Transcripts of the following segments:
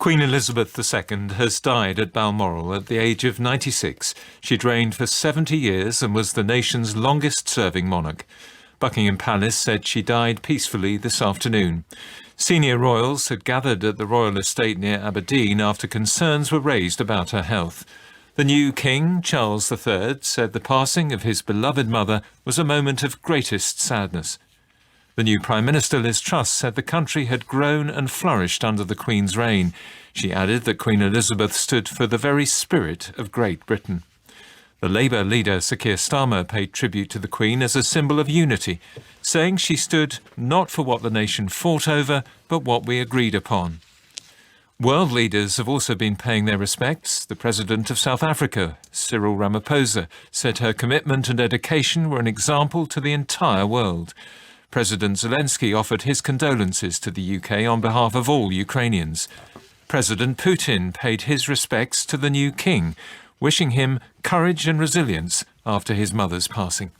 Queen Elizabeth II has died at Balmoral at the age of 96. She'd reigned for 70 years and was the nation's longest-serving monarch. Buckingham Palace said she died peacefully this afternoon. Senior royals had gathered at the royal estate near Aberdeen after concerns were raised about her health. The new King, Charles III, said the passing of his beloved mother was a moment of greatest sadness. The new Prime Minister, Liz Truss, said the country had grown and flourished under the Queen's reign. She added that Queen Elizabeth stood for the very spirit of Great Britain. The Labour leader, Sir Keir Starmer, paid tribute to the Queen as a symbol of unity, saying she stood not for what the nation fought over, but what we agreed upon. World leaders have also been paying their respects. The President of South Africa, Cyril Ramaphosa, said her commitment and dedication were an example to the entire world. President Zelensky offered his condolences to the UK on behalf of all Ukrainians. President Putin paid his respects to the new king, wishing him courage and resilience after his mother's passing.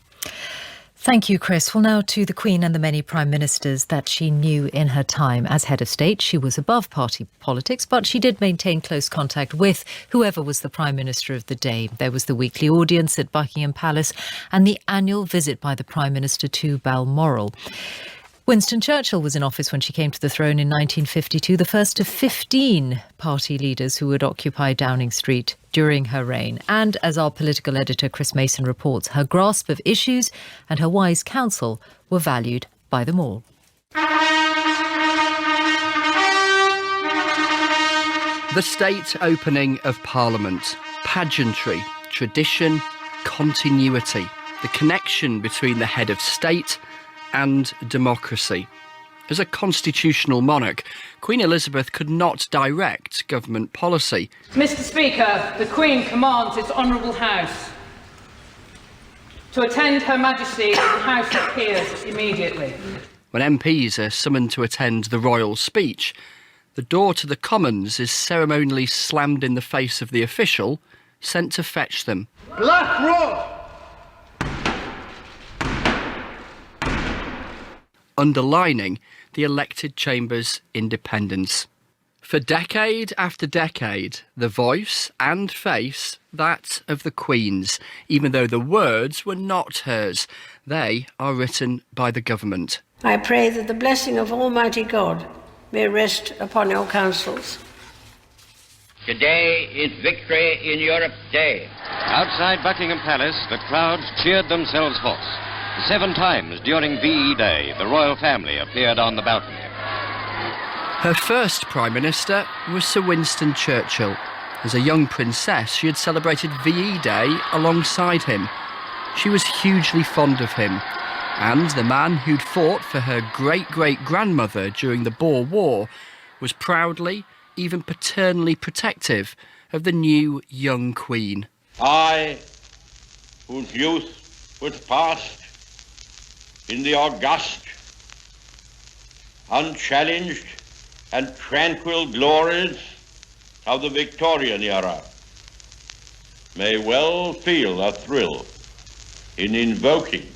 Thank you, Chris. Well, now to the Queen and the many prime ministers that she knew in her time as head of state. She was above party politics, but she did maintain close contact with whoever was the prime minister of the day. There was the weekly audience at Buckingham Palace and the annual visit by the prime minister to Balmoral. Winston Churchill was in office when she came to the throne in 1952, the first of 15 party leaders who would occupy Downing Street during her reign. And as our political editor Chris Mason reports, her grasp of issues and her wise counsel were valued by them all. The state opening of Parliament, pageantry, tradition, continuity, the connection between the head of state and democracy. As a constitutional monarch, Queen Elizabeth could not direct government policy. Mr. Speaker, the Queen commands its Honourable House to attend Her Majesty at the House of Peers immediately. When MPs are summoned to attend the royal speech, the door to the Commons is ceremonially slammed in the face of the official sent to fetch them. Black Rod! Underlining the elected chamber's independence. For decade after decade, the voice and face, that of the Queen's, even though the words were not hers. They are written by the government. I pray that the blessing of Almighty God may rest upon your councils. Today is Victory in Europe Day. Outside Buckingham Palace, the crowds cheered themselves hoarse. 7 times during VE Day, the royal family appeared on the balcony. Her first Prime Minister was Sir Winston Churchill. As a young princess, she had celebrated VE Day alongside him. She was hugely fond of him. And the man who'd fought for her great-great-grandmother during the Boer War was proudly, even paternally protective of the new young Queen. I, whose youth was passed in the august, unchallenged and tranquil glories of the Victorian era, may well feel a thrill in invoking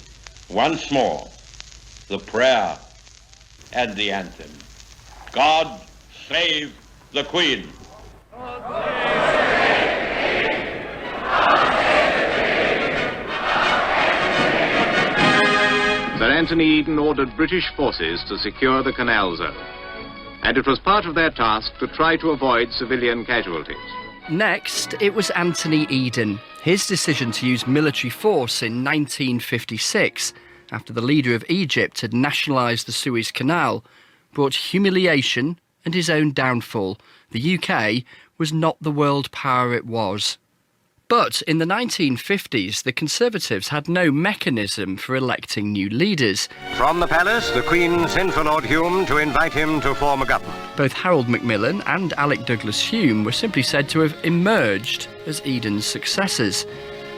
once more the prayer and the anthem. God save the Queen. Sir Anthony Eden ordered British forces to secure the Canal Zone, and it was part of their task to try to avoid civilian casualties. Next, it was Anthony Eden. His decision to use military force in 1956, after the leader of Egypt had nationalised the Suez Canal, brought humiliation and his own downfall. The UK was not the world power it was. But in the 1950s, the Conservatives had no mechanism for electing new leaders. From the palace, the Queen sent for Lord Hume to invite him to form a government. Both Harold Macmillan and Alec Douglas Hume were simply said to have emerged as Eden's successors.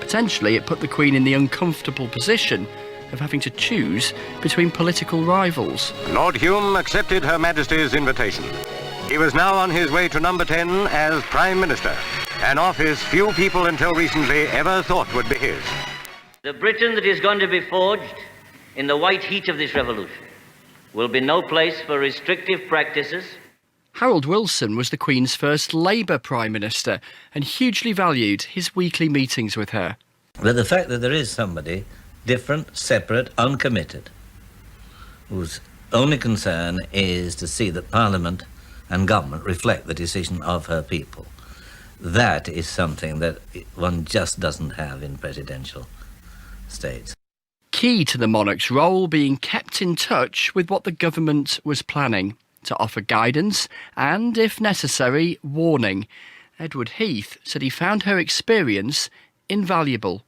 Potentially, it put the Queen in the uncomfortable position of having to choose between political rivals. Lord Hume accepted Her Majesty's invitation. He was now on his way to number 10 as Prime Minister, an office few people until recently ever thought would be his. The Britain that is going to be forged in the white heat of this revolution will be no place for restrictive practices. Harold Wilson was the Queen's first Labour Prime Minister and hugely valued his weekly meetings with her. But the fact that there is somebody different, separate, uncommitted, whose only concern is to see that Parliament and government reflect the decision of her people, that is something that one just doesn't have in presidential states. Key to the monarch's role being kept in touch with what the government was planning, to offer guidance and, if necessary, warning. Edward Heath said he found her experience invaluable.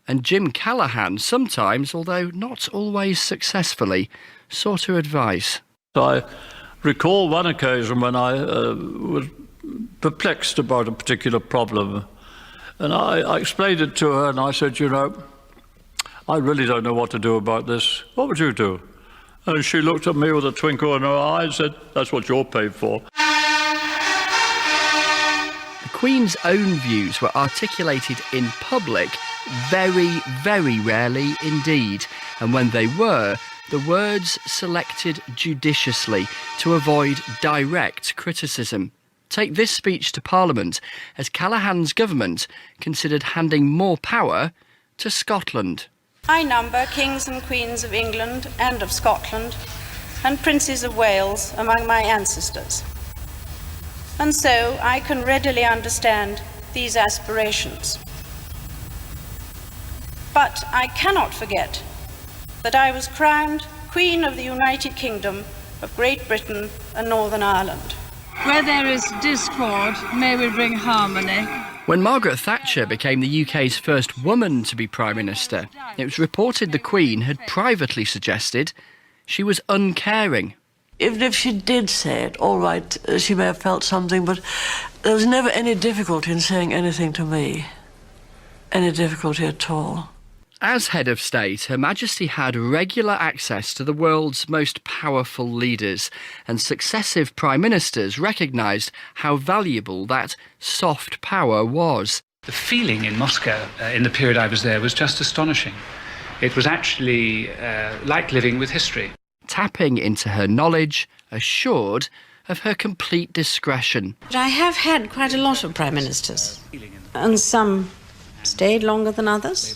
And Jim Callaghan sometimes, although not always successfully, sought her advice. I recall one occasion when I was perplexed about a particular problem, and I explained it to her, and I said, I really don't know what to do about this. What would you do? And she looked at me with a twinkle in her eye and said, that's what you're paid for. The Queen's own views were articulated in public very, very rarely indeed. And when they were, the words selected judiciously to avoid direct criticism. Take this speech to Parliament as Callaghan's government considered handing more power to Scotland. I number kings and queens of England and of Scotland and princes of Wales among my ancestors. And so I can readily understand these aspirations. But I cannot forget that I was crowned Queen of the United Kingdom of Great Britain and Northern Ireland. Where there is discord, may we bring harmony. When Margaret Thatcher became the UK's first woman to be Prime Minister, it was reported the Queen had privately suggested she was uncaring. Even if she did say it, all right, she may have felt something, but there was never any difficulty in saying anything to me. Any difficulty at all. As head of state, Her Majesty had regular access to the world's most powerful leaders, and successive prime ministers recognised how valuable that soft power was. The feeling in Moscow in the period I was there was just astonishing. It was actually like living with history. Tapping into her knowledge, assured of her complete discretion. But I have had quite a lot of prime ministers, and some stayed longer than others.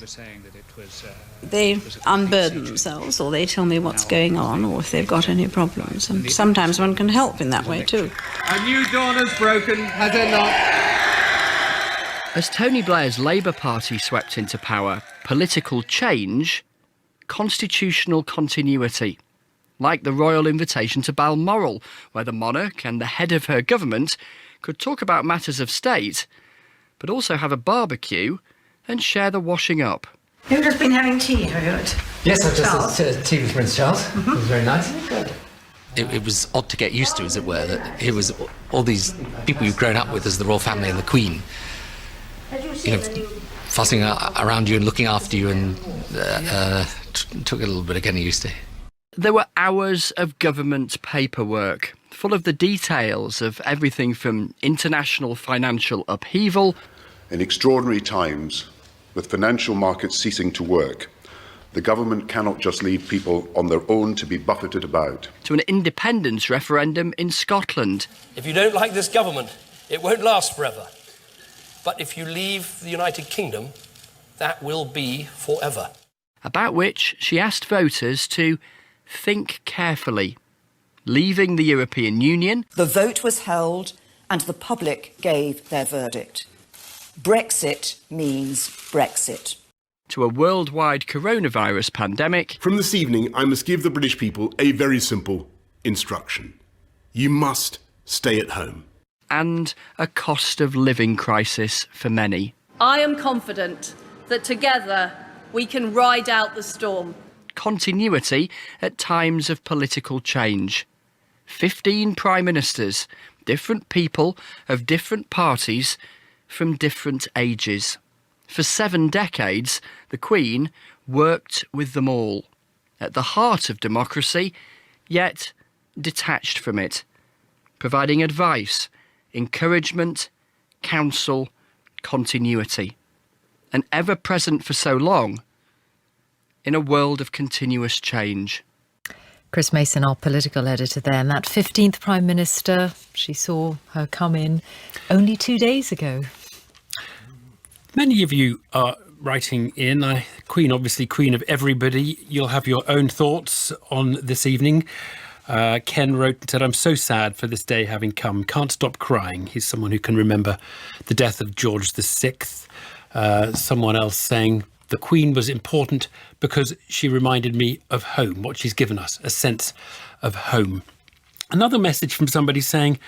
They unburden themselves, or they tell me what's going on, or if they've got any problems. And sometimes one can help in that way too. A new dawn has broken, has it not? As Tony Blair's Labour Party swept into power, political change, constitutional continuity. Like the royal invitation to Balmoral, where the monarch and the head of her government could talk about matters of state, but also have a barbecue and share the washing up. You've just been having tea, have you? Yes, I just had tea with Prince Charles. Mm-hmm. It was very nice. Good. It was odd to get used to, as it were, that here was all these people you've grown up with as the royal family and the Queen, fussing around you and looking after you, and took a little bit of getting used to. There were hours of government paperwork, full of the details of everything from international financial upheaval. In extraordinary times, with financial markets ceasing to work, the government cannot just leave people on their own to be buffeted about. To an independence referendum in Scotland. If you don't like this government, it won't last forever. But if you leave the United Kingdom, that will be forever. About which she asked voters to think carefully. Leaving the European Union. The vote was held and the public gave their verdict. Brexit means Brexit. To a worldwide coronavirus pandemic. From this evening, I must give the British people a very simple instruction. You must stay at home. And a cost of living crisis for many. I am confident that together we can ride out the storm. Continuity at times of political change. 15 prime ministers, different people of different parties, from different ages. For 7 decades, the Queen worked with them all, at the heart of democracy, yet detached from it, providing advice, encouragement, counsel, continuity, and ever present for so long in a world of continuous change. Chris Mason, our political editor there. And that 15th Prime Minister, she saw her come in only 2 days ago. Many of you are writing in. Queen, obviously queen of everybody. You'll have your own thoughts on this evening. Ken wrote and said, I'm so sad for this day having come. Can't stop crying. He's someone who can remember the death of George VI. Someone else saying, the Queen was important because she reminded me of home, what she's given us, a sense of home. Another message from somebody saying,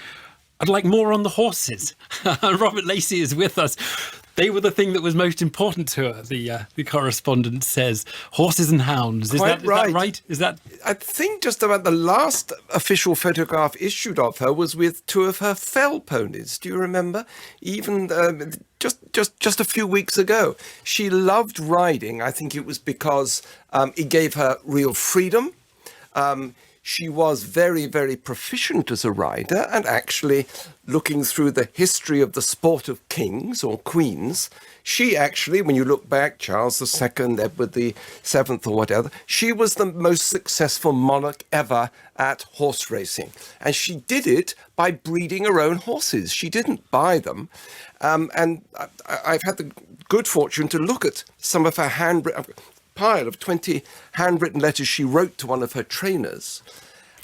I'd like more on the horses. Robert Lacey is with us. They were the thing that was most important to her, the correspondent says. Horses and hounds. Is that right? Is that? I think just about the last official photograph issued of her was with two of her fell ponies. Do you remember? Even just a few weeks ago. She loved riding. I think it was because it gave her real freedom. She was very, very proficient as a rider, and actually, looking through the history of the sport of kings or queens, she actually, when you look back, Charles II, Edward VII or whatever, she was the most successful monarch ever at horse racing. And she did it by breeding her own horses. She didn't buy them. And I've had the good fortune to look at some of her handwritten pile of 20 handwritten letters she wrote to one of her trainers.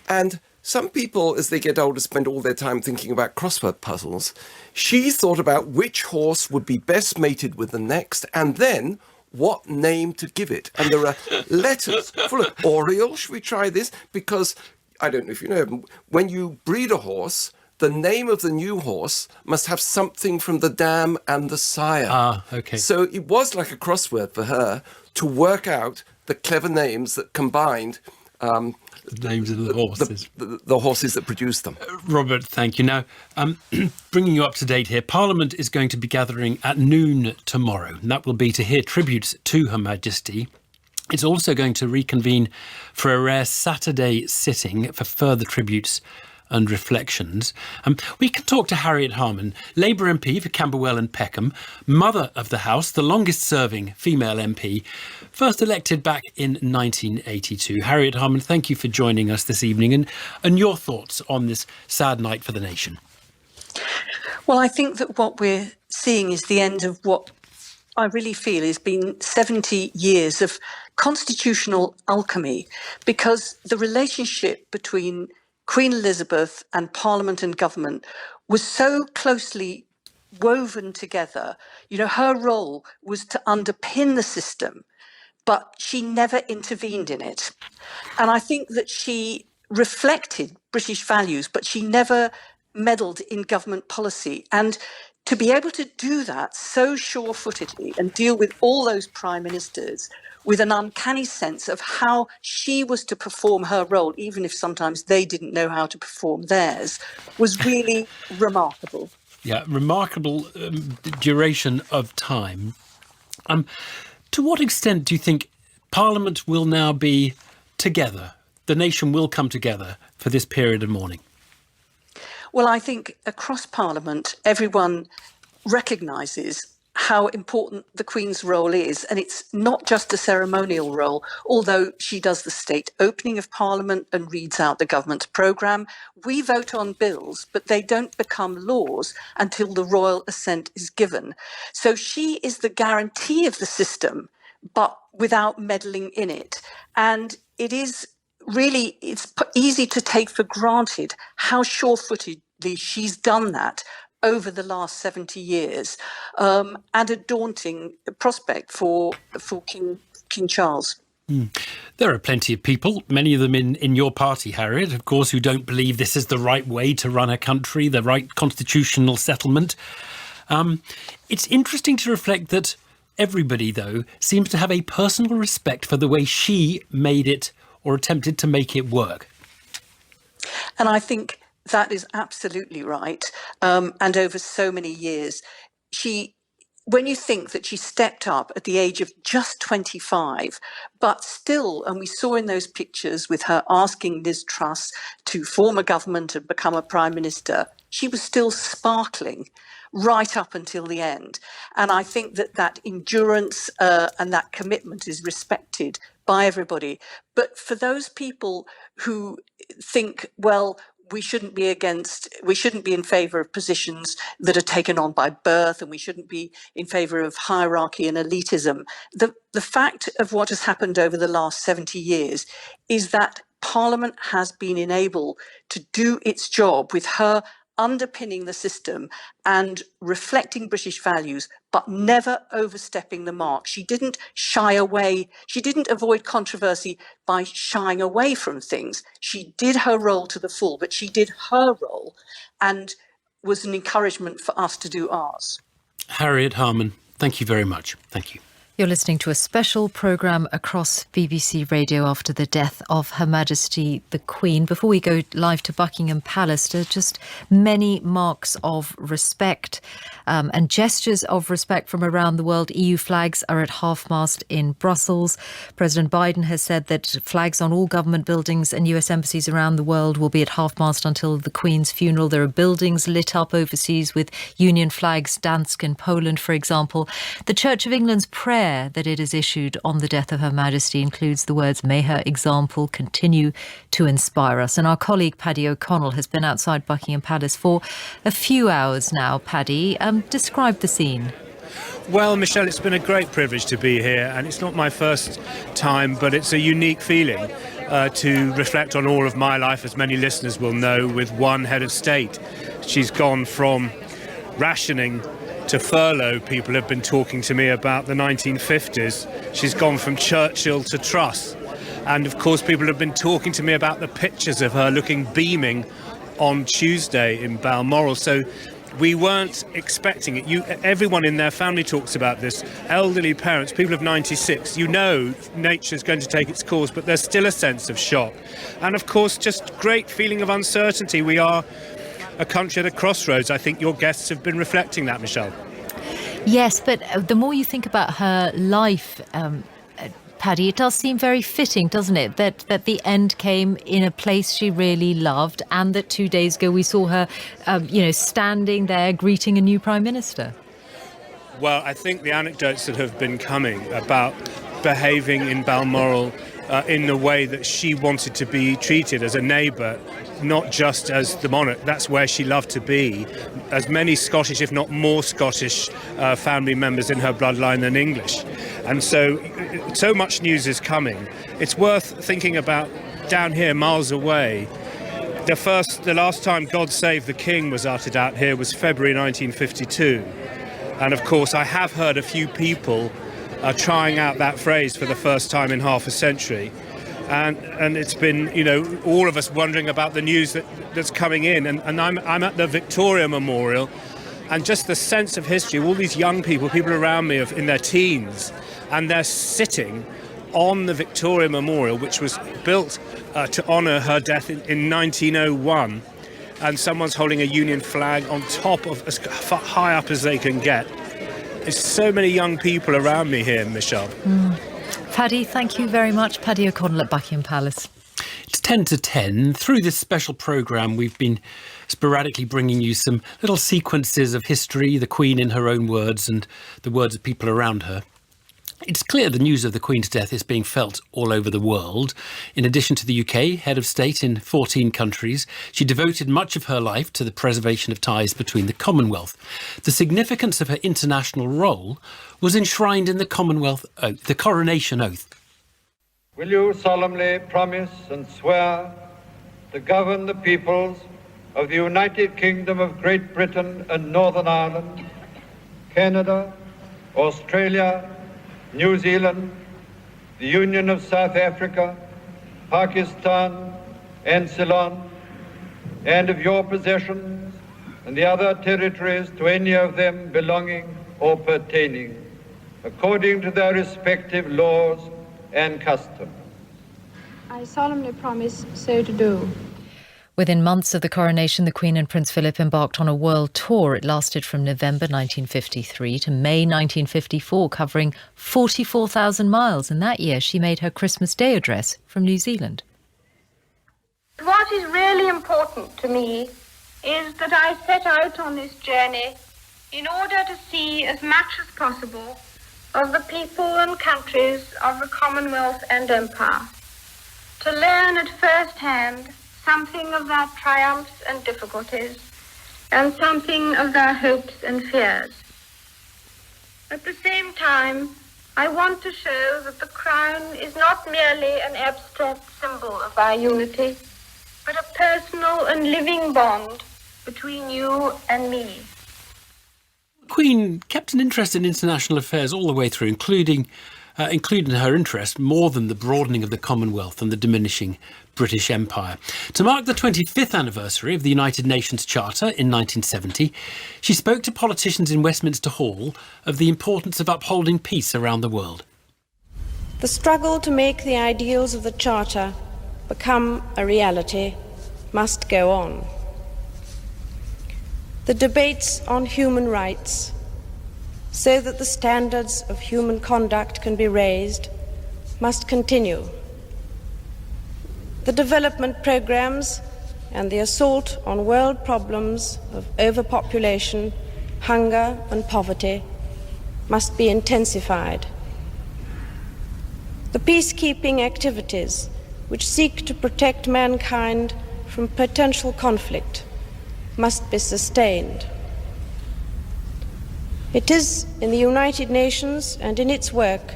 And some people, as they get older, spend all their time thinking about crossword puzzles. She thought about which horse would be best mated with the next, and then what name to give it. And there are letters full of Oriole. Should we try this? Because, I don't know if you know, when you breed a horse, the name of the new horse must have something from the dam and the sire. Ah, okay. So it was like a crossword for her to work out the clever names that combined the names of the horses. The horses that produced them. Robert, thank you. Now, bringing you up to date here, Parliament is going to be gathering at noon tomorrow, and that will be to hear tributes to Her Majesty. It's also going to reconvene for a rare Saturday sitting for further tributes and reflections. We can talk to Harriet Harman, Labour MP for Camberwell and Peckham, mother of the House, the longest-serving female MP, first elected back in 1982. Harriet Harman, thank you for joining us this evening and your thoughts on this sad night for the nation. Well, I think that what we're seeing is the end of what I really feel has been 70 years of constitutional alchemy, because the relationship between Queen Elizabeth and Parliament and government was so closely woven together. You know, her role was to underpin the system, but she never intervened in it. And I think that she reflected British values, but she never meddled in government policy. And to be able to do that so sure-footedly and deal with all those prime ministers with an uncanny sense of how she was to perform her role, even if sometimes they didn't know how to perform theirs, was really remarkable. Yeah, remarkable duration of time. To what extent do you think Parliament will now be together? The nation will come together for this period of mourning? Well, I think across Parliament, everyone recognises how important the Queen's role is. And it's not just a ceremonial role, although she does the state opening of Parliament and reads out the government's programme. We vote on bills, but they don't become laws until the royal assent is given. So she is the guarantee of the system, but without meddling in it. And it is really, it's easy to take for granted how sure-footedly she's done that over the last 70 years, and a daunting prospect for King Charles. There are plenty of people, many of them in your party, Harriet, of course, who don't believe this is the right way to run a country, the right constitutional settlement. It's interesting to reflect that everybody, though, seems to have a personal respect for the way she made it or attempted to make it work. And I think that is absolutely right. And over so many years, when you think that she stepped up at the age of just 25, but still, and we saw in those pictures with her asking Liz Truss to form a government and become a prime minister, she was still sparkling right up until the end. And I think that endurance and that commitment is respected by everybody. But for those people who think, well, we shouldn't be in favour of positions that are taken on by birth, and we shouldn't be in favour of hierarchy and elitism. The fact of what has happened over the last 70 years is that Parliament has been enabled to do its job with her underpinning the system and reflecting British values, but never overstepping the mark. She didn't shy away. She didn't avoid controversy by shying away from things. She did her role to the full, but she did her role and was an encouragement for us to do ours. Harriet Harman, thank you very much. Thank you. You're listening to a special programme across BBC Radio after the death of Her Majesty the Queen. Before we go live to Buckingham Palace, there are just many marks of respect and gestures of respect from around the world. EU flags are at half-mast in Brussels. President Biden has said that flags on all government buildings and US embassies around the world will be at half-mast until the Queen's funeral. There are buildings lit up overseas with Union flags, Dansk in Poland, for example. The Church of England's prayer that it has issued on the death of Her Majesty includes the words, "May her example continue to inspire us." And our colleague Paddy O'Connell has been outside Buckingham Palace for a few hours now. Paddy, describe the scene. Well, Michelle, it's been a great privilege to be here, and it's not my first time, but it's a unique feeling to reflect on all of my life, as many listeners will know, with one head of state. She's gone from rationing to furlough. People have been talking to me about the 1950s. She's gone from Churchill to Truss. And of course, people have been talking to me about the pictures of her looking beaming on Tuesday in Balmoral. So we weren't expecting it. Everyone in their family talks about this. Elderly parents, people of 96, you know nature's going to take its course, but there's still a sense of shock. And of course, just great feeling of uncertainty. We are a country at a crossroads. I think your guests have been reflecting that, Michelle. Yes, but the more you think about her life, Paddy, it does seem very fitting, doesn't it, that the end came in a place she really loved, and that 2 days ago we saw her, standing there greeting a new Prime Minister. Well, I think the anecdotes that have been coming about behaving in Balmoral in the way that she wanted to be treated as a neighbour, not just as the monarch. That's where she loved to be. As many Scottish, if not more Scottish, family members in her bloodline than English. And so much news is coming. It's worth thinking about down here, miles away. The last time "God Save the King" was uttered out here was February 1952. And of course, I have heard a few people trying out that phrase for the first time in half a century. And it's been, all of us wondering about the news that's coming in. And I'm at the Victoria Memorial, and just the sense of history, all these young people around me in their teens, and they're sitting on the Victoria Memorial, which was built to honour her death in 1901. And someone's holding a Union flag on top of as high up as they can get. There's so many young people around me here, Michelle. Paddy, thank you very much. Paddy O'Connell at Buckingham Palace. It's 10 to 10. Through this special programme, we've been sporadically bringing you some little sequences of history, the Queen in her own words and the words of people around her. It's clear the news of the Queen's death is being felt all over the world. In addition to the UK, head of state in 14 countries, she devoted much of her life to the preservation of ties between the Commonwealth. The significance of her international role was enshrined in the Commonwealth Oath, the Coronation Oath. Will you solemnly promise and swear to govern the peoples of the United Kingdom of Great Britain and Northern Ireland, Canada, Australia, New Zealand, the Union of South Africa, Pakistan, and Ceylon, and of your possessions and the other territories to any of them belonging or pertaining, according to their respective laws and customs? I solemnly promise so to do. Within months of the coronation, the Queen and Prince Philip embarked on a world tour. It lasted from November 1953 to May 1954, covering 44,000 miles. And that year, she made her Christmas Day address from New Zealand. What is really important to me is that I set out on this journey in order to see as much as possible of the people and countries of the Commonwealth and Empire, to learn at first hand something of their triumphs and difficulties, and something of their hopes and fears. At the same time, I want to show that the crown is not merely an abstract symbol of our unity, but a personal and living bond between you and me. The Queen kept an interest in international affairs all the way through, including her interest more than the broadening of the Commonwealth and the diminishing British Empire. To mark the 25th anniversary of the United Nations Charter in 1970, she spoke to politicians in Westminster Hall of the importance of upholding peace around the world. The struggle to make the ideals of the Charter become a reality must go on. The debates on human rights, so that the standards of human conduct can be raised, must continue. The development programs and the assault on world problems of overpopulation, hunger and poverty must be intensified. The peacekeeping activities which seek to protect mankind from potential conflict must be sustained. It is in the United Nations and in its work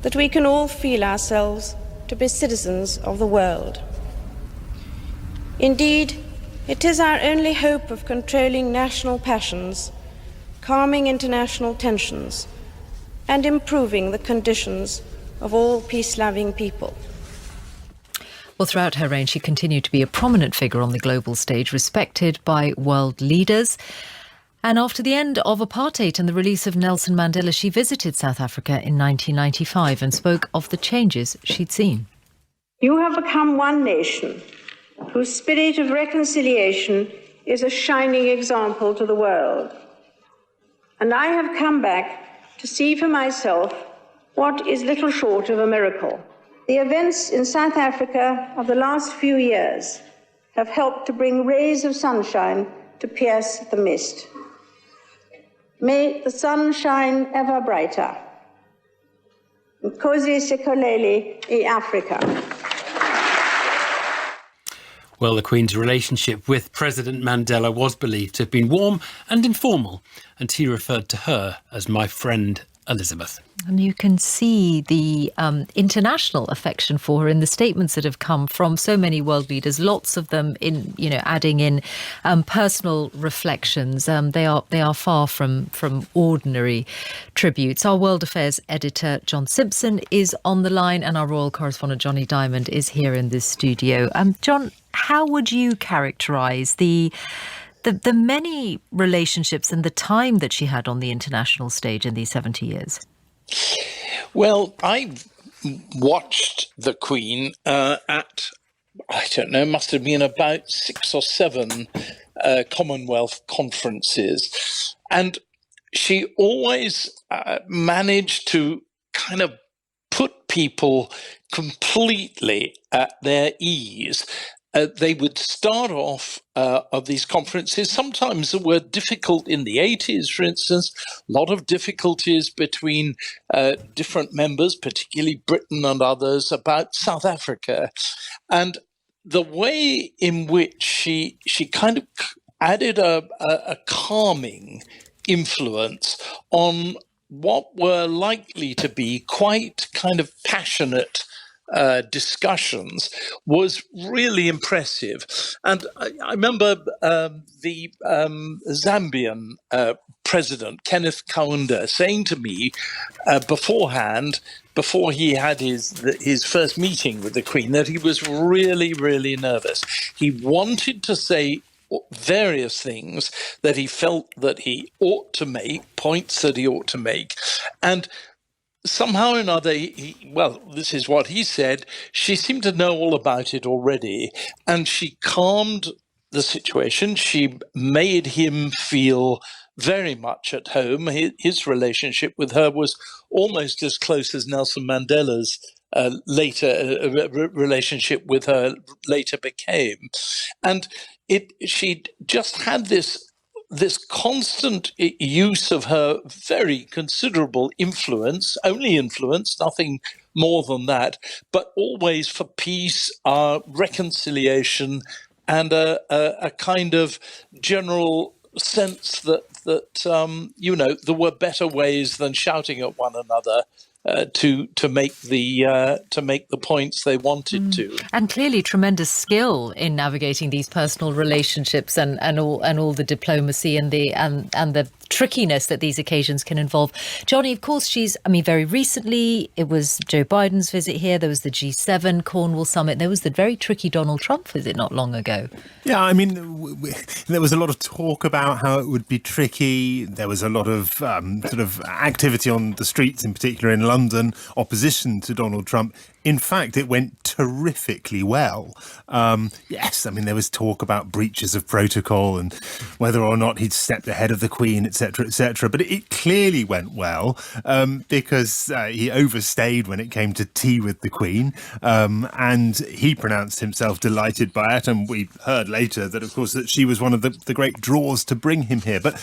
that we can all feel ourselves to be citizens of the world. Indeed, it is our only hope of controlling national passions, calming international tensions, and improving the conditions of all peace-loving people. Well, throughout her reign, she continued to be a prominent figure on the global stage, respected by world leaders. And after the end of apartheid and the release of Nelson Mandela, she visited South Africa in 1995 and spoke of the changes she'd seen. You have become one nation whose spirit of reconciliation is a shining example to the world. And I have come back to see for myself what is little short of a miracle. The events in South Africa of the last few years have helped to bring rays of sunshine to pierce the mist. May the sun shine ever brighter. Nkosi Sikoleli e-Africa. Well, the Queen's relationship with President Mandela was believed to have been warm and informal, and he referred to her as my friend Elizabeth. And you can see the international affection for her in the statements that have come from so many world leaders, lots of them in, adding in personal reflections. They are far from ordinary tributes. Our World Affairs editor, John Simpson, is on the line, and our royal correspondent, Johnny Diamond, is here in this studio. John, how would you characterise the many relationships and the time that she had on the international stage in these 70 years? Well, I watched the Queen at, I don't know, must have been about 6 or 7 Commonwealth conferences. And she always managed to kind of put people completely at their ease. They would start off of these conferences. Sometimes that were difficult in the 80s, for instance, a lot of difficulties between different members, particularly Britain and others, about South Africa. And the way in which she kind of added a calming influence on what were likely to be quite kind of passionate discussions was really impressive. And I remember the Zambian president, Kenneth Kaunda, saying to me beforehand, before he had his first meeting with the Queen, that he was really, really nervous. He wanted to say various things that he felt that he ought to make, points that he ought to make. And somehow or another, this is what he said, she seemed to know all about it already, and she calmed the situation. She made him feel very much at home. His relationship with her was almost as close as Nelson Mandela's relationship with her later became. And she just had this constant use of her very considerable influence, only influence, nothing more than that, but always for peace, reconciliation, and a kind of general sense that there were better ways than shouting at one another to make the points they wanted to. And clearly tremendous skill in navigating these personal relationships and all the diplomacy and the trickiness that these occasions can involve. Johnny, of course, very recently it was Joe Biden's visit here, there was the G7 Cornwall summit, there was the very tricky Donald Trump visit not long ago. Yeah, I mean, there was a lot of talk about how it would be tricky. There was a lot of sort of activity on the streets, in particular in London, opposition to Donald Trump. In fact, it went terrifically well. Yes, I mean, there was talk about breaches of protocol and whether or not he'd stepped ahead of the Queen, etc., etc. But it clearly went well because he overstayed when it came to tea with the Queen. And he pronounced himself delighted by it. And we heard later that, of course, that she was one of the great draws to bring him here. But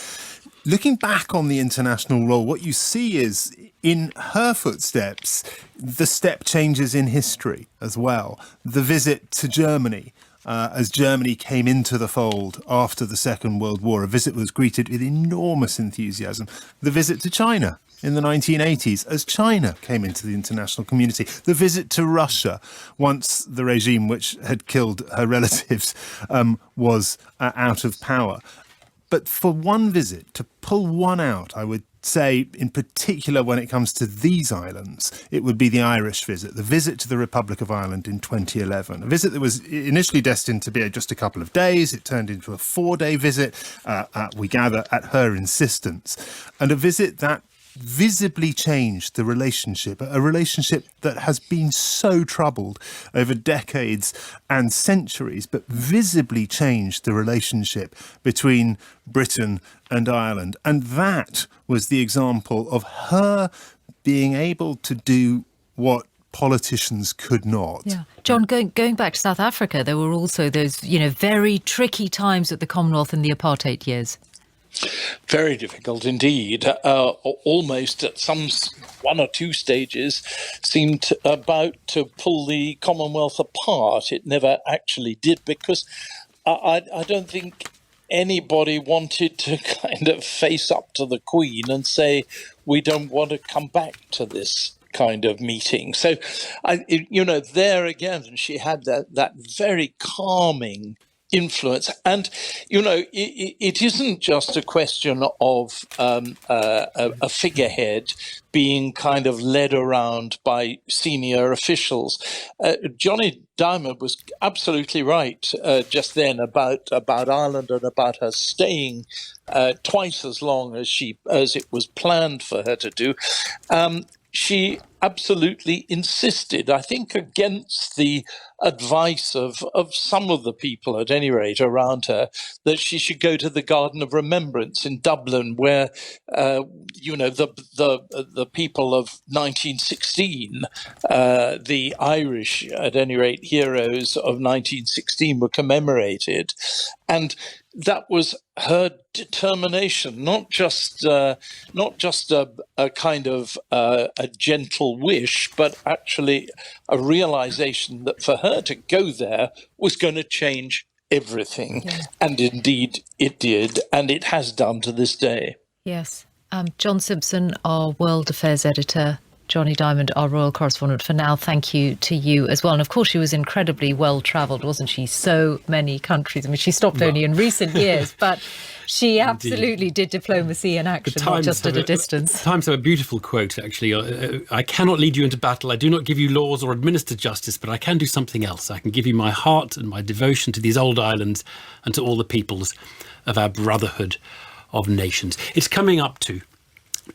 looking back on the international role, what you see is, in her footsteps, the step changes in history as well. The visit to Germany, as Germany came into the fold after the Second World War, a visit was greeted with enormous enthusiasm. The visit to China in the 1980s, as China came into the international community. The visit to Russia, once the regime which had killed her relatives was out of power. But for one visit, to pull one out, I would say, in particular when it comes to these islands, it would be the Irish visit, the visit to the Republic of Ireland in 2011. A visit that was initially destined to be just a couple of days. It turned into a 4-day visit, we gather, at her insistence. And a visit that visibly changed the relationship, a relationship that has been so troubled over decades and centuries, but visibly changed the relationship between Britain and Ireland. And that was the example of her being able to do what politicians could not. Yeah. John, going back to South Africa, there were also those, very tricky times at the Commonwealth in the apartheid years. Very difficult indeed. Almost at one or two stages seemed about to pull the Commonwealth apart. It never actually did, because I don't think anybody wanted to kind of face up to the Queen and say, we don't want to come back to this kind of meeting. So, there again, she had that very calming influence. And, it isn't just a question of a figurehead being kind of led around by senior officials. Johnny Diamond was absolutely right just then about Ireland and about her staying twice as long as it was planned for her to do. She absolutely insisted, I think against the advice of some of the people, at any rate, around her, that she should go to the Garden of Remembrance in Dublin, where, the people of 1916, the Irish, at any rate, heroes of 1916 were commemorated. And that was her determination, not just a kind of a gentle wish, but actually a realization that for her to go there was going to change everything. Yeah. And indeed it did, and it has done to this day. Yes. John Simpson, our World Affairs editor, Johnny Diamond, our royal correspondent for now. Thank you to you as well. And of course, she was incredibly well-travelled, wasn't she? So many countries. I mean, she stopped only in recent years, but she absolutely did diplomacy in action, not just at a distance. Times have a beautiful quote, actually. I cannot lead you into battle. I do not give you laws or administer justice, but I can do something else. I can give you my heart and my devotion to these old islands and to all the peoples of our brotherhood of nations. It's coming up to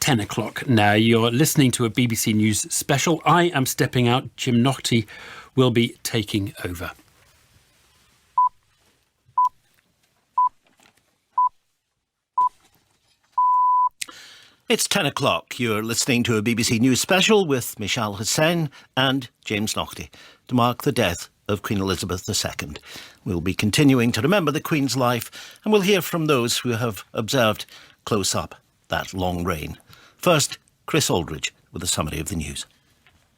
10 o'clock now. You're listening to a BBC News special. I am stepping out. Jim Naughtie will be taking over. It's 10 o'clock. You're listening to a BBC News special with Michal Hussain and James Naughtie to mark the death of Queen Elizabeth II. We'll be continuing to remember the Queen's life, and we'll hear from those who have observed close up that long reign. First, Chris Aldridge with a summary of the news.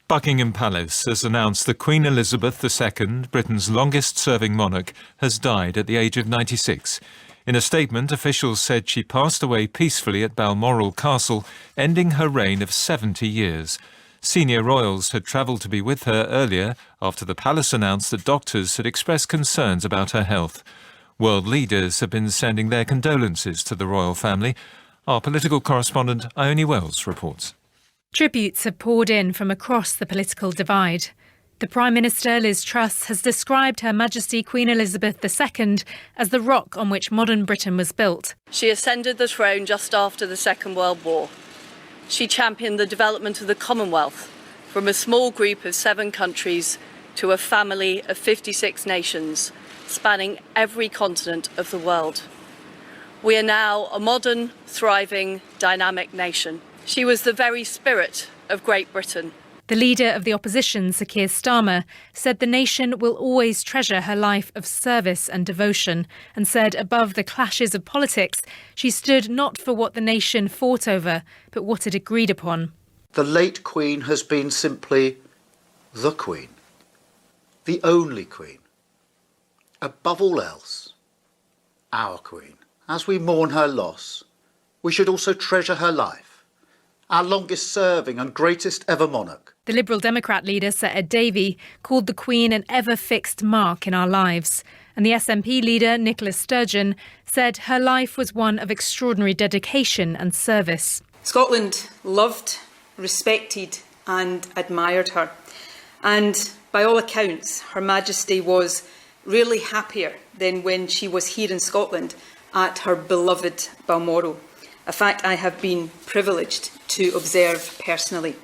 Buckingham Palace has announced that Queen Elizabeth II, Britain's longest-serving monarch, has died at the age of 96. In a statement, officials said she passed away peacefully at Balmoral Castle, ending her reign of 70 years. Senior royals had travelled to be with her earlier after the palace announced that doctors had expressed concerns about her health. World leaders have been sending their condolences to the royal family. Our political correspondent Ione Wells reports. Tributes have poured in from across the political divide. The Prime Minister, Liz Truss, has described Her Majesty Queen Elizabeth II as the rock on which modern Britain was built. She ascended the throne just after the Second World War. She championed the development of the Commonwealth from a small group of 7 countries to a family of 56 nations, spanning every continent of the world. We are now a modern, thriving, dynamic nation. She was the very spirit of Great Britain. The leader of the opposition, Sir Keir Starmer, said the nation will always treasure her life of service and devotion, and said above the clashes of politics, she stood not for what the nation fought over, but what it agreed upon. The late Queen has been simply the Queen, the only Queen. Above all else, our Queen. As we mourn her loss, we should also treasure her life, our longest serving and greatest ever monarch. The Liberal Democrat leader, Sir Ed Davey, called the Queen an ever-fixed mark in our lives. And the SNP leader, Nicola Sturgeon, said her life was one of extraordinary dedication and service. Scotland loved, respected and admired her. And by all accounts, Her Majesty was really happier than when she was here in Scotland at her beloved Balmoral, a fact I have been privileged to observe personally.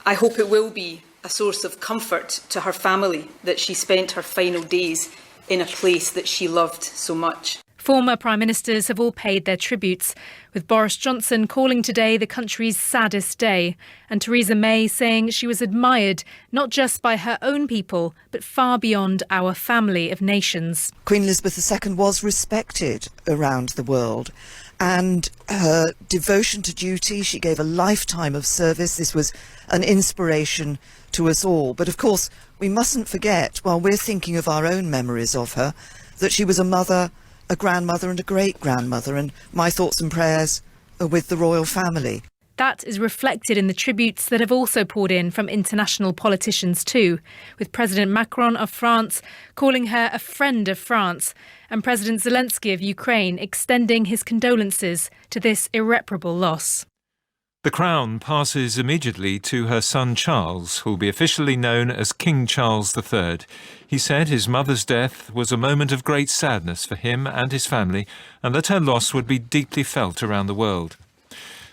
I hope it will be a source of comfort to her family that she spent her final days in a place that she loved so much. Former Prime Ministers have all paid their tributes, with Boris Johnson calling today the country's saddest day, and Theresa May saying she was admired not just by her own people, but far beyond our family of nations. Queen Elizabeth II was respected around the world, and her devotion to duty, she gave a lifetime of service. This was an inspiration to us all. But of course, we mustn't forget, while we're thinking of our own memories of her, that she was a mother, a grandmother and a great-grandmother, and my thoughts and prayers are with the royal family. That is reflected in the tributes that have also poured in from international politicians too, with President Macron of France calling her a friend of France, and President Zelensky of Ukraine extending his condolences to this irreparable loss. The crown passes immediately to her son Charles, who will be officially known as King Charles III. He said his mother's death was a moment of great sadness for him and his family, and that her loss would be deeply felt around the world.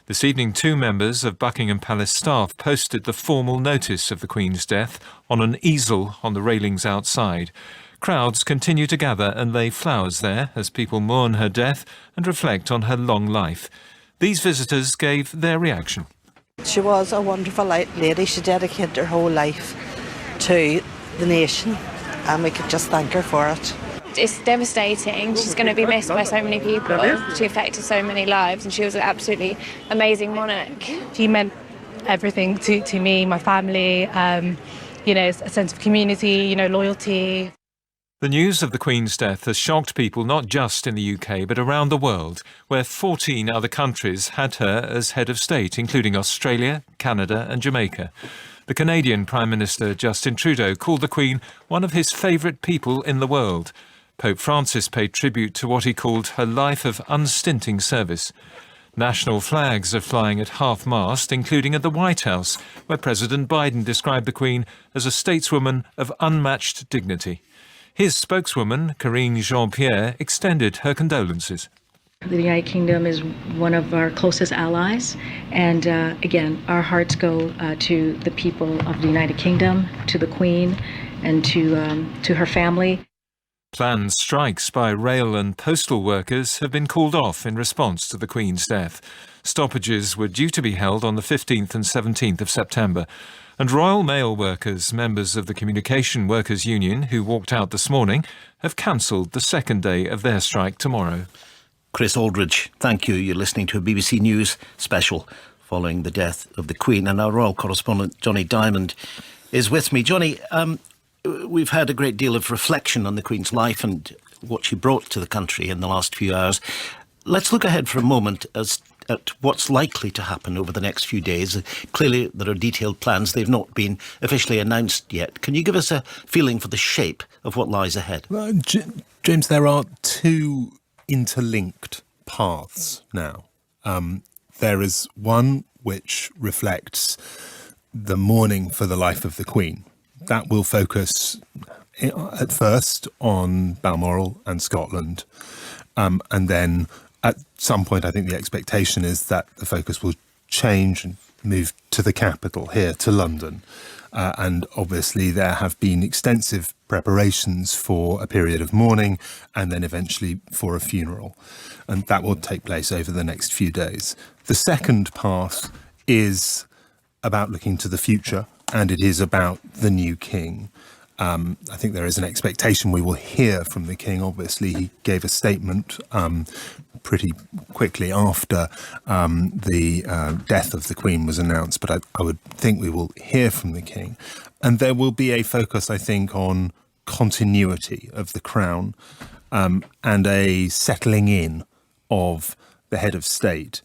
This evening, 2 members of Buckingham Palace staff posted the formal notice of the Queen's death on an easel on the railings outside. Crowds continue to gather and lay flowers there as people mourn her death and reflect on her long life. These visitors gave their reaction. She was a wonderful lady. She dedicated her whole life to the nation, and we could just thank her for it. It's devastating. She's going to be missed by so many people. She affected so many lives, and she was an absolutely amazing monarch. She meant everything to me, my family, a sense of community, loyalty. The news of the Queen's death has shocked people not just in the UK but around the world, where 14 other countries had her as head of state, including Australia, Canada and Jamaica. The Canadian Prime Minister Justin Trudeau called the Queen one of his favourite people in the world. Pope Francis paid tribute to what he called her life of unstinting service. National flags are flying at half-mast, including at the White House, where President Biden described the Queen as a stateswoman of unmatched dignity. His spokeswoman, Karine Jean-Pierre, extended her condolences. The United Kingdom is one of our closest allies, and again, our hearts go to the people of the United Kingdom, to the Queen, and to her family. Planned strikes by rail and postal workers have been called off in response to the Queen's death. Stoppages were due to be held on the 15th and 17th of September. And Royal Mail workers, members of the Communication Workers Union who walked out this morning, have cancelled the second day of their strike tomorrow. Chris Aldridge, thank you. You're listening to a BBC News special following the death of the Queen. And our royal correspondent, Johnny Diamond, is with me. Johnny, we've had a great deal of reflection on the Queen's life and what she brought to the country in the last few hours. Let's look ahead for a moment at what's likely to happen over the next few days. Clearly, there are detailed plans. They've not been officially announced yet. Can you give us a feeling for the shape of what lies ahead? Well, James, there are two interlinked paths now. There is one which reflects the mourning for the life of the Queen. That will focus at first on Balmoral and Scotland, and then at some point I think the expectation is that the focus will change and move to the capital here, to London. And obviously there have been extensive preparations for a period of mourning and then eventually for a funeral. And that will take place over the next few days. The second path is about looking to the future, and it is about the new king. I think there is an expectation we will hear from the king. Obviously, he gave a statement pretty quickly after the death of the Queen was announced, but I would think we will hear from the king. And there will be a focus, I think, on continuity of the crown and a settling in of the head of state.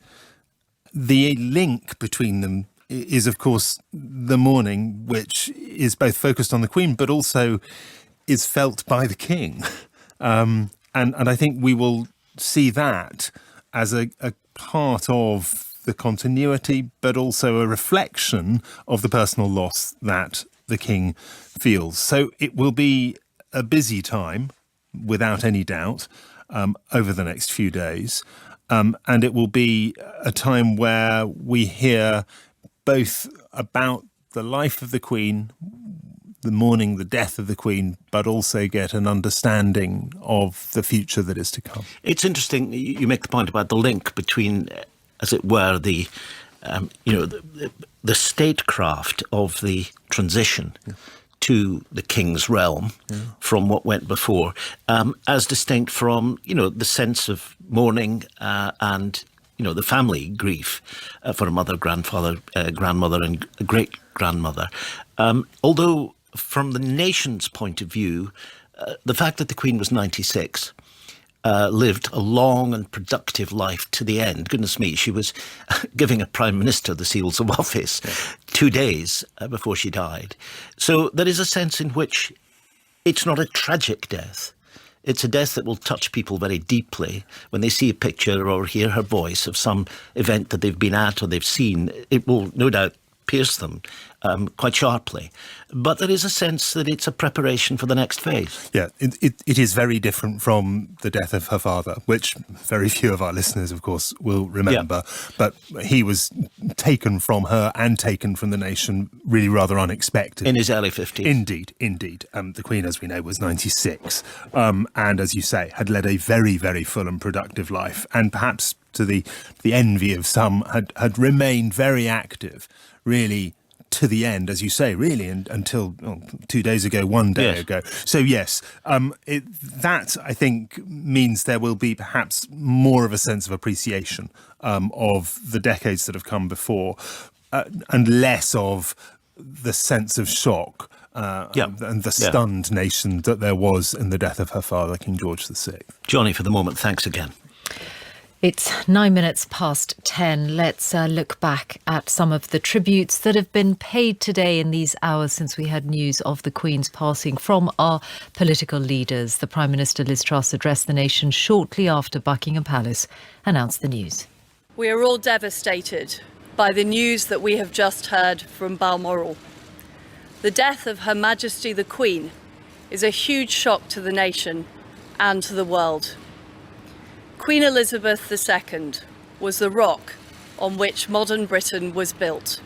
The link between them is, of course, the mourning, which is both focused on the Queen, but also is felt by the king. And I think we will see that as a part of the continuity, but also a reflection of the personal loss that the king feels. So it will be a busy time, without any doubt, over the next few days. And it will be a time where we hear both about the life of the Queen, the mourning, the death of the Queen, but also get an understanding of the future that is to come. It's interesting you make the point about the link between, as it were, the statecraft of the transition to the king's realm from what went before, as distinct from, the sense of mourning and the family grief for a mother, grandfather, grandmother and great-grandmother. Although from the nation's point of view, the fact that the Queen was 96, lived a long and productive life to the end. Goodness me, she was giving a Prime Minister the seals of office 2 days before she died. So there is a sense in which it's not a tragic death. It's a death that will touch people very deeply. When they see a picture or hear her voice of some event that they've been at or they've seen, it will no doubt pierce them quite sharply. But there is a sense that it's a preparation for the next phase. Yeah, it is very different from the death of her father, which very few of our listeners, of course, will remember. Yeah. But he was taken from her and taken from the nation really rather unexpected. In his early 50s. Indeed. The Queen, as we know, was 96. And as you say, had led a very, very full and productive life. And perhaps to the envy of some, had remained very active, really, to the end, as you say, really, until 2 days ago, 1 day ago. So, yes, that, I think, means there will be perhaps more of a sense of appreciation of the decades that have come before and less of the sense of shock and the stunned nation that there was in the death of her father, King George VI. Johnny, for the moment, thanks again. It's 9 minutes past 10. Let's look back at some of the tributes that have been paid today in these hours since we had news of the Queen's passing from our political leaders. The Prime Minister Liz Truss addressed the nation shortly after Buckingham Palace announced the news. We are all devastated by the news that we have just heard from Balmoral. The death of Her Majesty the Queen is a huge shock to the nation and to the world. Queen Elizabeth II was the rock on which modern Britain was built.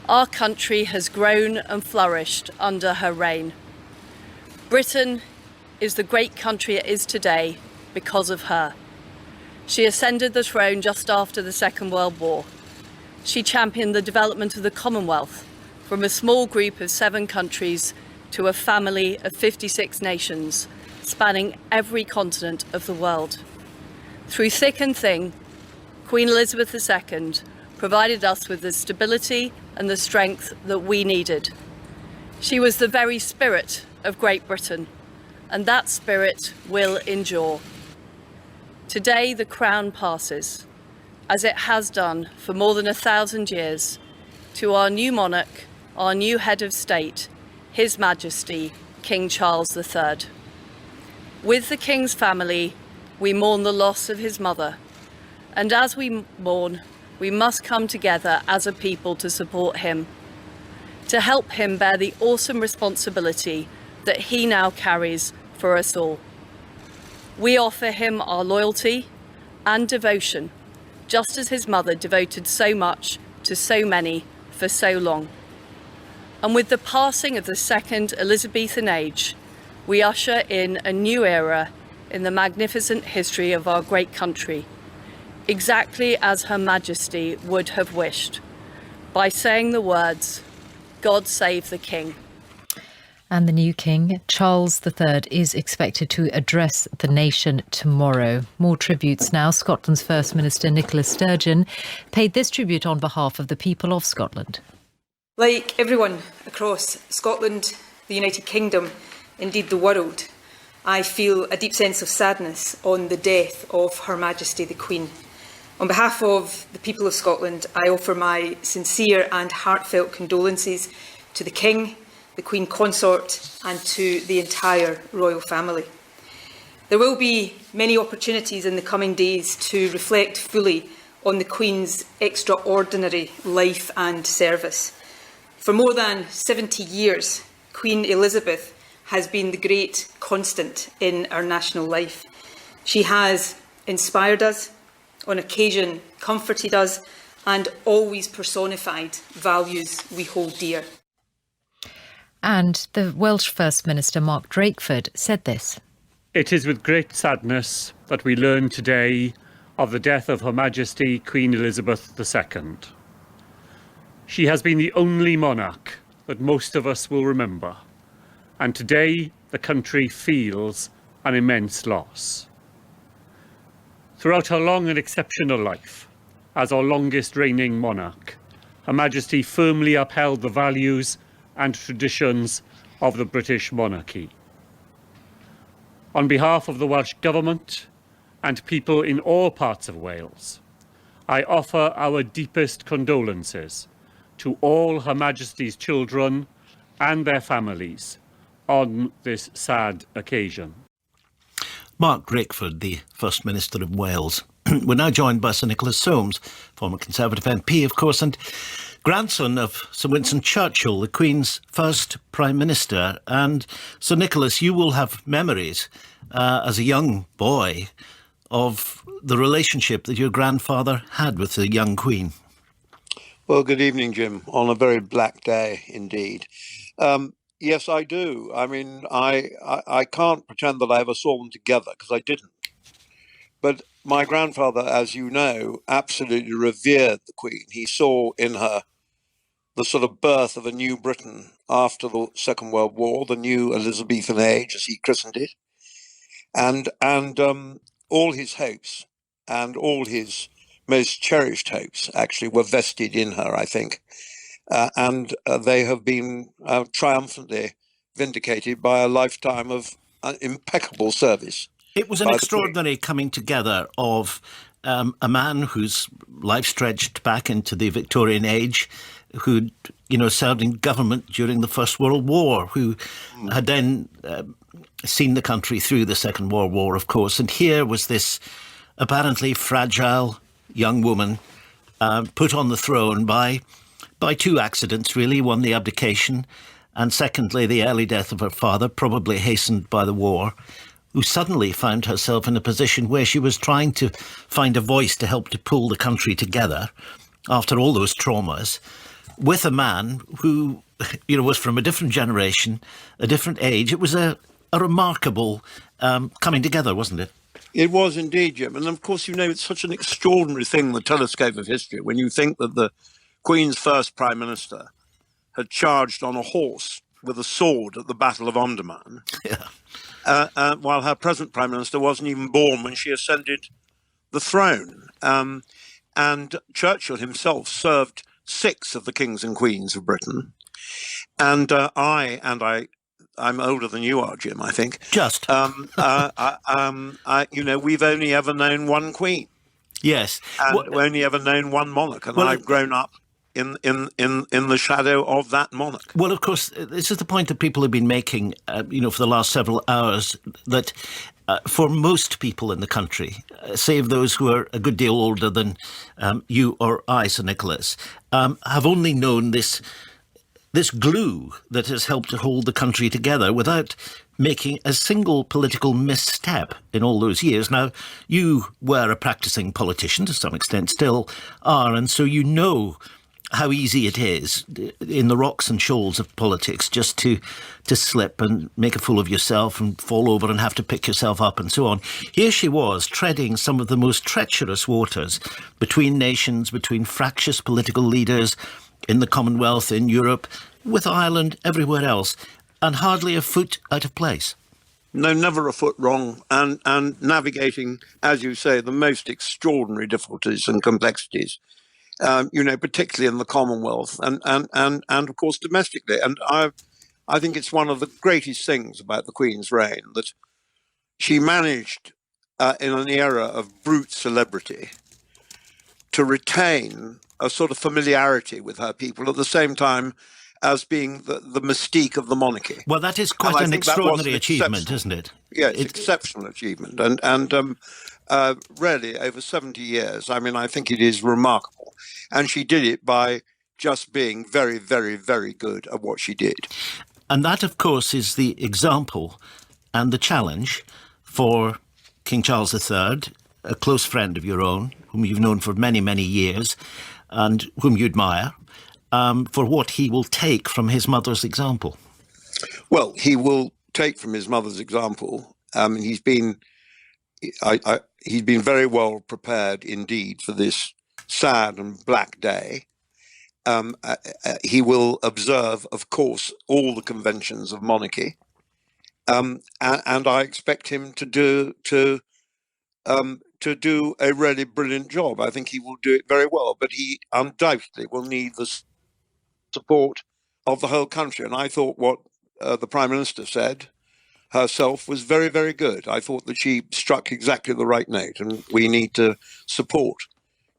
Our country has grown and flourished under her reign. Britain is the great country it is today because of her. She ascended the throne just after the Second World War. She championed the development of the Commonwealth from a small group of 7 countries to a family of 56 nations, spanning every continent of the world. Through thick and thin, Queen Elizabeth II provided us with the stability and the strength that we needed. She was the very spirit of Great Britain, and that spirit will endure. Today the crown passes, as it has done for more than 1,000 years, to our new monarch, our new head of state, His Majesty, King Charles III. With the King's family, we mourn the loss of his mother, and as we mourn, we must come together as a people to support him, to help him bear the awesome responsibility that he now carries for us all. We offer him our loyalty and devotion, just as his mother devoted so much to so many for so long. And with the passing of the second Elizabethan age, we usher in a new era in the magnificent history of our great country, exactly as Her Majesty would have wished, by saying the words, "God save the King." And the new king, Charles III, is expected to address the nation tomorrow. More tributes now. Scotland's First Minister Nicola Sturgeon paid this tribute on behalf of the people of Scotland. Like everyone across Scotland, the United Kingdom, indeed the world, I feel a deep sense of sadness on the death of Her Majesty the Queen. On behalf of the people of Scotland, I offer my sincere and heartfelt condolences to the King, the Queen Consort and to the entire royal family. There will be many opportunities in the coming days to reflect fully on the Queen's extraordinary life and service. For more than 70 years, Queen Elizabeth has been the great constant in our national life. She has inspired us, on occasion comforted us, and always personified values we hold dear. And the Welsh First Minister, Mark Drakeford, said this. It is with great sadness that we learn today of the death of Her Majesty Queen Elizabeth II. She has been the only monarch that most of us will remember, and today the country feels an immense loss. Throughout her long and exceptional life, as our longest reigning monarch, Her Majesty firmly upheld the values and traditions of the British monarchy. On behalf of the Welsh Government and people in all parts of Wales, I offer our deepest condolences to all Her Majesty's children and their families on this sad occasion. Mark Drakeford, the First Minister of Wales. We're now joined by Sir Nicholas Soames, former Conservative MP, of course, and grandson of Sir Winston Churchill, the Queen's first Prime Minister. And Sir Nicholas, you will have memories as a young boy of the relationship that your grandfather had with the young Queen. Well, good evening, Jim, on a very black day indeed. Yes, I do. I mean, I can't pretend that I ever saw them together, because I didn't. But my grandfather, as you know, absolutely revered the Queen. He saw in her the sort of birth of a new Britain after the Second World War, the new Elizabethan age, as he christened it. And all his hopes and all his most cherished hopes actually were vested in her, I think. And they have been triumphantly vindicated by a lifetime of impeccable service. It was an extraordinary coming together of a man whose life stretched back into the Victorian age, who'd, served in government during the First World War, who had then seen the country through the Second World War, of course. And here was this apparently fragile young woman put on the throne by two accidents, really. One, the abdication, and secondly, the early death of her father, probably hastened by the war, who suddenly found herself in a position where she was trying to find a voice to help to pull the country together after all those traumas, with a man who, was from a different generation, a different age. It was a a remarkable coming together, wasn't it? It was indeed, Jim. And of course, it's such an extraordinary thing, the telescope of history, when you think that the Queen's first Prime Minister had charged on a horse with a sword at the Battle of Omdurman, while her present Prime Minister wasn't even born when she ascended the throne. And Churchill himself served 6 of the kings and queens of Britain. And I'm older than you are, Jim, I think. Just. We've only ever known one queen. Yes. And we've only ever known one monarch. And I've grown up in the shadow of that monarch. Well, of course, this is the point that people have been making, for the last several hours, that for most people in the country, save those who are a good deal older than you or I, Sir Nicholas, have only known this glue that has helped to hold the country together without making a single political misstep in all those years. Now, you were a practising politician to some extent, still are, and so you know how easy it is in the rocks and shoals of politics just to slip and make a fool of yourself and fall over and have to pick yourself up and so on. Here she was, treading some of the most treacherous waters between nations, between fractious political leaders in the Commonwealth, in Europe, with Ireland, everywhere else, and hardly a foot out of place. No, never a foot wrong, and navigating, as you say, the most extraordinary difficulties and complexities, particularly in the Commonwealth and of course domestically. And I think it's one of the greatest things about the Queen's reign that she managed, in an era of brute celebrity, to retain a sort of familiarity with her people at the same time as being the mystique of the monarchy. Well, that is quite an extraordinary achievement, isn't it? Yeah, it's an exceptional achievement. And really, over 70 years, I think it is remarkable. And she did it by just being very, very, very good at what she did. And that, of course, is the example and the challenge for King Charles III, a close friend of your own, whom you've known for many, many years, and whom you admire, for what he will take from his mother's example. Well, he will take from his mother's example. He's been very well prepared indeed for this sad and black day. He will observe, of course, all the conventions of monarchy, and I expect him to do a really brilliant job. I think he will do it very well, but he undoubtedly will need the support of the whole country. And I thought what the Prime Minister said herself was very, very good. I thought that she struck exactly the right note, and we need to support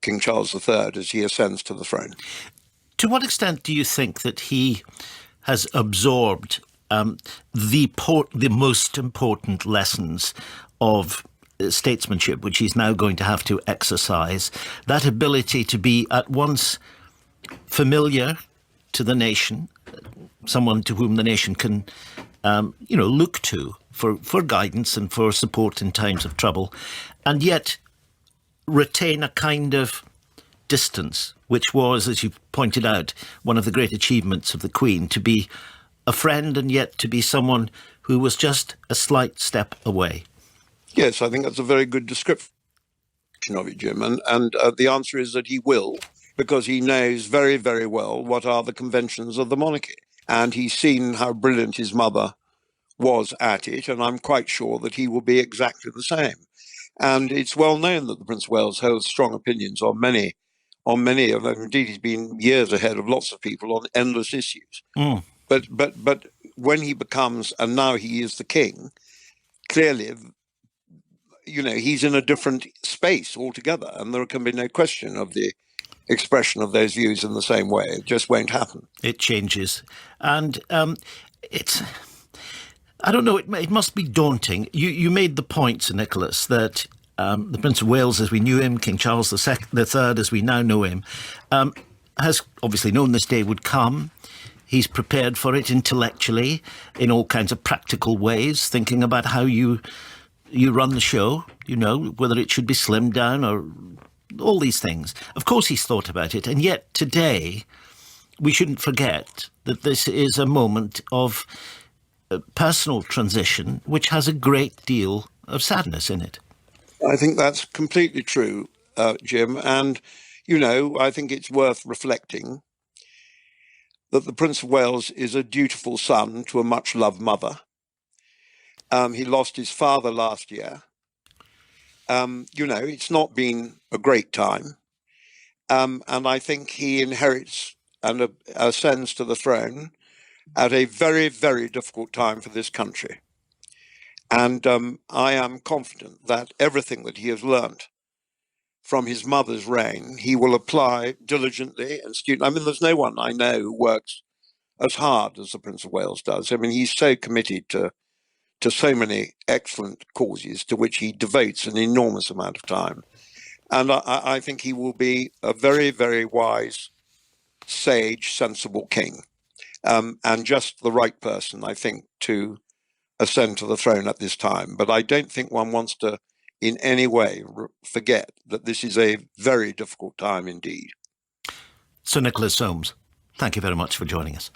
King Charles III as he ascends to the throne. To what extent do you think that he has absorbed the most important lessons of statesmanship, which he's now going to have to exercise, that ability to be at once familiar to the nation, someone to whom the nation can, look to for guidance and for support in times of trouble, and yet retain a kind of distance, which was, as you pointed out, one of the great achievements of the Queen, to be a friend and yet to be someone who was just a slight step away. Yes, I think that's a very good description of it, Jim. And the answer is that he will, because he knows very, very well what are the conventions of the monarchy. And he's seen how brilliant his mother was at it, and I'm quite sure that he will be exactly the same. And it's well known that the Prince of Wales holds strong opinions on many of them. Indeed, he's been years ahead of lots of people on endless issues. Mm. But when he becomes, and now he is the king, clearly, he's in a different space altogether, and there can be no question of the expression of those views in the same way. It just won't happen. It changes. And I don't know, it must be daunting. You made the point, Sir Nicholas, that the Prince of Wales as we knew him, King Charles III as we now know him, has obviously known this day would come. He's prepared for it intellectually in all kinds of practical ways, thinking about how you run the show, whether it should be slimmed down or all these things. Of course he's thought about it, and yet today we shouldn't forget that this is a moment of personal transition which has a great deal of sadness in it. I think that's completely true, Jim. And, I think it's worth reflecting that the Prince of Wales is a dutiful son to a much-loved mother. He lost his father last year. It's not been a great time. And I think he inherits and ascends to the throne at a very, very difficult time for this country. And I am confident that everything that he has learnt from his mother's reign, he will apply diligently and student. I mean, there's no one I know who works as hard as the Prince of Wales does. I mean, he's so committed to so many excellent causes to which he devotes an enormous amount of time. And I think he will be a very, very wise, sage, sensible king, and just the right person, I think, to ascend to the throne at this time. But I don't think one wants to in any way forget that this is a very difficult time indeed. Sir Nicholas Soames, thank you very much for joining us.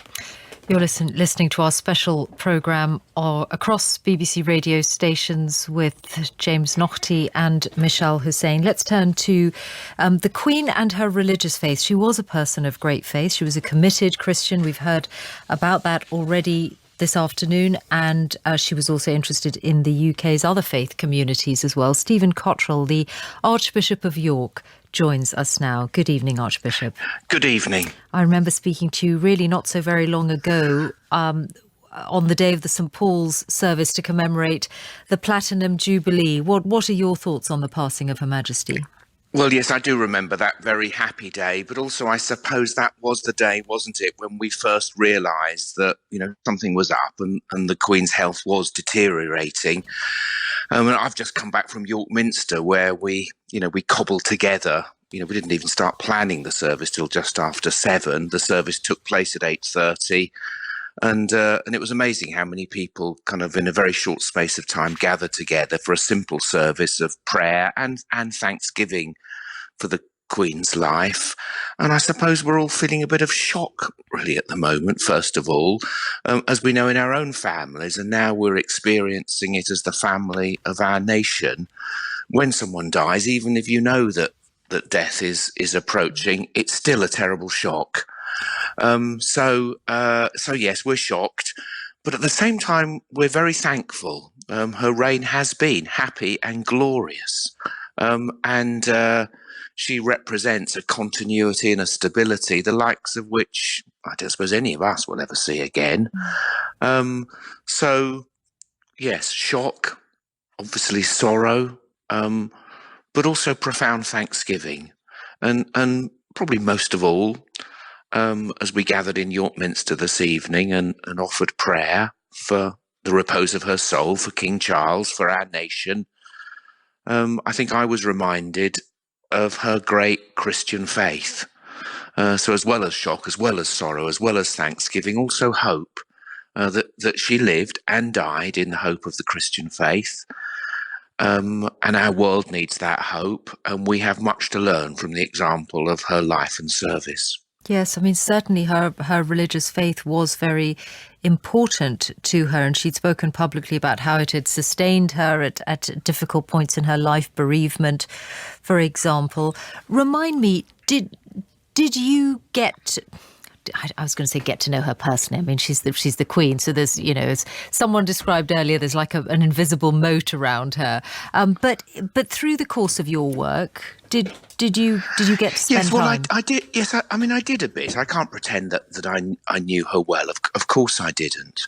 You're listening to our special programme across BBC radio stations with James Naughtie and Michelle Hussein. Let's turn to the Queen and her religious faith. She was a person of great faith. She was a committed Christian. We've heard about that already this afternoon, and she was also interested in the UK's other faith communities as well. Stephen Cottrell, the Archbishop of York, joins us now. Good evening, Archbishop. Good evening. I remember speaking to you really not so very long ago on the day of the St Paul's service to commemorate the Platinum Jubilee. What are your thoughts on the passing of Her Majesty? Well, yes, I do remember that very happy day, but also I suppose that was the day, wasn't it, when we first realised that, something was up and the Queen's health was deteriorating. And I've just come back from York Minster where we cobbled together. We didn't even start planning the service till just after 7. The service took place at 8:30. And it was amazing how many people kind of in a very short space of time gathered together for a simple service of prayer and thanksgiving for the Queen's life. And I suppose we're all feeling a bit of shock really at the moment, first of all, as we know in our own families, and now we're experiencing it as the family of our nation. When someone dies, even if you know that death is approaching, it's still a terrible shock. So yes, we're shocked, but at the same time, we're very thankful. Her reign has been happy and glorious, and she represents a continuity and a stability, the likes of which I don't suppose any of us will ever see again. So yes, shock, obviously sorrow, but also profound thanksgiving, and probably most of all, as we gathered in York Minster this evening and offered prayer for the repose of her soul, for King Charles, for our nation, I think I was reminded of her great Christian faith. So as well as shock, as well as sorrow, as well as thanksgiving, also hope, that she lived and died in the hope of the Christian faith. And our world needs that hope, and we have much to learn from the example of her life and service. Yes, I mean, certainly her religious faith was very important to her, and she'd spoken publicly about how it had sustained her at difficult points in her life, bereavement, for example. Remind me, did you get... I was going to say get to know her personally. I mean, she's the Queen, so there's, as someone described earlier, there's like an invisible moat around her. But through the course of your work, did you get to spend time? I did. Yes, I did a bit. I can't pretend that I knew her well. Of course, I didn't.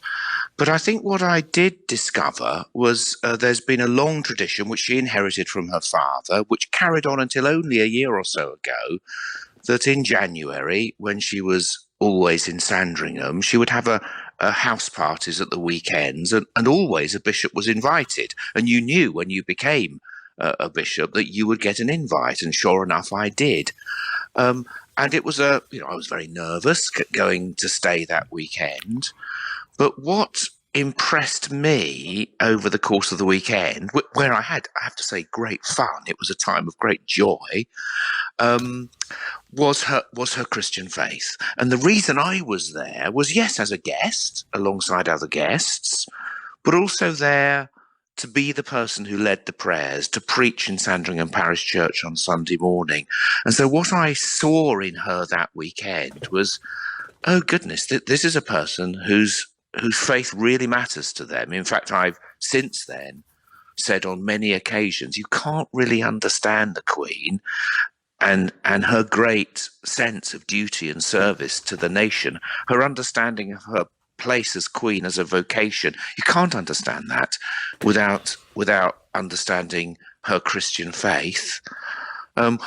But I think what I did discover was there's been a long tradition which she inherited from her father, which carried on until only a year or so ago. That in January, when she was always in Sandringham, she would have a house parties at the weekends, and always a bishop was invited. And you knew when you became a bishop that you would get an invite, and sure enough, I did. And it was I was very nervous going to stay that weekend. But what impressed me over the course of the weekend, where I have to say, great fun, it was a time of great joy, was her Christian faith. And the reason I was there was, yes, as a guest alongside other guests, but also there to be the person who led the prayers, to preach in Sandringham Parish Church on Sunday morning. And so what I saw in her that weekend was, oh goodness, this is a person whose faith really matters to them. In fact, I've since then said on many occasions, you can't really understand the Queen and her great sense of duty and service to the nation, her understanding of her place as Queen as a vocation. You can't understand that without understanding her Christian faith,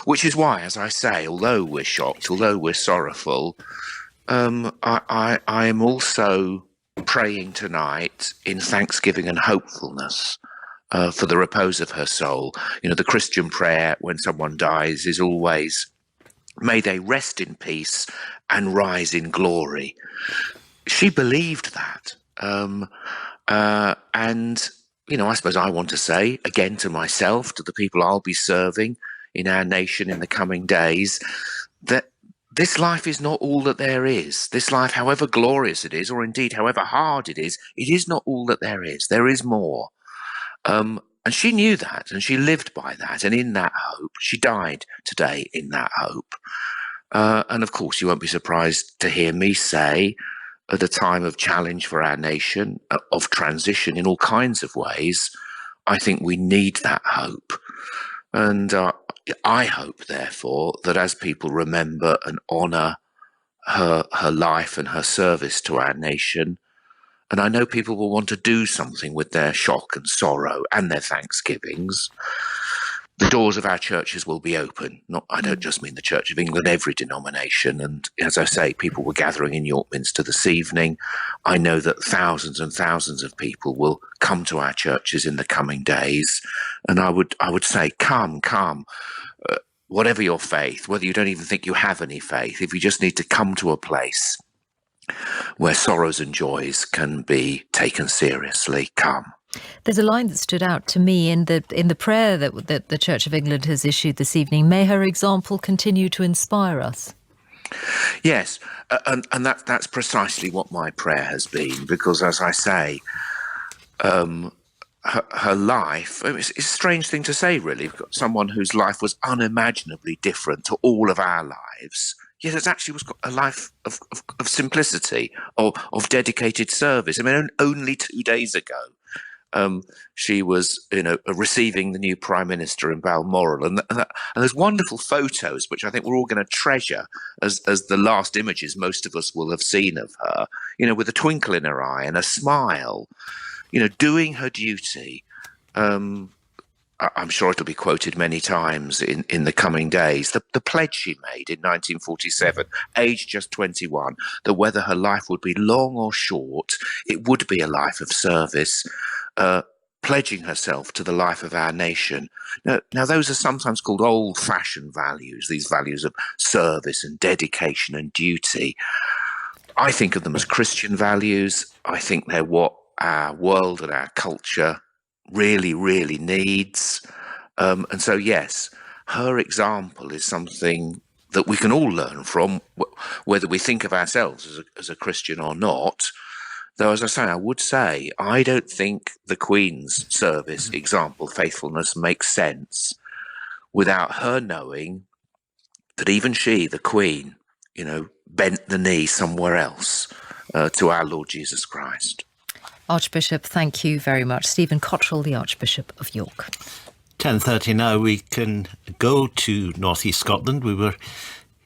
which is why, as I say, although we're shocked, although we're sorrowful, I am also praying tonight in thanksgiving and hopefulness for the repose of her soul. You know, the Christian prayer when someone dies is always, may they rest in peace and rise in glory. She believed that. And, you know, I suppose I want to say, again, to myself, to the people I'll be serving in our nation in the coming days, that this life is not all that there is. This life, however glorious it is, or indeed however hard it is not all that there is. There is more. And she knew that, and she lived by that. And in that hope, she died today in that hope. And of course, you won't be surprised to hear me say, at a time of challenge for our nation, of transition in all kinds of ways, I think we need that hope. And I hope, therefore, that as people remember and honour her life and her service to our nation, and I know people will want to do something with their shock and sorrow and their thanksgivings, the doors of our churches will be open. I don't just mean the Church of England, every denomination. And as I say, people were gathering in York Minster this evening. I know that thousands and thousands of people will come to our churches in the coming days. And I would say, come. Whatever your faith, whether you don't even think you have any faith, if you just need to come to a place where sorrows and joys can be taken seriously, come. There's a line that stood out to me in the prayer that the Church of England has issued this evening. May her example continue to inspire us. Yes, and that's precisely what my prayer has been, because, as I say, her life, it's a strange thing to say, really. We've got someone whose life was unimaginably different to all of our lives, yet it actually was a life of simplicity, of dedicated service. I mean, only 2 days ago, she was, receiving the new Prime Minister in Balmoral, and there's wonderful photos which I think we're all going to treasure as the last images most of us will have seen of her. With a twinkle in her eye and a smile, doing her duty. I'm sure it'll be quoted many times in the coming days. The pledge she made in 1947, aged just 21, that whether her life would be long or short, it would be a life of service. Pledging herself to the life of our nation. Now, those are sometimes called old-fashioned values, these values of service and dedication and duty. I think of them as Christian values. I think they're what our world and our culture really, really needs. And so, yes, her example is something that we can all learn from, whether we think of ourselves as a Christian or not. Though, as I say, I would say, I don't think the Queen's service, example, faithfulness makes sense without her knowing that even she, the Queen, bent the knee somewhere else to our Lord Jesus Christ. Archbishop, thank you very much. Stephen Cottrell, the Archbishop of York. 10:30 now. We can go to North East Scotland. We were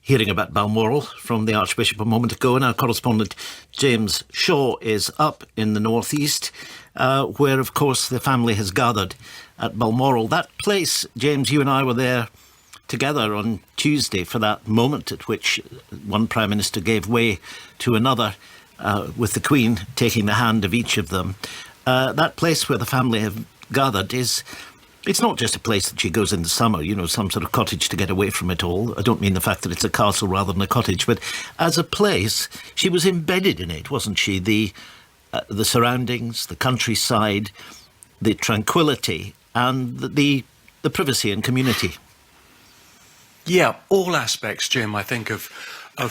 hearing about Balmoral from the Archbishop a moment ago, and our correspondent James Shaw is up in the North East, where, of course, the family has gathered at Balmoral. That place, James, you and I were there together on Tuesday for that moment at which one Prime Minister gave way to another, with the Queen taking the hand of each of them. That place where the family have gathered it's not just a place that she goes in the summer, some sort of cottage to get away from it all. I don't mean the fact that it's a castle rather than a cottage, but as a place, she was embedded in it, wasn't she? The surroundings, the countryside, the tranquility, and the privacy and community. Yeah, all aspects, Jim, I think, of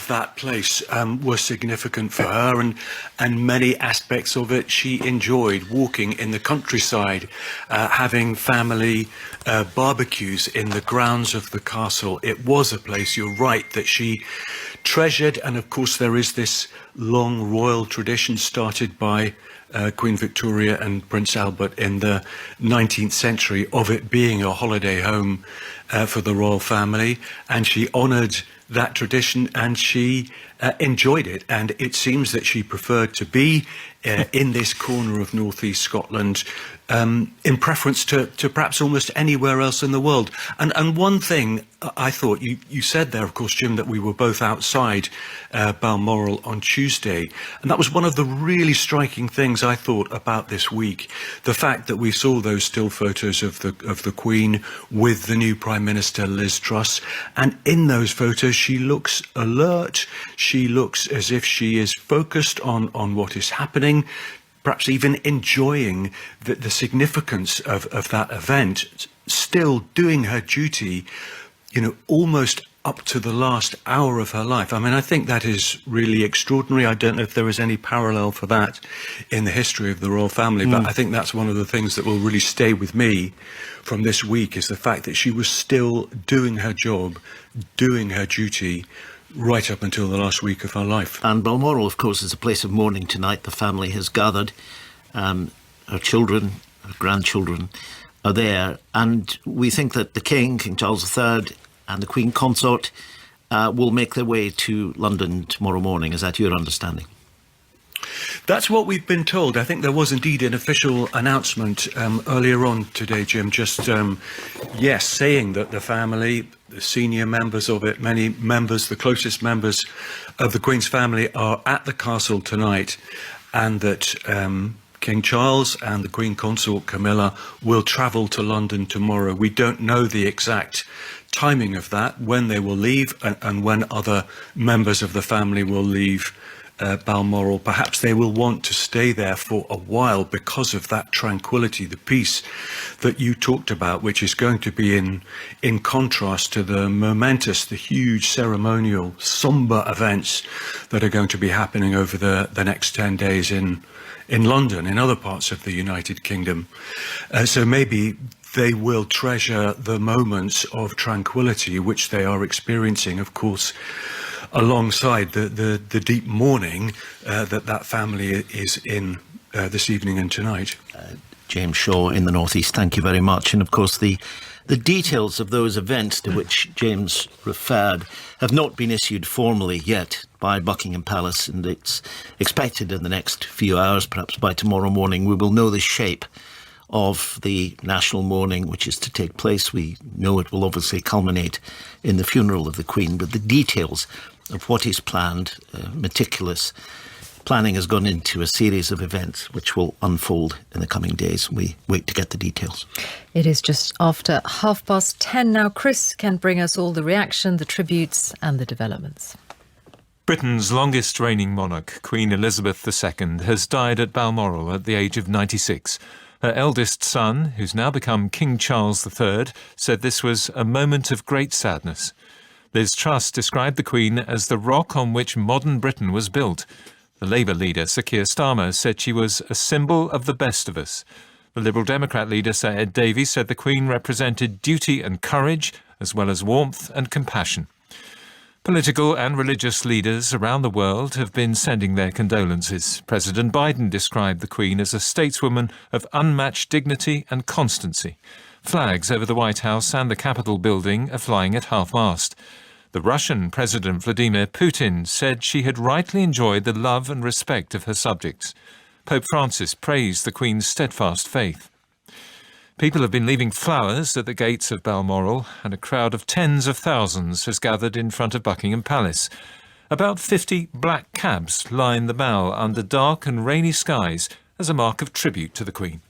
that place were significant for her, and many aspects of it she enjoyed. Walking in the countryside, having family barbecues in the grounds of the castle. It was a place, you're right, that she treasured, and of course there is this long royal tradition started by Queen Victoria and Prince Albert in the 19th century of it being a holiday home for the royal family, and she honoured that tradition and she enjoyed it, and it seems that she preferred to be in this corner of northeast Scotland in preference to perhaps almost anywhere else in the world. And one thing I thought, you said there, of course, Jim, that we were both outside Balmoral on Tuesday, and that was one of the really striking things I thought about this week, the fact that we saw those still photos of the Queen with the new Prime Minister Liz Truss, and in those photos she looks alert, she looks as if she is focused on what is happening, perhaps even enjoying the significance of that event, still doing her duty, almost up to the last hour of her life. I mean, I think that is really extraordinary. I don't know if there is any parallel for that in the history of the royal family, but I think that's one of the things that will really stay with me from this week, is the fact that she was still doing her job, doing her duty, right up until the last week of her life. And Balmoral, of course, is a place of mourning tonight. The family has gathered. Her children, her grandchildren are there. And we think that the King, King Charles III, and the Queen Consort will make their way to London tomorrow morning. Is that your understanding? That's what we've been told. I think there was indeed an official announcement earlier on today, Jim, just, saying that the family, the senior members of it, many members, the closest members of the Queen's family are at the castle tonight, and that King Charles and the Queen Consort Camilla will travel to London tomorrow. We don't know the exact timing of that, when they will leave, and when other members of the family will leave Balmoral. Perhaps they will want to stay there for a while because of that tranquility, the peace that you talked about, which is going to be in contrast to the momentous, the huge ceremonial, sombre events that are going to be happening over the next 10 days in London, in other parts of the United Kingdom. So maybe they will treasure the moments of tranquility which they are experiencing, of course, alongside the deep mourning that family is in this evening and tonight. James Shaw in the Northeast, thank you very much. And of course the details of those events to which James referred have not been issued formally yet by Buckingham Palace, and it's expected in the next few hours, perhaps by tomorrow morning, we will know the shape of the national mourning which is to take place. We know it will obviously culminate in the funeral of the Queen, but the details of what is planned, meticulous planning has gone into a series of events which will unfold in the coming days. We wait to get the details. It is just after 10:30 now. Chris can bring us all the reaction, the tributes and the developments. Britain's longest reigning monarch, Queen Elizabeth II, has died at Balmoral at the age of 96. Her eldest son, who's now become King Charles III, said this was a moment of great sadness. Liz Truss described the Queen as the rock on which modern Britain was built. The Labour leader, Sir Keir Starmer, said she was a symbol of the best of us. The Liberal Democrat leader, Sir Ed Davies, said the Queen represented duty and courage, as well as warmth and compassion. Political and religious leaders around the world have been sending their condolences. President Biden described the Queen as a stateswoman of unmatched dignity and constancy. Flags over the White House and the Capitol building are flying at half-mast. The Russian President Vladimir Putin said she had rightly enjoyed the love and respect of her subjects. Pope Francis praised the Queen's steadfast faith. People have been leaving flowers at the gates of Balmoral, and a crowd of tens of thousands has gathered in front of Buckingham Palace. About 50 black cabs line the Mall under dark and rainy skies as a mark of tribute to the Queen.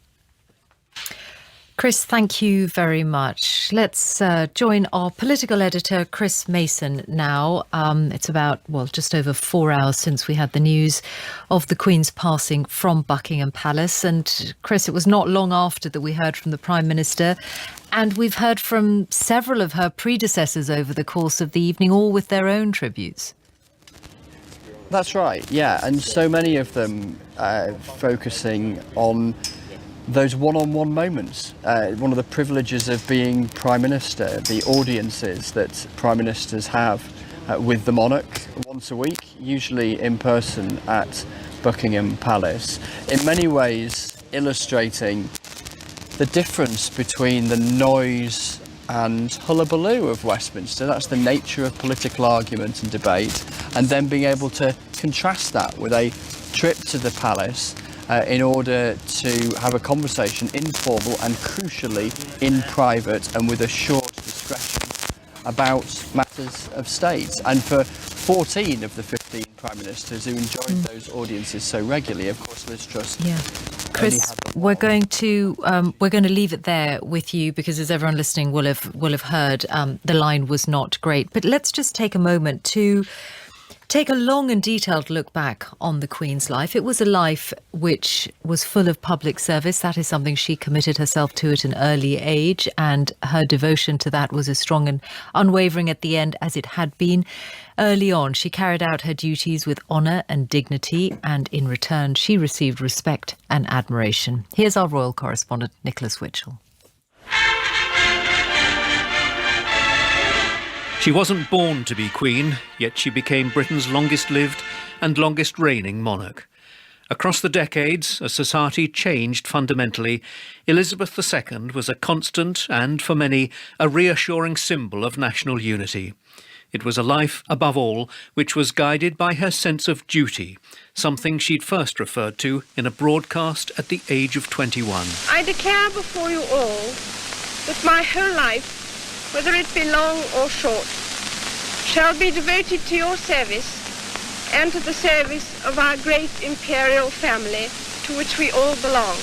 Chris, thank you very much. Let's join our political editor, Chris Mason, now. It's about, just over 4 hours since we had the news of the Queen's passing from Buckingham Palace. And Chris, it was not long after that we heard from the Prime Minister. And we've heard from several of her predecessors over the course of the evening, all with their own tributes. That's right, yeah. And so many of them focusing on those one-on-one moments. One of the privileges of being Prime Minister, the audiences that Prime Ministers have with the monarch once a week, usually in person at Buckingham Palace, in many ways illustrating the difference between the noise and hullabaloo of Westminster. That's the nature of political argument and debate, and then being able to contrast that with a trip to the palace in order to have a conversation, informal and crucially in private and with assured discretion, about matters of state. And for 14 of the 15 Prime Ministers who enjoyed those audiences so regularly, of course Liz Truss. Yeah. Chris, we're going to leave it there with you because, as everyone listening will have heard, the line was not great. But let's just take a moment to take a long and detailed look back on the Queen's life. It was a life which was full of public service. That is something she committed herself to at an early age, and her devotion to that was as strong and unwavering at the end as it had been early on. She carried out her duties with honour and dignity, and in return she received respect and admiration. Here's our royal correspondent, Nicholas Witchell. She wasn't born to be Queen, yet she became Britain's longest-lived and longest-reigning monarch. Across the decades, as society changed fundamentally, Elizabeth II was a constant and, for many, a reassuring symbol of national unity. It was a life, above all, which was guided by her sense of duty, something she'd first referred to in a broadcast at the age of 21. I declare before you all that my whole life, whether it be long or short, shall be devoted to your service and to the service of our great imperial family to which we all belong.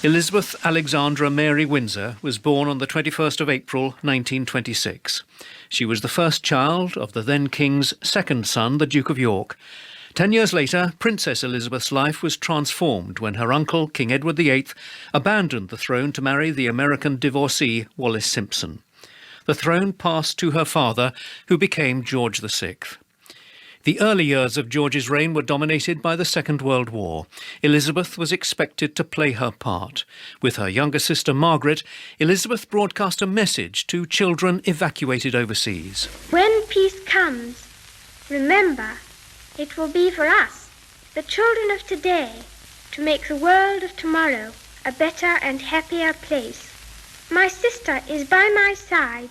Elizabeth Alexandra Mary Windsor was born on the 21st of April 1926. She was the first child of the then King's second son, the Duke of York. 10 years later, Princess Elizabeth's life was transformed when her uncle, King Edward VIII, abandoned the throne to marry the American divorcee Wallis Simpson. The throne passed to her father, who became George VI. The early years of George's reign were dominated by the Second World War. Elizabeth was expected to play her part. With her younger sister Margaret, Elizabeth broadcast a message to children evacuated overseas. When peace comes, remember, it will be for us, the children of today, to make the world of tomorrow a better and happier place. My sister is by my side,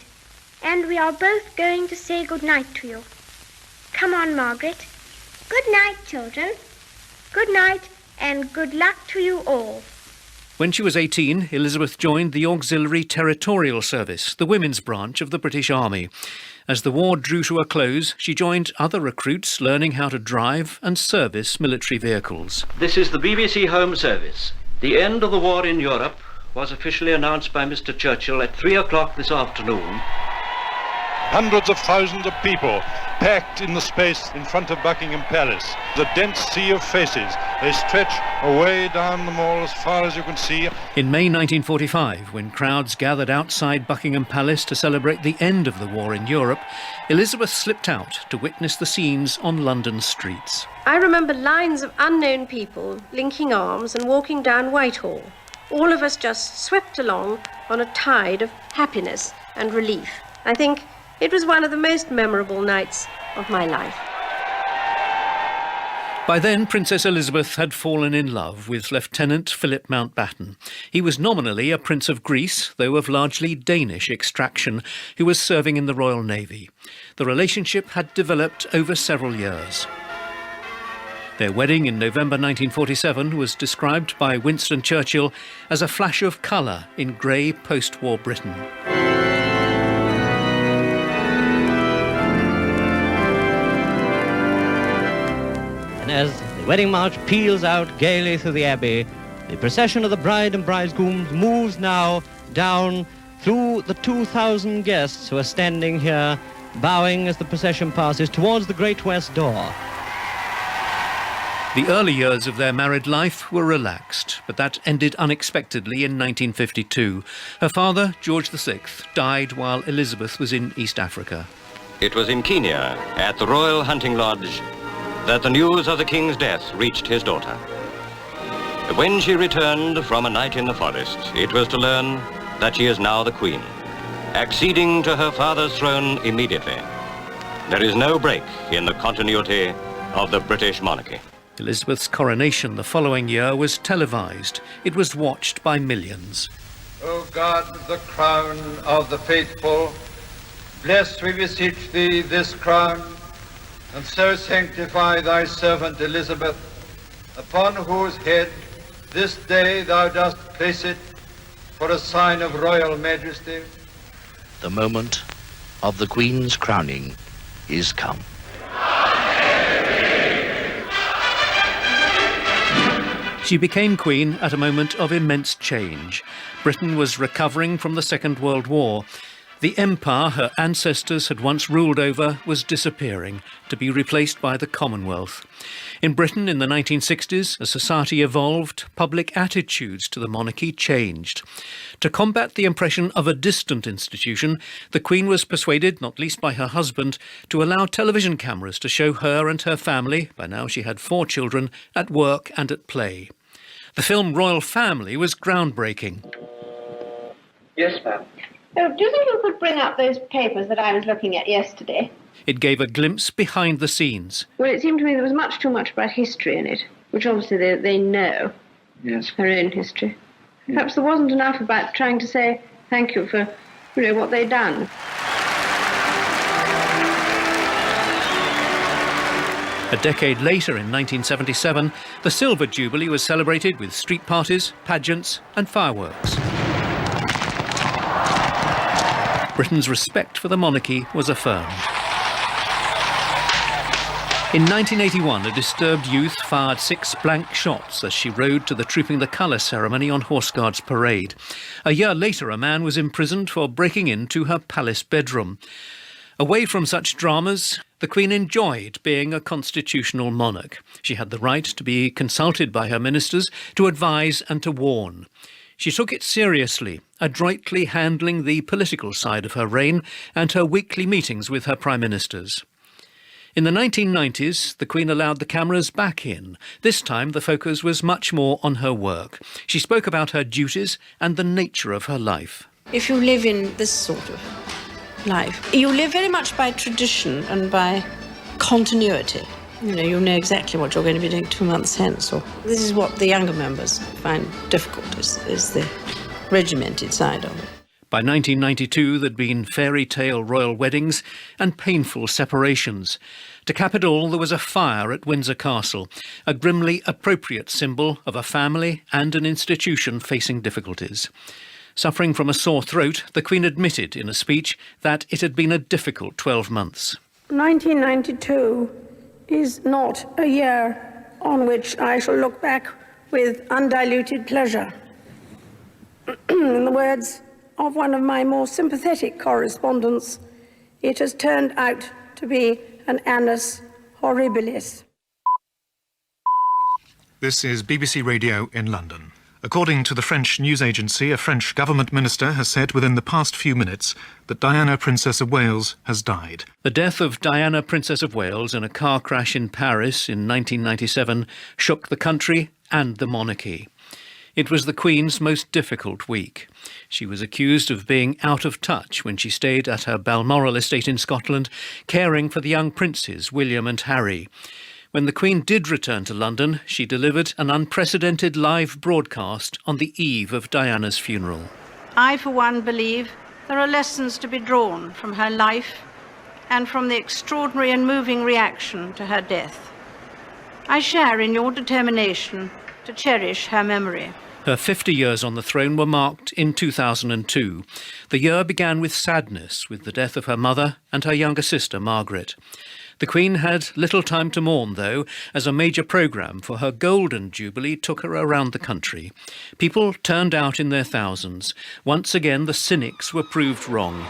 and we are both going to say good night to you. Come on, Margaret. Good night, children. Good night, and good luck to you all. When she was 18, Elizabeth joined the Auxiliary Territorial Service, the women's branch of the British Army. As the war drew to a close, she joined other recruits learning how to drive and service military vehicles. This is the BBC Home Service. The end of the war in Europe was officially announced by Mr. Churchill at 3 o'clock this afternoon. Hundreds of thousands of people packed in the space in front of Buckingham Palace. The dense sea of faces, they stretch away down the mall as far as you can see. In May 1945, when crowds gathered outside Buckingham Palace to celebrate the end of the war in Europe, Elizabeth slipped out to witness the scenes on London's streets. I remember lines of unknown people linking arms and walking down Whitehall. All of us just swept along on a tide of happiness and relief. I think it was one of the most memorable nights of my life. By then, Princess Elizabeth had fallen in love with Lieutenant Philip Mountbatten. He was nominally a Prince of Greece, though of largely Danish extraction, who was serving in the Royal Navy. The relationship had developed over several years. Their wedding in November 1947 was described by Winston Churchill as a flash of colour in grey post-war Britain. And as the wedding march peals out gaily through the Abbey, the procession of the bride and bridegrooms moves now down through the 2,000 guests who are standing here, bowing as the procession passes towards the Great West Door. The early years of their married life were relaxed, but that ended unexpectedly in 1952. Her father, George VI, died while Elizabeth was in East Africa. It was in Kenya, at the Royal Hunting Lodge, that the news of the king's death reached his daughter. When she returned from a night in the forest, it was to learn that she is now the Queen, acceding to her father's throne immediately. There is no break in the continuity of the British monarchy. Elizabeth's coronation the following year was televised. It was watched by millions. O God, the crown of the faithful, bless, we beseech thee, this crown, and so sanctify thy servant Elizabeth, upon whose head this day thou dost place it for a sign of royal majesty. The moment of the Queen's crowning is come. She became queen at a moment of immense change. Britain was recovering from the Second World War. The empire her ancestors had once ruled over was disappearing, to be replaced by the Commonwealth. In Britain in the 1960s, as society evolved, public attitudes to the monarchy changed. To combat the impression of a distant institution, the Queen was persuaded, not least by her husband, to allow television cameras to show her and her family, by now she had 4 children, at work and at play. The film Royal Family was groundbreaking. Yes, ma'am. So, do you think you could bring up those papers that I was looking at yesterday? It gave a glimpse behind the scenes. Well, it seemed to me there was much too much about history in it, which obviously they know. Yes. Her own history. Perhaps there wasn't enough about trying to say thank you for, what they'd done. A decade later, in 1977, the Silver Jubilee was celebrated with street parties, pageants and fireworks. Britain's respect for the monarchy was affirmed. In 1981, a disturbed youth fired 6 blank shots as she rode to the Trooping the Colour ceremony on Horse Guards Parade. A year later, a man was imprisoned for breaking into her palace bedroom. Away from such dramas, the Queen enjoyed being a constitutional monarch. She had the right to be consulted by her ministers, to advise and to warn. She took it seriously, adroitly handling the political side of her reign and her weekly meetings with her prime ministers. In the 1990s, the Queen allowed the cameras back in. This time, the focus was much more on her work. She spoke about her duties and the nature of her life. If you live in this sort of life, you live very much by tradition and by continuity. You know exactly what you're going to be doing 2 months hence. Or this is what the younger members find difficult, is the regimented side of it. By 1992, there'd been fairy tale royal weddings and painful separations. To cap it all, there was a fire at Windsor Castle, a grimly appropriate symbol of a family and an institution facing difficulties. Suffering from a sore throat, the Queen admitted in a speech that it had been a difficult 12 months. 1992 is not a year on which I shall look back with undiluted pleasure. In the words of one of my more sympathetic correspondents, it has turned out to be an annus horribilis. This is BBC Radio in London. According to the French news agency, a French government minister has said within the past few minutes that Diana, Princess of Wales, has died. The death of Diana, Princess of Wales, in a car crash in Paris in 1997 shook the country and the monarchy. It was the Queen's most difficult week. She was accused of being out of touch when she stayed at her Balmoral estate in Scotland, caring for the young princes, William and Harry. When the Queen did return to London, she delivered an unprecedented live broadcast on the eve of Diana's funeral. I, for one, believe there are lessons to be drawn from her life and from the extraordinary and moving reaction to her death. I share in your determination to cherish her memory. Her 50 years on the throne were marked in 2002. The year began with sadness, with the death of her mother and her younger sister, Margaret. The Queen had little time to mourn, though, as a major programme for her Golden Jubilee took her around the country. People turned out in their thousands. Once again, the cynics were proved wrong.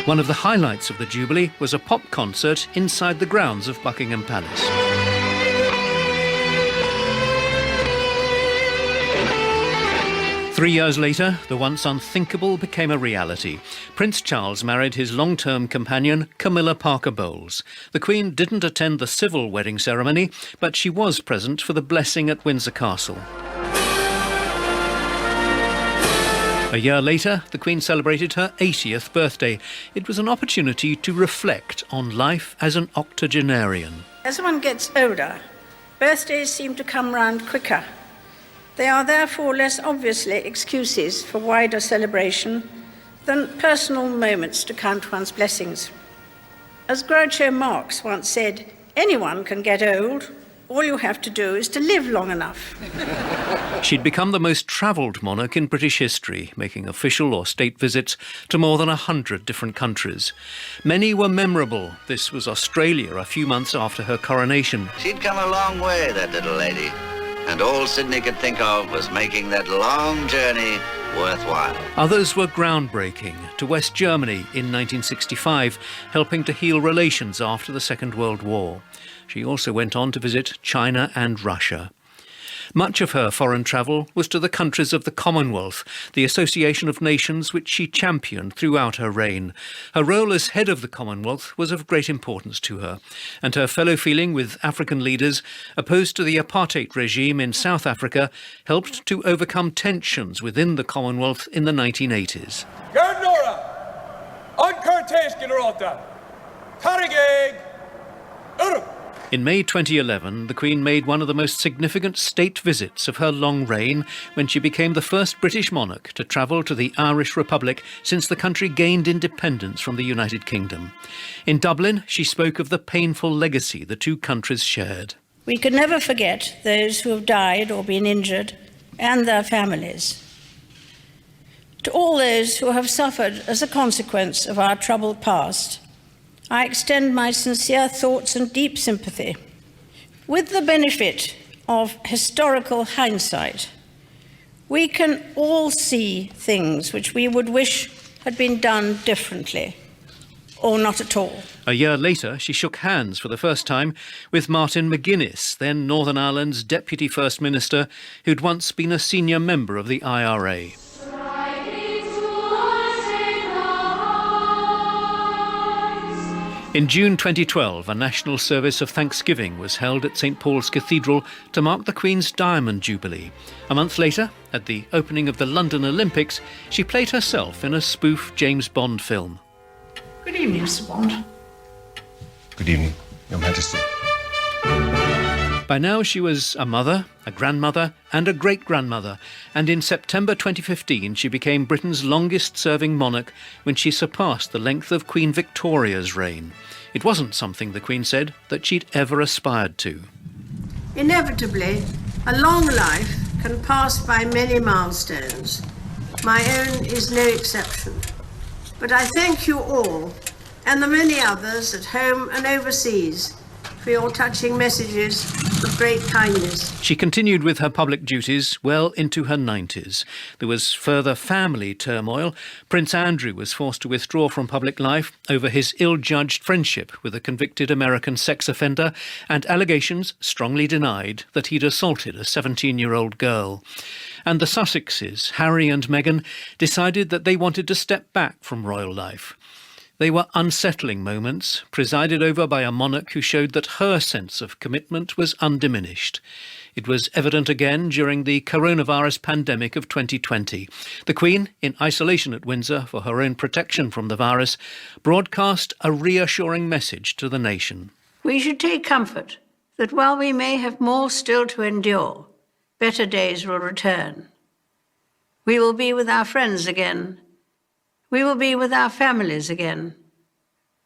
One of the highlights of the Jubilee was a pop concert inside the grounds of Buckingham Palace. Three years later, the once unthinkable became a reality. Prince Charles married his long-term companion, Camilla Parker Bowles. The Queen didn't attend the civil wedding ceremony, but she was present for the blessing at Windsor Castle. A year later, the Queen celebrated her 80th birthday. It was an opportunity to reflect on life as an octogenarian. As one gets older, birthdays seem to come round quicker. They are therefore less obviously excuses for wider celebration than personal moments to count one's blessings. As Groucho Marx once said, anyone can get old. All you have to do is to live long enough. She'd become the most travelled monarch in British history, making official or state visits to more than 100 different countries. Many were memorable. This was Australia a few months after her coronation. She'd come a long way, that little lady. And all Sydney could think of was making that long journey worthwhile. Others were groundbreaking. To West Germany in 1965, helping to heal relations after the Second World War. She also went on to visit China and Russia. Much of her foreign travel was to the countries of the Commonwealth, the association of nations which she championed throughout her reign. Her role as head of the Commonwealth was of great importance to her, and her fellow feeling with African leaders opposed to the apartheid regime in South Africa helped to overcome tensions within the Commonwealth in the 1980s. Gardnora, Ankartes Generalta, Tarigeg, In May 2011, the Queen made one of the most significant state visits of her long reign when she became the first British monarch to travel to the Irish Republic since the country gained independence from the United Kingdom. In Dublin, she spoke of the painful legacy the two countries shared. We could never forget those who have died or been injured and their families. To all those who have suffered as a consequence of our troubled past, I extend my sincere thoughts and deep sympathy. With the benefit of historical hindsight, we can all see things which we would wish had been done differently, or not at all. A year later, she shook hands for the first time with Martin McGuinness, then Northern Ireland's Deputy First Minister, who'd once been a senior member of the IRA. In June 2012, a national service of thanksgiving was held at St Paul's Cathedral to mark the Queen's Diamond Jubilee. A month later, at the opening of the London Olympics, she played herself in a spoof James Bond film. Good evening, Mr. Bond. Good evening, Your Majesty. By now she was a mother, a grandmother and a great-grandmother, and in September 2015 she became Britain's longest-serving monarch when she surpassed the length of Queen Victoria's reign. It wasn't something, the Queen said, that she'd ever aspired to. Inevitably, a long life can pass by many milestones. My own is no exception. But I thank you all, and the many others at home and overseas, for your touching messages of great kindness. She continued with her public duties well into her 90s. There was further family turmoil. Prince Andrew was forced to withdraw from public life over his ill-judged friendship with a convicted American sex offender and allegations, strongly denied, that he'd assaulted a 17-year-old girl. And the Sussexes, Harry and Meghan, decided that they wanted to step back from royal life. They were unsettling moments, presided over by a monarch who showed that her sense of commitment was undiminished. It was evident again during the coronavirus pandemic of 2020. The Queen, in isolation at Windsor for her own protection from the virus, broadcast a reassuring message to the nation. We should take comfort that while we may have more still to endure, better days will return. We will be with our friends again. We will be with our families again.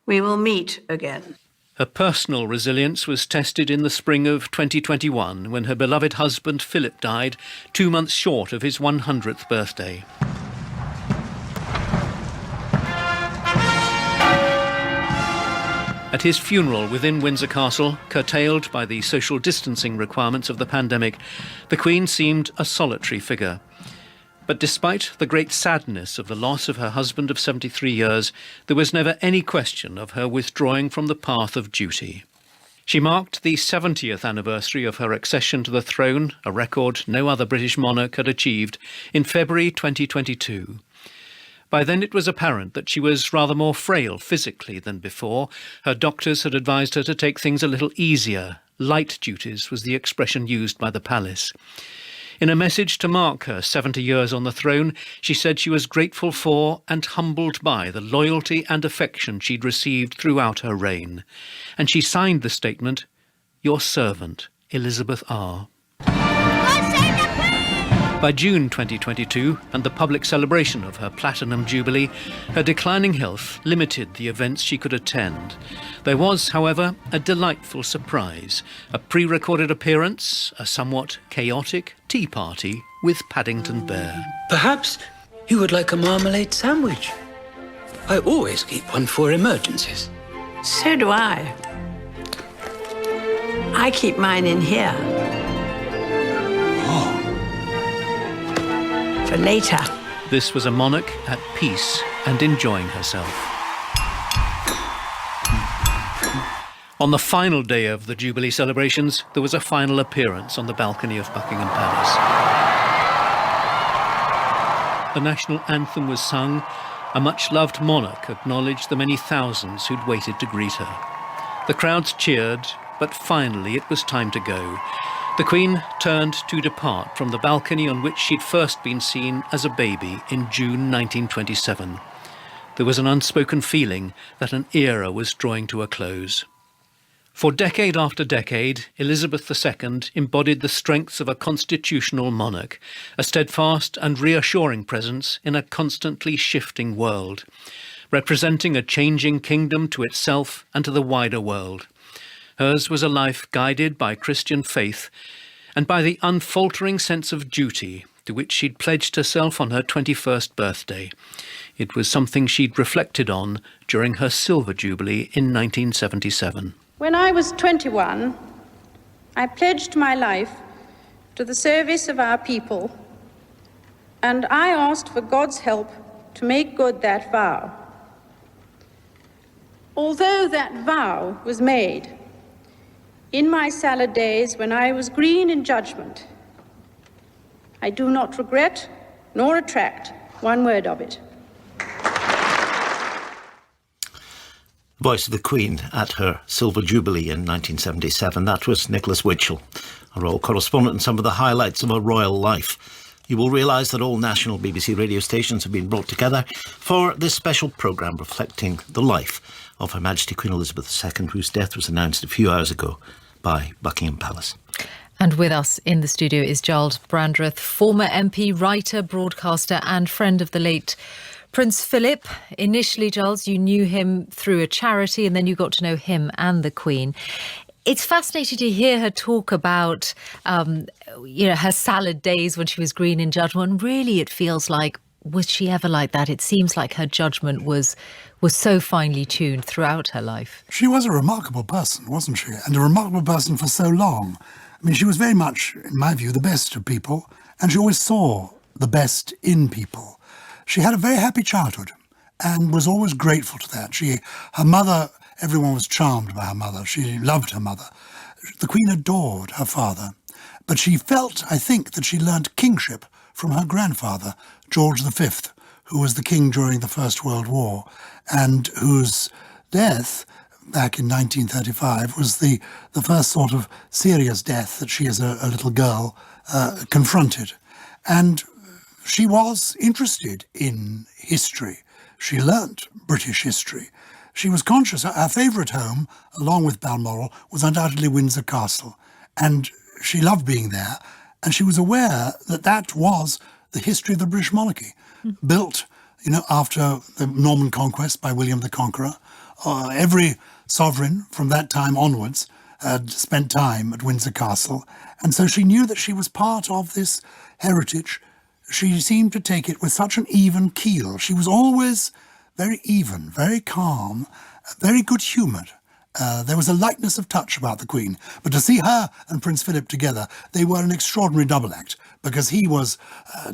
We will meet again. Her personal resilience was tested in the spring of 2021 when her beloved husband Philip died 2 months short of his 100th birthday. At his funeral within Windsor Castle, curtailed by the social distancing requirements of the pandemic, the Queen seemed a solitary figure. But despite the great sadness of the loss of her husband of 73 years, there was never any question of her withdrawing from the path of duty. She marked the 70th anniversary of her accession to the throne, a record no other British monarch had achieved, in February 2022. By then it was apparent that she was rather more frail physically than before. Her doctors had advised her to take things a little easier. Light duties was the expression used by the palace. In a message to mark her 70 years on the throne, she said she was grateful for and humbled by the loyalty and affection she'd received throughout her reign. And she signed the statement, "Your servant, Elizabeth R." By June 2022, and the public celebration of her Platinum Jubilee, her declining health limited the events she could attend. There was, however, a delightful surprise, a pre-recorded appearance, a somewhat chaotic tea party with Paddington Bear. Perhaps you would like a marmalade sandwich. I always keep one for emergencies. So do I. I keep mine in here. For later. This was a monarch at peace and enjoying herself. On the final day of the Jubilee celebrations, there was a final appearance on the balcony of Buckingham Palace. The national anthem was sung. A much-loved monarch acknowledged the many thousands who'd waited to greet her. The crowds cheered, but finally it was time to go. The Queen turned to depart from the balcony on which she'd first been seen as a baby in June 1927. There was an unspoken feeling that an era was drawing to a close. For decade after decade, Elizabeth II embodied the strengths of a constitutional monarch, a steadfast and reassuring presence in a constantly shifting world, representing a changing kingdom to itself and to the wider world. Hers was a life guided by Christian faith and by the unfaltering sense of duty to which she'd pledged herself on her 21st birthday. It was something she'd reflected on during her Silver Jubilee in 1977. When I was 21, I pledged my life to the service of our people, and I asked for God's help to make good that vow. Although that vow was made in my salad days when I was green in judgment, I do not regret nor retract one word of it. Voice of the Queen at her Silver Jubilee in 1977. That was Nicholas Witchell, a royal correspondent, and some of the highlights of a royal life. You will realise that all national BBC radio stations have been brought together for this special programme reflecting the life of Her Majesty Queen Elizabeth II, whose death was announced a few hours ago by Buckingham Palace. And with us in the studio is Giles Brandreth, former MP, writer, broadcaster and friend of the late Prince Philip. Initially, Giles, you knew him through a charity and then you got to know him and the Queen. It's fascinating to hear her talk about, her salad days when she was green in judgment. And really, it feels like, was she ever like that? It seems like her judgment was so finely tuned throughout her life. She was a remarkable person, wasn't she? And a remarkable person for so long. I mean, she was very much, in my view, the best of people, and she always saw the best in people. She had a very happy childhood and was always grateful to that. Her mother, everyone was charmed by her mother. She loved her mother. The Queen adored her father, but she felt, I think, that she learnt kingship from her grandfather, George V, who was the king during the First World War, and whose death back in 1935 was the first sort of serious death that she as a little girl confronted. And she was interested in history. She learnt British history. She was conscious her favourite home, along with Balmoral, was undoubtedly Windsor Castle. And she loved being there. And she was aware that that was the history of the British monarchy, built, after the Norman conquest by William the Conqueror. Every sovereign from that time onwards had spent time at Windsor Castle. And so she knew that she was part of this heritage. She seemed to take it with such an even keel. She was always very even, very calm, very good-humoured. There was a lightness of touch about the Queen, but to see her and Prince Philip together, they were an extraordinary double act, because he was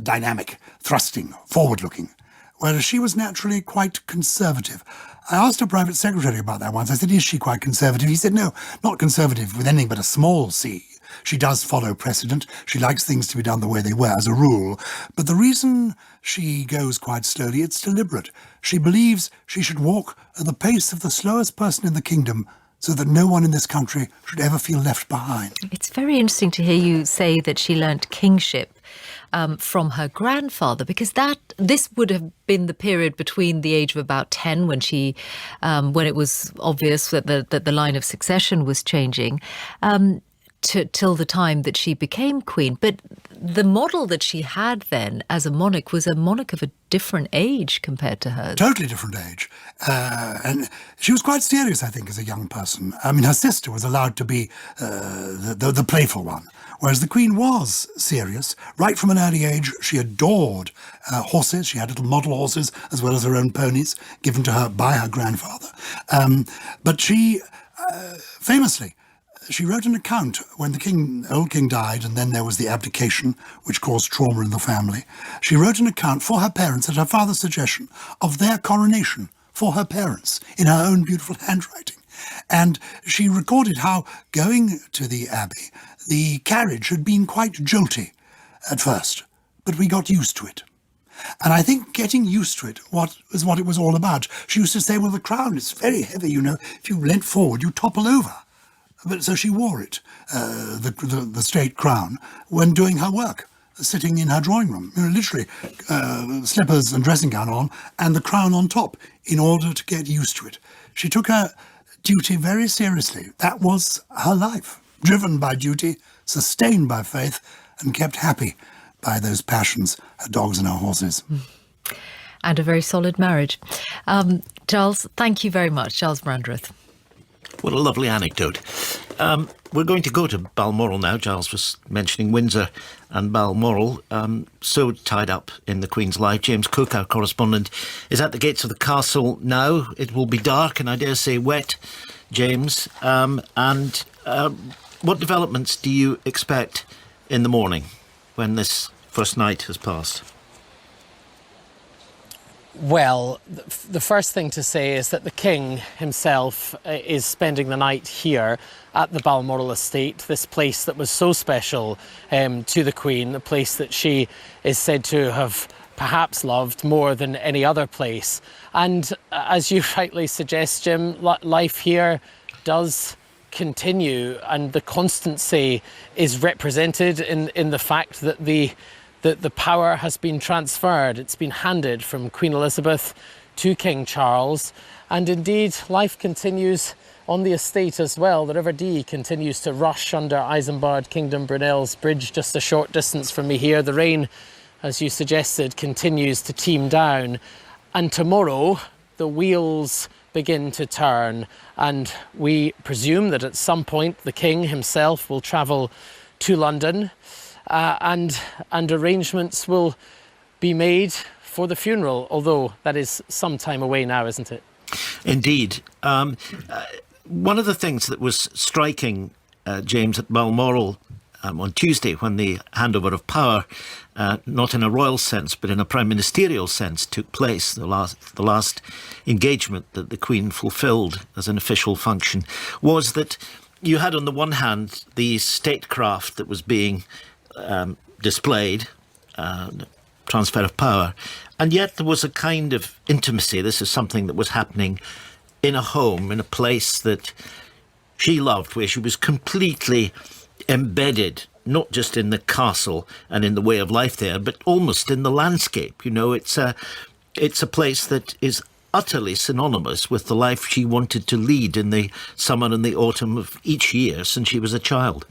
dynamic, thrusting, forward-looking, whereas she was naturally quite conservative. I asked her private secretary about that once. I said, is she quite conservative? He said, no, not conservative with anything but a small c. She does follow precedent. She likes things to be done the way they were, as a rule. But the reason she goes quite slowly, it's deliberate. She believes she should walk at the pace of the slowest person in the kingdom, so that no one in this country should ever feel left behind. It's very interesting to hear you say that she learnt kingship from her grandfather, because this would have been the period between the age of about 10, when when it was obvious that the line of succession was changing, till the time that she became queen. But the model that she had then as a monarch was a monarch of a different age compared to hers. Totally different age. And she was quite serious, I think, as a young person. I mean, her sister was allowed to be the playful one, whereas the Queen was serious. Right from an early age, she adored horses. She had little model horses, as well as her own ponies, given to her by her grandfather. But she, famously, she wrote an account when the old king died, and then there was the abdication, which caused trauma in the family. She wrote an account for her parents, at her father's suggestion, of their coronation for her parents, in her own beautiful handwriting. And she recorded how, going to the abbey, the carriage had been quite jolty at first, but we got used to it. And I think getting used to it was what it was all about. She used to say, well, the crown is very heavy, you know. If you leant forward, you topple over. But so she wore it, the state crown, when doing her work, sitting in her drawing room, literally slippers and dressing gown on, and the crown on top, in order to get used to it. She took her duty very seriously. That was her life, driven by duty, sustained by faith, and kept happy by those passions, her dogs and her horses. And a very solid marriage. Charles, thank you very much. Charles Brandreth. What a lovely anecdote. We're going to go to Balmoral now. Giles was mentioning Windsor and Balmoral, so tied up in the Queen's life. James Cook, our correspondent, is at the gates of the castle now. It will be dark and I dare say wet, James. And what developments do you expect in the morning when this first night has passed? Well, the first thing to say is that the King himself is spending the night here at the Balmoral estate, this place that was so special to the Queen, a place that she is said to have perhaps loved more than any other place. And as you rightly suggest, Jim, life here does continue, and the constancy is represented in the fact that the power has been transferred. It's been handed from Queen Elizabeth to King Charles, and indeed life continues on the estate as well. The River Dee continues to rush under Isambard Kingdom Brunel's bridge just a short distance from me here. The rain, as you suggested, continues to teem down, and tomorrow the wheels begin to turn, and we presume that at some point the King himself will travel to London. And arrangements will be made for the funeral, although that is some time away now, isn't it? Indeed. One of the things that was striking, James, at Balmoral on Tuesday, when the handover of power, not in a royal sense but in a prime ministerial sense, took place, the last engagement that the Queen fulfilled as an official function, was that you had on the one hand the statecraft that was being displayed, transfer of power, and yet there was a kind of intimacy. This is something that was happening in a home, in a place that she loved, where she was completely embedded, not just in the castle and in the way of life there, but almost in the landscape. You know, it's a place that is utterly synonymous with the life she wanted to lead in the summer and the autumn of each year since she was a child.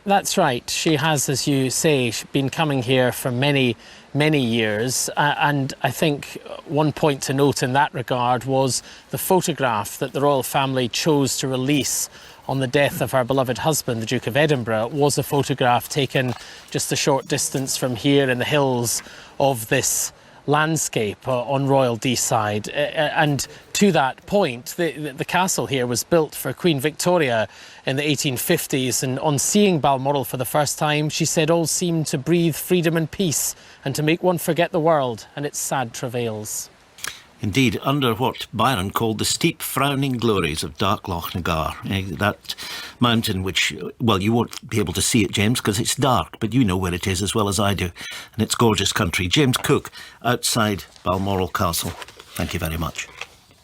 That's right. She has, as you say, been coming here for many, many years. And I think one point to note in that regard was the photograph that the royal family chose to release on the death of her beloved husband, the Duke of Edinburgh. It was a photograph taken just a short distance from here in the hills of this landscape on Royal Deeside. And to that point, the castle here was built for Queen Victoria in the 1850s, and on seeing Balmoral for the first time, she said all seemed to breathe freedom and peace and to make one forget the world and its sad travails. Indeed, under what Byron called the steep frowning glories of dark Loch Nagar, that mountain which, well, you won't be able to see it, James, because it's dark, but you know where it is as well as I do, and it's gorgeous country. James Cook, outside Balmoral Castle. Thank you very much.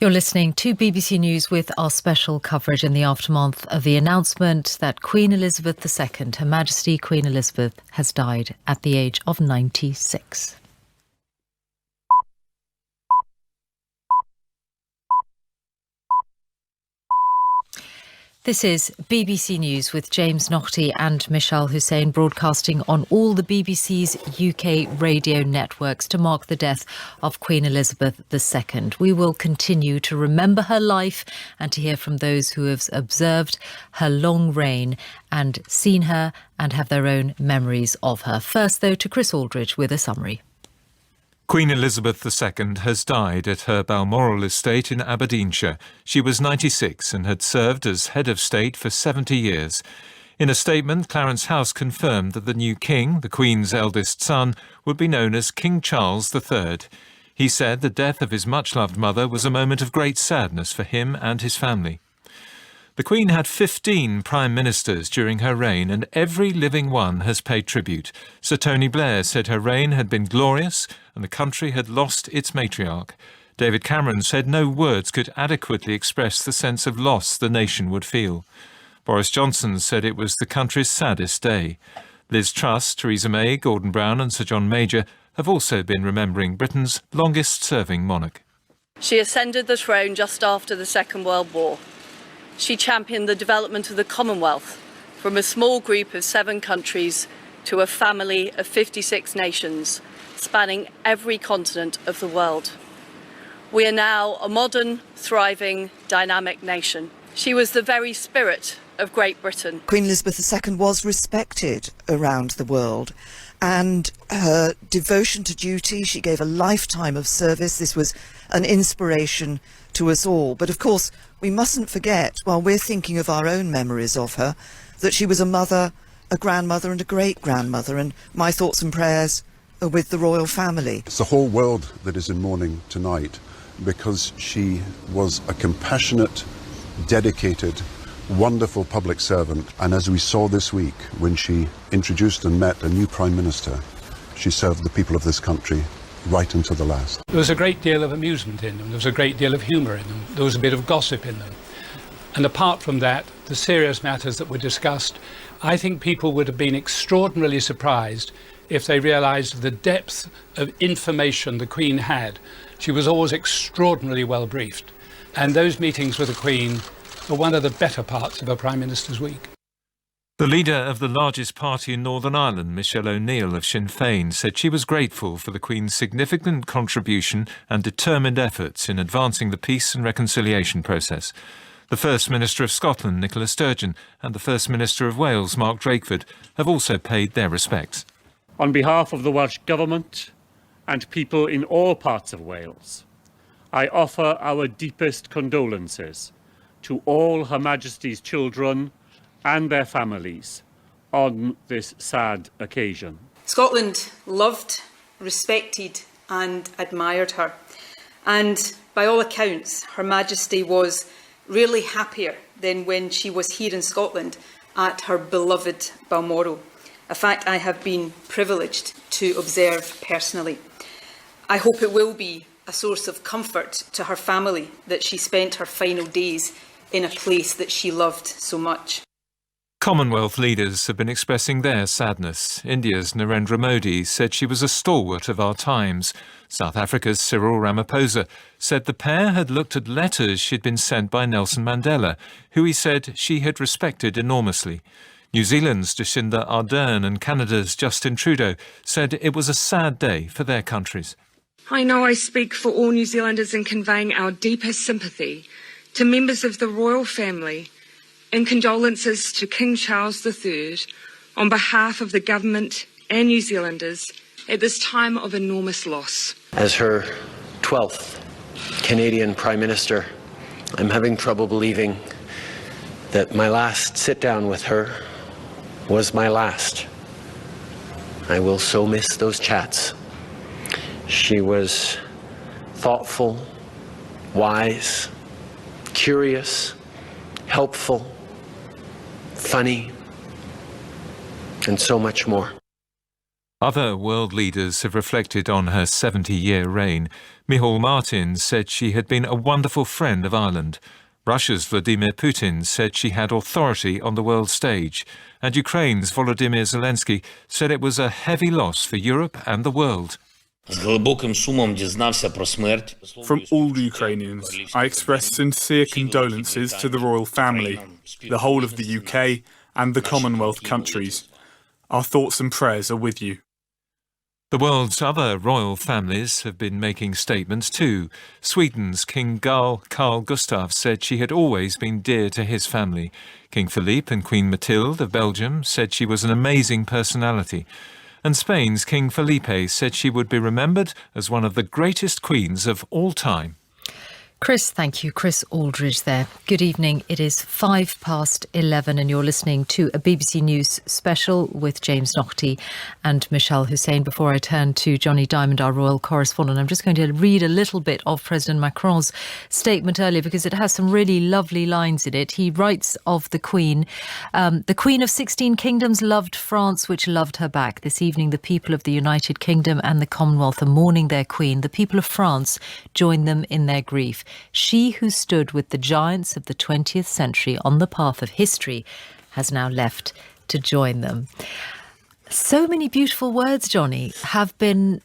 You're listening to BBC News with our special coverage in the aftermath of the announcement that Queen Elizabeth II, Her Majesty Queen Elizabeth, has died at the age of 96. This is BBC News with James Naughtie and Michelle Hussein, broadcasting on all the BBC's UK radio networks to mark the death of Queen Elizabeth II. We will continue to remember her life and to hear from those who have observed her long reign and seen her and have their own memories of her. First, though, to Chris Aldridge with a summary. Queen Elizabeth II has died at her Balmoral estate in Aberdeenshire. She was 96 and had served as head of state for 70 years. In a statement, Clarence House confirmed that the new king, the Queen's eldest son, would be known as King Charles III. He said the death of his much-loved mother was a moment of great sadness for him and his family. The Queen had 15 Prime Ministers during her reign, and every living one has paid tribute. Sir Tony Blair said her reign had been glorious and the country had lost its matriarch. David Cameron said no words could adequately express the sense of loss the nation would feel. Boris Johnson said it was the country's saddest day. Liz Truss, Theresa May, Gordon Brown and Sir John Major have also been remembering Britain's longest-serving monarch. She ascended the throne just after the Second World War. She championed the development of the Commonwealth from a small group of 7 countries to a family of 56 nations, spanning every continent of the world. We are now a modern, thriving, dynamic nation. She was the very spirit of Great Britain. Queen Elizabeth II was respected around the world, and her devotion to duty, she gave a lifetime of service. This was an inspiration to us all. But of course, we mustn't forget, while we're thinking of our own memories of her, that she was a mother, a grandmother and a great-grandmother, and my thoughts and prayers are with the royal family. It's the whole world that is in mourning tonight, because she was a compassionate, dedicated, wonderful public servant, and as we saw this week when she introduced and met a new Prime Minister, she served the people of this country right until the last. There was a great deal of amusement in them, there was a great deal of humour in them, there was a bit of gossip in them. And apart from that, the serious matters that were discussed, I think people would have been extraordinarily surprised if they realised the depth of information the Queen had. She was always extraordinarily well briefed, and those meetings with the Queen were one of the better parts of a Prime Minister's week. The leader of the largest party in Northern Ireland, Michelle O'Neill of Sinn Féin, said she was grateful for the Queen's significant contribution and determined efforts in advancing the peace and reconciliation process. The First Minister of Scotland, Nicola Sturgeon, and the First Minister of Wales, Mark Drakeford, have also paid their respects. On behalf of the Welsh Government and people in all parts of Wales, I offer our deepest condolences to all Her Majesty's children and their families on this sad occasion. Scotland loved, respected and admired her, and by all accounts Her Majesty was rarely happier than when she was here in Scotland at her beloved Balmoral, a fact I have been privileged to observe personally. I hope it will be a source of comfort to her family that she spent her final days in a place that she loved so much. Commonwealth leaders have been expressing their sadness. India's Narendra Modi said she was a stalwart of our times. South Africa's Cyril Ramaphosa said the pair had looked at letters she'd been sent by Nelson Mandela, who he said she had respected enormously. New Zealand's Jacinda Ardern and Canada's Justin Trudeau said it was a sad day for their countries. I know I speak for all New Zealanders in conveying our deepest sympathy to members of the royal family and condolences to King Charles III on behalf of the government and New Zealanders at this time of enormous loss. As her 12th Canadian Prime Minister, I'm having trouble believing that my last sit-down with her was my last. I will so miss those chats. She was thoughtful, wise, curious, helpful, funny, and so much more. Other world leaders have reflected on her 70-year reign. Micheál Martin said she had been a wonderful friend of Ireland. Russia's Vladimir Putin said she had authority on the world stage. And Ukraine's Volodymyr Zelensky said it was a heavy loss for Europe and the world. From all Ukrainians, I express sincere condolences to the royal family, the whole of the UK and the Commonwealth countries. Our thoughts and prayers are with you. The world's other royal families have been making statements too. Sweden's King Carl Gustaf said she had always been dear to his family. King Philippe and Queen Mathilde of Belgium said she was an amazing personality. And Spain's King Felipe said she would be remembered as one of the greatest queens of all time. Chris, thank you. Chris Aldridge there. Good evening. It is 11:05 and you're listening to a BBC News special with James Naughtie and Michelle Hussein. Before I turn to Johnny Diamond, our royal correspondent, I'm just going to read a little bit of President Macron's statement earlier because it has some really lovely lines in it. He writes of the Queen, the Queen of 16 Kingdoms loved France, which loved her back. This evening, the people of the United Kingdom and the Commonwealth are mourning their Queen. The people of France join them in their grief. She who stood with the giants of the 20th century on the path of history has now left to join them. So many beautiful words, Johnny, have been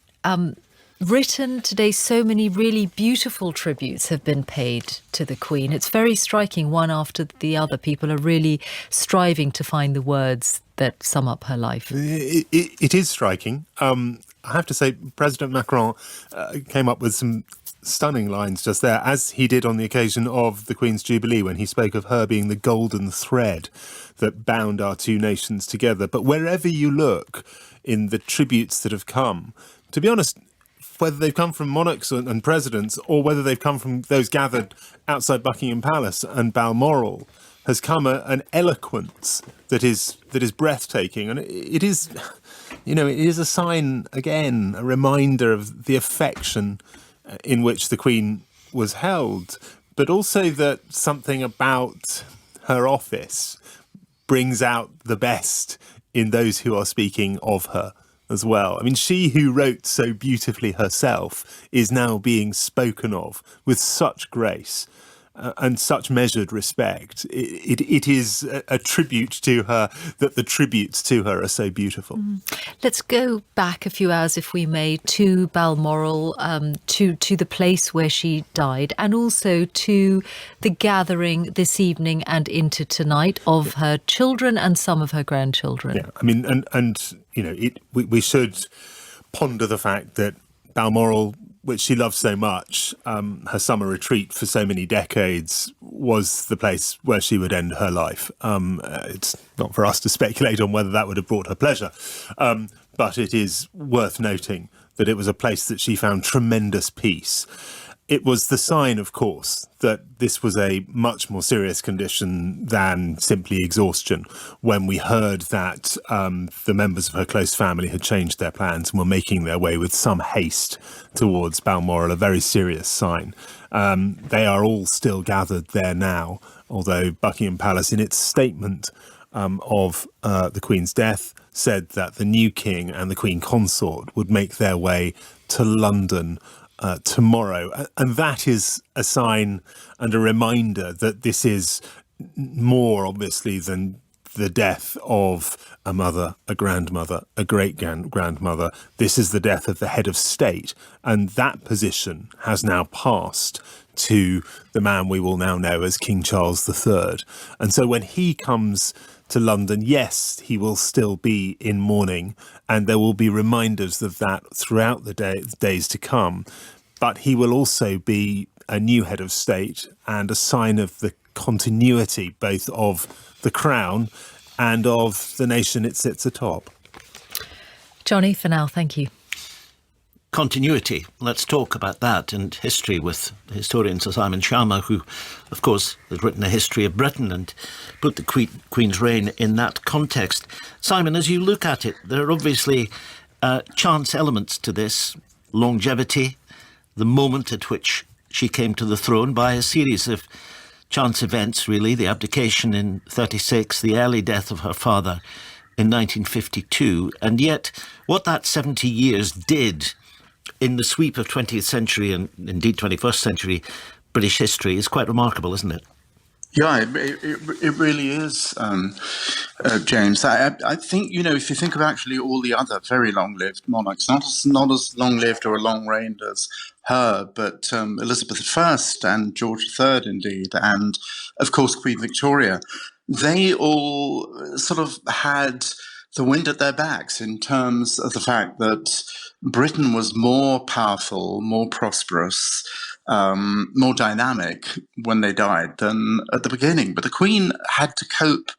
written today. So many really beautiful tributes have been paid to the Queen. It's very striking, one after the other. People are really striving to find the words that sum up her life. It is striking. I have to say, President Macron came up with some stunning lines just there, as he did on the occasion of the Queen's Jubilee, when he spoke of her being the golden thread that bound our two nations together. But wherever you look in the tributes that have come, to be honest, whether they've come from monarchs and presidents or whether they've come from those gathered outside Buckingham Palace and Balmoral, has come an eloquence that is breathtaking. And it is, it is a sign, again, a reminder of the affection in which the Queen was held, but also that something about her office brings out the best in those who are speaking of her as well. I mean, she who wrote so beautifully herself is now being spoken of with such grace and such measured respect. It is a tribute to her that the tributes to her are so beautiful. Let's go back a few hours, if we may, to Balmoral, to the place where she died, and also to the gathering this evening and into tonight of her children and some of her grandchildren. Yeah, I mean, we should ponder the fact that Balmoral, which she loved so much, her summer retreat for so many decades, was the place where she would end her life. It's not for us to speculate on whether that would have brought her pleasure, but it is worth noting that it was a place that she found tremendous peace. It was the sign, of course, that this was a much more serious condition than simply exhaustion. When we heard that the members of her close family had changed their plans and were making their way with some haste towards Balmoral, a very serious sign. They are all still gathered there now, although Buckingham Palace, in its statement of the Queen's death, said that the new King and the Queen Consort would make their way to London tomorrow. And that is a sign and a reminder that this is more, obviously, than the death of a mother, a grandmother, a great-grandmother. This is the death of the head of state. And that position has now passed to the man we will now know as King Charles III. And so when he comes to London, yes, he will still be in mourning, and there will be reminders of that throughout the days to come. But he will also be a new head of state and a sign of the continuity both of the crown and of the nation it sits atop. Johnny, for now, thank you. continuity. Let's talk about that and history with historian Sir Simon Sharma, who, of course, has written a history of Britain and put the Queen's reign in that context. Simon, as you look at it, there are obviously chance elements to this, longevity, the moment at which she came to the throne by a series of chance events, really, the abdication in 36, the early death of her father in 1952, and yet what that 70 years did in the sweep of 20th century and indeed 21st century British history is quite remarkable, isn't it? Yeah, it really is, James. I think, if you think of actually all the other very long-lived monarchs, not as long-lived or long-reigned as her, but Elizabeth I and George III, indeed, and, of course, Queen Victoria, they all sort of had the wind at their backs in terms of the fact that Britain was more powerful, more prosperous, more dynamic when they died than at the beginning. But the Queen had to cope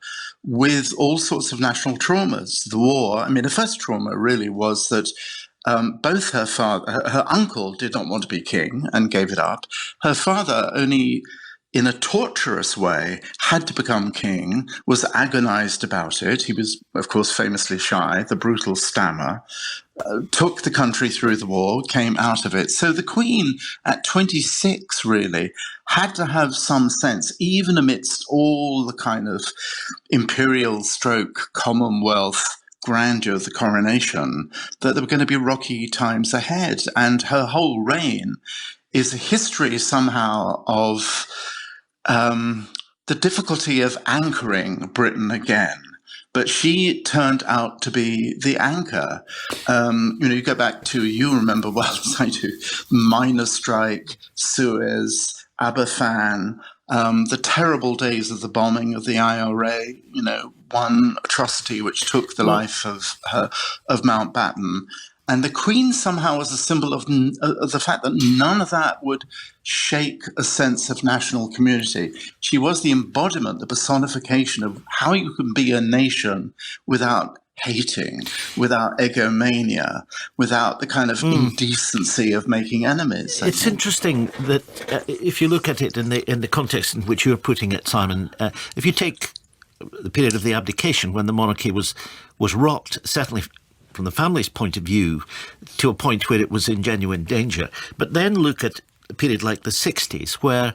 with all sorts of national traumas. The war, the first trauma really was that both her uncle did not want to be king and gave it up. Her father only, in a torturous way, had to become king, was agonized about it. He was, of course, famously shy, the brutal stammer, took the country through the war, came out of it. So the Queen, at 26, really, had to have some sense, even amidst all the kind of imperial stroke Commonwealth grandeur of the coronation, that there were going to be rocky times ahead. And her whole reign is a history somehow of the difficulty of anchoring Britain again. But she turned out to be the anchor. You go back to, you remember well as I do, miners' strike, Suez, Aberfan, the terrible days of the bombing of the IRA, one atrocity which took the life of Mountbatten. And the Queen somehow was a symbol of the fact that none of that would shake a sense of national community. She was the embodiment, the personification of how you can be a nation without hating, without egomania, without the kind of indecency of making enemies. It's interesting that if you look at it in the context in which you're putting it, Simon, if you take the period of the abdication when the monarchy was rocked, certainly from the family's point of view, to a point where it was in genuine danger. But then look at a period like the 60s, where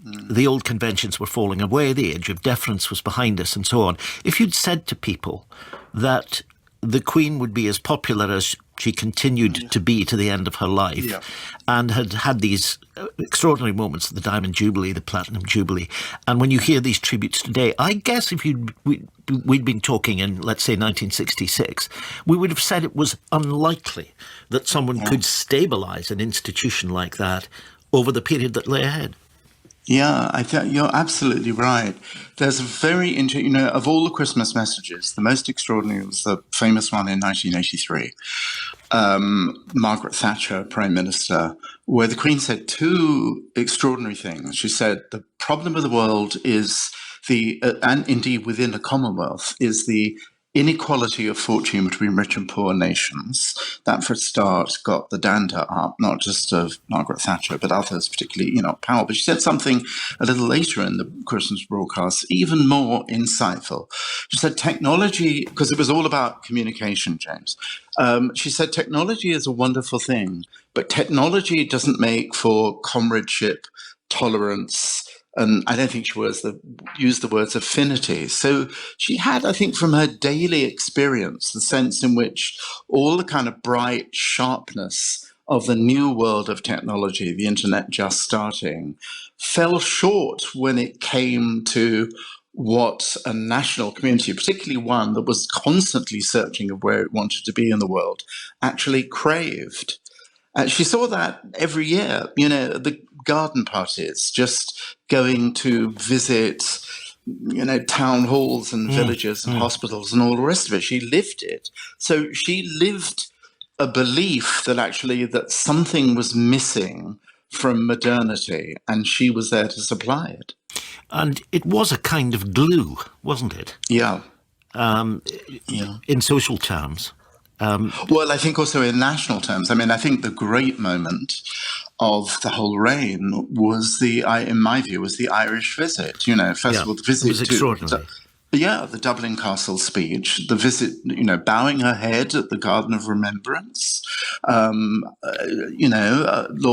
the old conventions were falling away, the age of deference was behind us, and so on. If you'd said to people that the Queen would be as popular as she continued to be to the end of her life, and had these extraordinary moments, the Diamond Jubilee, the Platinum Jubilee, and when you hear these tributes today, I guess if we'd been talking in, let's say, 1966, we would have said it was unlikely that someone could stabilise an institution like that over the period that lay ahead. Yeah, I think you're absolutely right. There's a very interesting, of all the Christmas messages, the most extraordinary was the famous one in 1983. Margaret Thatcher, Prime Minister, where the Queen said two extraordinary things. She said, the problem of the world is and indeed within the Commonwealth, is the inequality of fortune between rich and poor nations. That, for a start, got the dander up, not just of Margaret Thatcher, but others, particularly, Powell. But she said something a little later in the Christmas broadcast, even more insightful. She said technology, because it was all about communication, James. She said technology is a wonderful thing, but technology doesn't make for comradeship, tolerance, and I don't think she used the words affinity. So she had, I think, from her daily experience, the sense in which all the kind of bright sharpness of the new world of technology, the internet just starting, fell short when it came to what a national community, particularly one that was constantly searching of where it wanted to be in the world, actually craved. She saw that every year, the garden parties, just going to visit, town halls and villages and hospitals and all the rest of it. She lived it. So she lived a belief that actually that something was missing from modernity, and she was there to supply it. And it was a kind of glue, wasn't it? Yeah. In social terms. Well, I think also in national terms, I mean, I think the great moment of the whole reign was in my view, was the Irish visit. You know, first of all, the visit it was extraordinary. The Dublin Castle speech, the visit, bowing her head at the Garden of Remembrance. Lord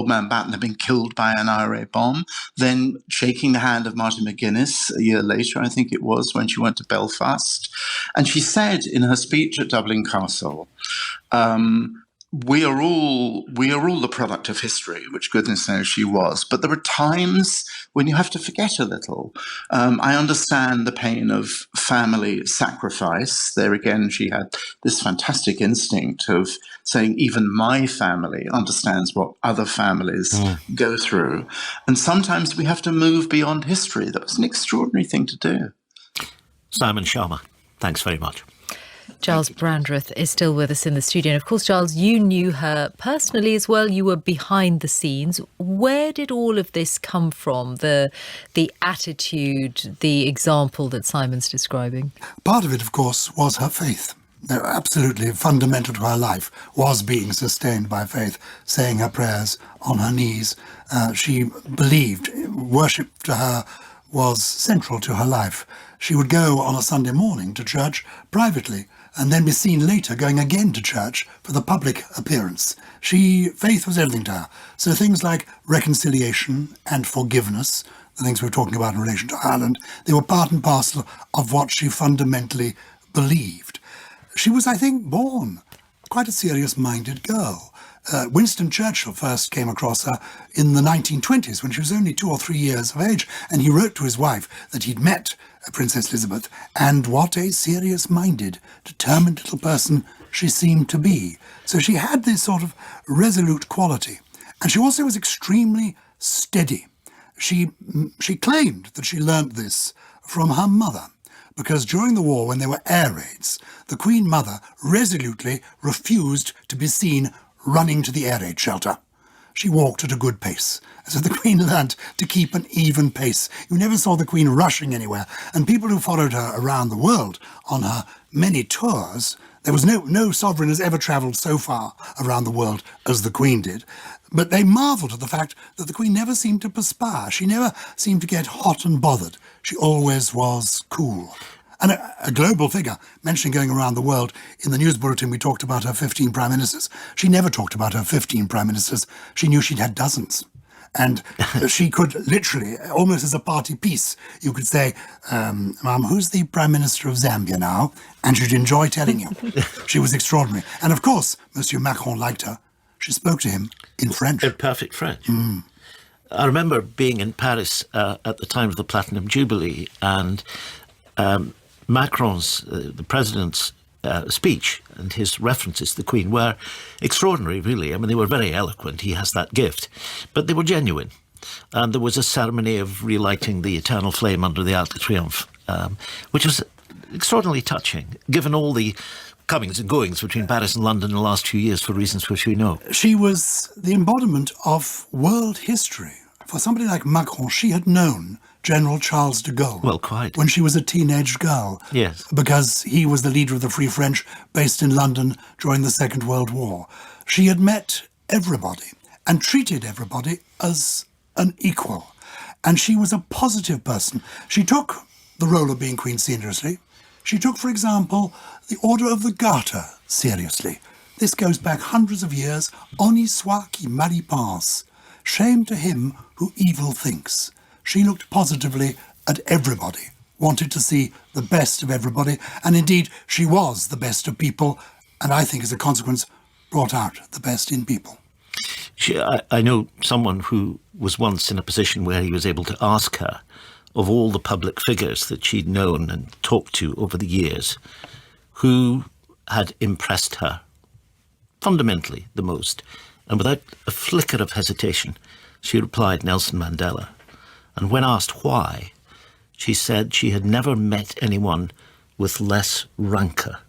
Mountbatten had been killed by an IRA bomb, then shaking the hand of Martin McGuinness a year later, I think it was, when she went to Belfast. And she said in her speech at Dublin Castle, we are all the product of history, which goodness knows she was. But there are times when you have to forget a little. I understand the pain of family sacrifice. There again, she had this fantastic instinct of saying even my family understands what other families go through. And sometimes we have to move beyond history. That was an extraordinary thing to do. Simon Sharma, thanks very much. Giles Brandreth is still with us in the studio. And of course, Giles, you knew her personally as well. You were behind the scenes. Where did all of this come from? The attitude, the example that Simon's describing? Part of it, of course, was her faith. Absolutely fundamental to her life was being sustained by faith, saying her prayers on her knees. She believed worship to her was central to her life. She would go on a Sunday morning to church privately and then be seen later going again to church for the public appearance. Faith was everything to her. So things like reconciliation and forgiveness, the things we were talking about in relation to Ireland, they were part and parcel of what she fundamentally believed. She was, I think, born quite a serious-minded girl. Winston Churchill first came across her in the 1920s when she was only 2 or 3 years of age, and he wrote to his wife that he'd met Princess Elizabeth, and what a serious-minded, determined little person she seemed to be. So she had this sort of resolute quality, and she also was extremely steady. She claimed that she learnt this from her mother, because during the war, when there were air raids, the Queen Mother resolutely refused to be seen running to the air raid shelter. She walked at a good pace. So the Queen learnt to keep an even pace. You never saw the Queen rushing anywhere. And people who followed her around the world on her many tours, there was no sovereign has ever travelled so far around the world as the Queen did. But they marvelled at the fact that the Queen never seemed to perspire. She never seemed to get hot and bothered. She always was cool. And a global figure, mentioning going around the world, in the news bulletin we talked about her 15 prime ministers. She never talked about her 15 prime ministers. She knew she'd had dozens. And she could literally, almost as a party piece, you could say, Ma'am, who's the Prime Minister of Zambia now? And she'd enjoy telling you. She was extraordinary. And of course, Monsieur Macron liked her. She spoke to him in French. In perfect French. I remember being in Paris at the time of the Platinum Jubilee, and Macron's, the president's speech and his references to the Queen were extraordinary, really. I mean, they were very eloquent. He has that gift. But they were genuine. And there was a ceremony of relighting the eternal flame under the Arc de Triomphe, which was extraordinarily touching, given all the comings and goings between Paris and London in the last few years for reasons which we know. She was the embodiment of world history. For somebody like Macron, she had known General Charles de Gaulle. Well, quite. When she was a teenage girl. Yes. Because he was the leader of the Free French based in London during the Second World War. She had met everybody and treated everybody as an equal. And she was a positive person. She took the role of being Queen seriously. She took, for example, the Order of the Garter seriously. This goes back hundreds of years. Honni soit qui mal y pense. Shame to him who evil thinks. She looked positively at everybody, wanted to see the best of everybody, and indeed she was the best of people, and I think as a consequence brought out the best in people. I know someone who was once in a position where he was able to ask her, of all the public figures that she'd known and talked to over the years, who had impressed her fundamentally the most. And without a flicker of hesitation, she replied Nelson Mandela. And when asked why, she said she had never met anyone with less rancour,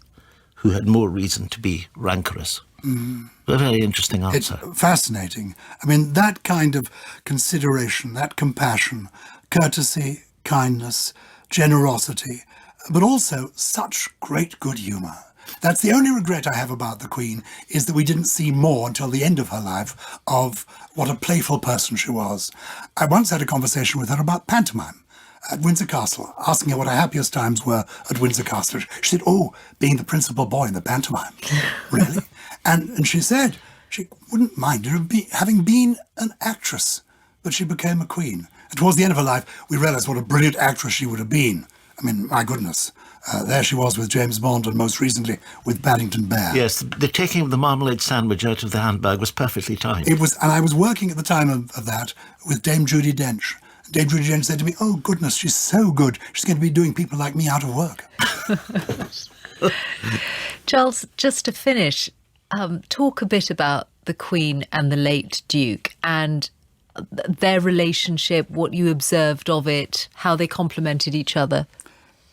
who had more reason to be rancorous. A very interesting answer. It's fascinating. I mean, that kind of consideration, that compassion, courtesy, kindness, generosity, but also such great good humour. That's the only regret I have about the Queen, is that we didn't see more until the end of her life of what a playful person she was. I once had a conversation with her about pantomime at Windsor Castle, asking her what her happiest times were at Windsor Castle. She said, "Oh, being the principal boy in the pantomime." Really? And she said she wouldn't mind having been an actress, but she became a queen. And towards the end of her life, we realised what a brilliant actress she would have been. I mean, my goodness. There she was with James Bond, and most recently with Paddington Bear. Yes, the taking of the marmalade sandwich out of the handbag was perfectly timed. It was, and I was working at the time of that with Dame Judi Dench. Dame Judi Dench said to me, "Oh goodness, she's so good. She's going to be doing people like me out of work." Charles, just to finish, talk a bit about the Queen and the late Duke and their relationship, what you observed of it, how they complemented each other.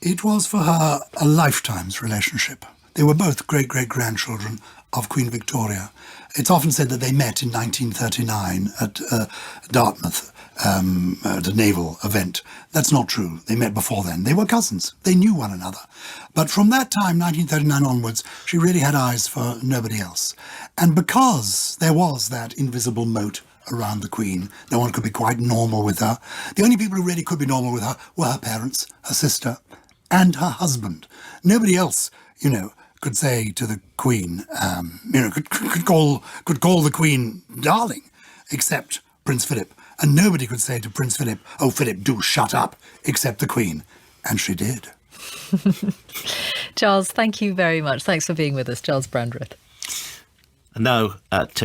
It was for her a lifetime's relationship. They were both great-great-grandchildren of Queen Victoria. It's often said that they met in 1939 at Dartmouth, at a naval event. That's not true. They met before then. They were cousins. They knew one another. But from that time, 1939 onwards, she really had eyes for nobody else. And because there was that invisible moat around the Queen, no one could be quite normal with her. The only people who really could be normal with her were her parents, her sister, and her husband. Nobody else, could say to the Queen, could call the Queen darling, except Prince Philip. And nobody could say to Prince Philip, "Oh, Philip, do shut up," except the Queen. And she did. Charles, thank you very much. Thanks for being with us, Charles Brandreth. And now at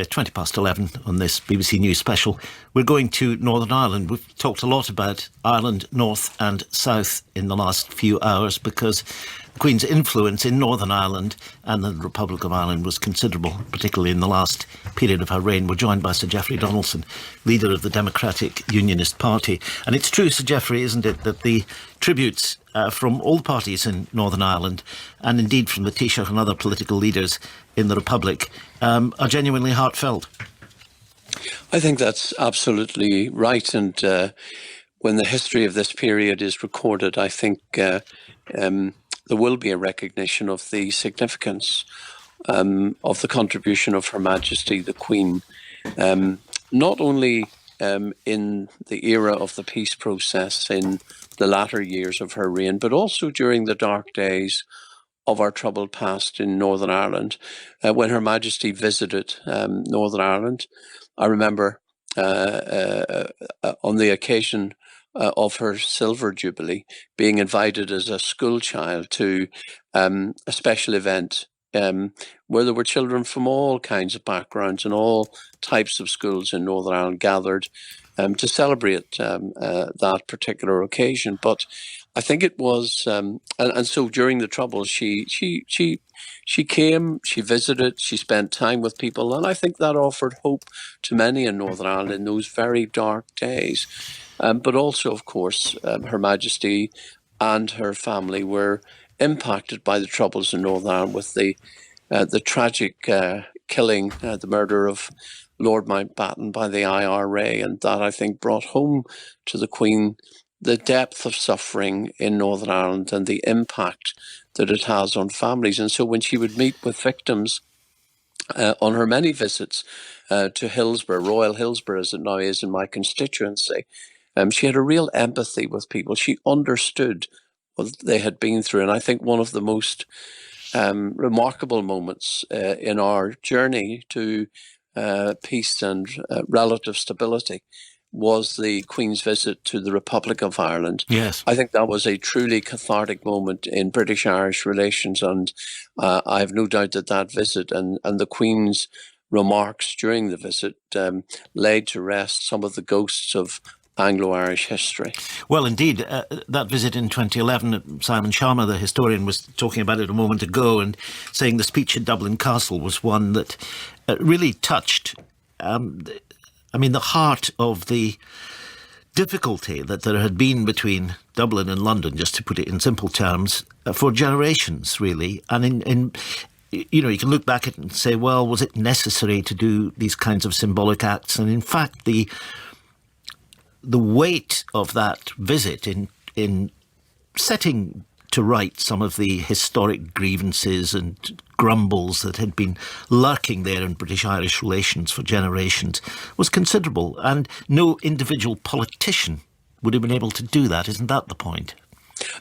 11 on this BBC News special, we're going to Northern Ireland. We've talked a lot about Ireland, North and South in the last few hours because the Queen's influence in Northern Ireland and the Republic of Ireland was considerable, particularly in the last period of her reign. We're joined by Sir Geoffrey Donaldson, leader of the Democratic Unionist Party. And it's true, Sir Geoffrey, isn't it, that the tributes from all the parties in Northern Ireland and indeed from the Taoiseach and other political leaders in the Republic are genuinely heartfelt? I think that's absolutely right. And when the history of this period is recorded, I think there will be a recognition of the significance of the contribution of Her Majesty the Queen, not only in the era of the peace process in the latter years of her reign, but also during the dark days of our troubled past in Northern Ireland. When Her Majesty visited Northern Ireland, I remember on the occasion of her Silver Jubilee, being invited as a school child to a special event where there were children from all kinds of backgrounds and all types of schools in Northern Ireland gathered to celebrate that particular occasion. But I think it was, and so during the Troubles, she came, she visited, she spent time with people, and I think that offered hope to many in Northern Ireland in those very dark days. But also, of course, Her Majesty and her family were impacted by the Troubles in Northern Ireland with the tragic killing, the murder of Lord Mountbatten by the IRA, and that, I think, brought home to the Queen the depth of suffering in Northern Ireland and the impact that it has on families. And so when she would meet with victims on her many visits to Hillsborough, Royal Hillsborough as it now is in my constituency, she had a real empathy with people. She understood what they had been through. And I think one of the most remarkable moments in our journey to peace and relative stability was the Queen's visit to the Republic of Ireland. Yes. I think that was a truly cathartic moment in British-Irish relations, and I have no doubt that that visit and the Queen's remarks during the visit laid to rest some of the ghosts of Anglo-Irish history. Well, indeed, that visit in 2011, Simon Sharma, the historian, was talking about it a moment ago and saying the speech at Dublin Castle was one that really touched the heart of the difficulty that there had been between Dublin and London, just to put it in simple terms, for generations, really. And you can look back at it and say, well, was it necessary to do these kinds of symbolic acts? And in fact, the weight of that visit in setting to right some of the historic grievances and grumbles that had been lurking there in British-Irish relations for generations was considerable, and no individual politician would have been able to do that. Isn't that the point?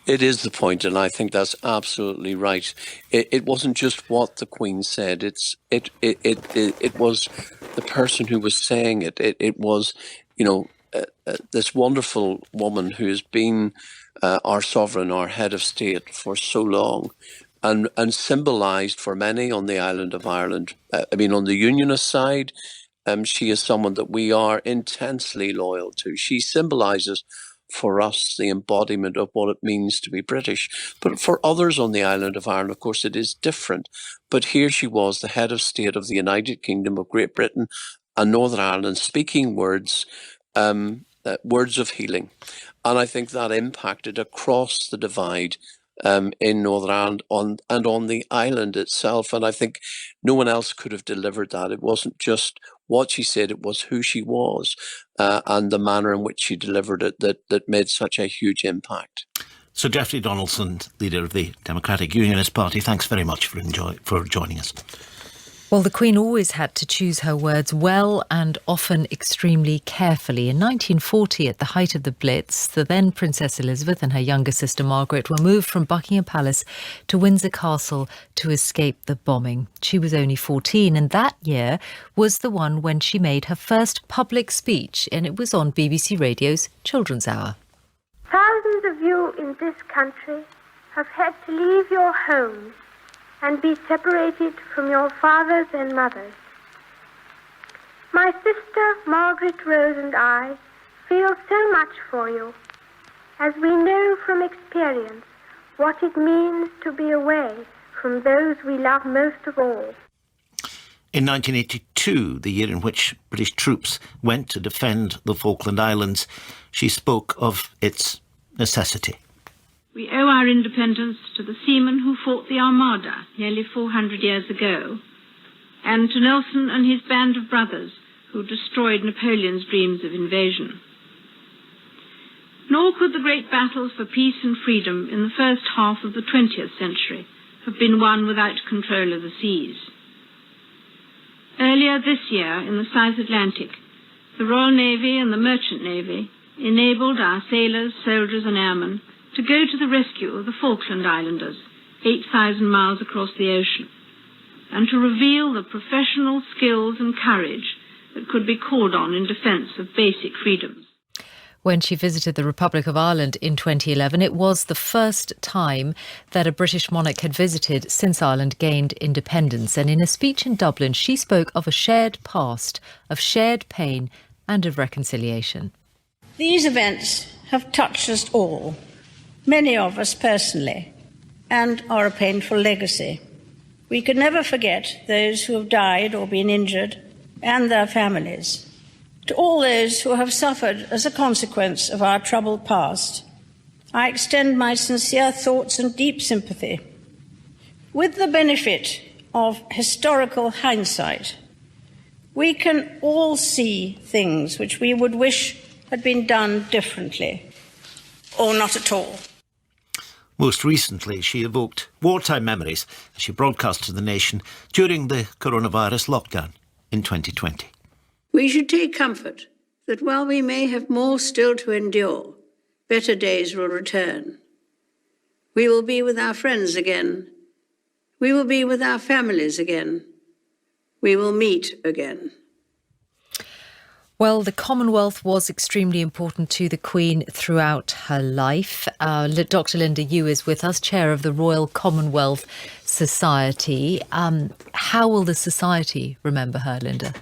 It is the point, and I think that's absolutely right. It wasn't just what the Queen said. It was the person who was saying it. It was, this wonderful woman who has been our sovereign, our head of state for so long, and symbolised for many on the island of Ireland. On the Unionist side, she is someone that we are intensely loyal to. She symbolises for us the embodiment of what it means to be British. But for others on the island of Ireland, of course, it is different. But here she was, the head of state of the United Kingdom of Great Britain and Northern Ireland, speaking words of healing. And I think that impacted across the divide in Northern Ireland and on the island itself. And I think no one else could have delivered that. It wasn't just what she said, it was who she was and the manner in which she delivered it that made such a huge impact. So Jeffrey Donaldson, leader of the Democratic Unionist Party, thanks very much for joining us. Well, the Queen always had to choose her words well and often extremely carefully. In 1940, at the height of the Blitz, the then Princess Elizabeth and her younger sister Margaret were moved from Buckingham Palace to Windsor Castle to escape the bombing. She was only 14, and that year was the one when she made her first public speech, and it was on BBC Radio's Children's Hour. Thousands of you in this country have had to leave your homes and be separated from your fathers and mothers. My sister Margaret Rose and I feel so much for you, as we know from experience what it means to be away from those we love most of all. In 1982, the year in which British troops went to defend the Falkland Islands, she spoke of its necessity. We owe our independence to the seamen who fought the Armada nearly 400 years ago, and to Nelson and his band of brothers who destroyed Napoleon's dreams of invasion. Nor could the great battles for peace and freedom in the first half of the 20th century have been won without control of the seas. Earlier this year, in the South Atlantic, the Royal Navy and the Merchant Navy enabled our sailors, soldiers and airmen to go to the rescue of the Falkland Islanders, 8,000 miles across the ocean, and to reveal the professional skills and courage that could be called on in defence of basic freedoms. When she visited the Republic of Ireland in 2011, it was the first time that a British monarch had visited since Ireland gained independence. And in a speech in Dublin, she spoke of a shared past, of shared pain and of reconciliation. These events have touched us all, many of us personally, and are a painful legacy. We can never forget those who have died or been injured and their families. To all those who have suffered as a consequence of our troubled past, I extend my sincere thoughts and deep sympathy. With the benefit of historical hindsight, we can all see things which we would wish had been done differently, or not at all. Most recently, she evoked wartime memories as she broadcast to the nation during the coronavirus lockdown in 2020. We should take comfort that while we may have more still to endure, better days will return. We will be with our friends again. We will be with our families again. We will meet again. Well, the Commonwealth was extremely important to the Queen throughout her life. Dr. Linda Yu is with us, Chair of the Royal Commonwealth Society. How will the Society remember her, Linda?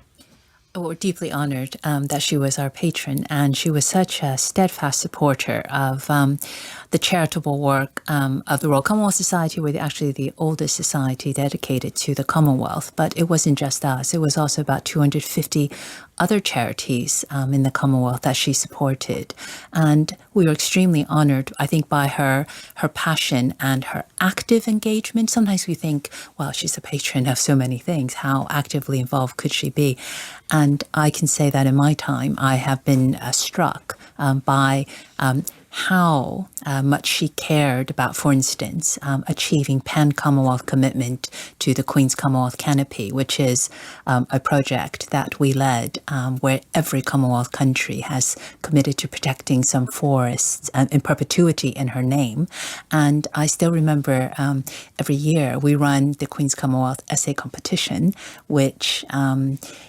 We're deeply honoured that she was our patron, and she was such a steadfast supporter of the charitable work of the Royal Commonwealth Society. We're actually the oldest society dedicated to the Commonwealth, but it wasn't just us. It was also about 250 other charities in the Commonwealth that she supported. And we were extremely honoured, I think, by her passion and her active engagement. Sometimes we think, well, she's a patron of so many things. How actively involved could she be? And I can say that in my time, I have been struck by how much she cared about, for instance, achieving pan-Commonwealth commitment to the Queen's Commonwealth Canopy, which is a project that we led where every Commonwealth country has committed to protecting some forests in perpetuity in her name. And I still remember every year we run the Queen's Commonwealth Essay Competition, which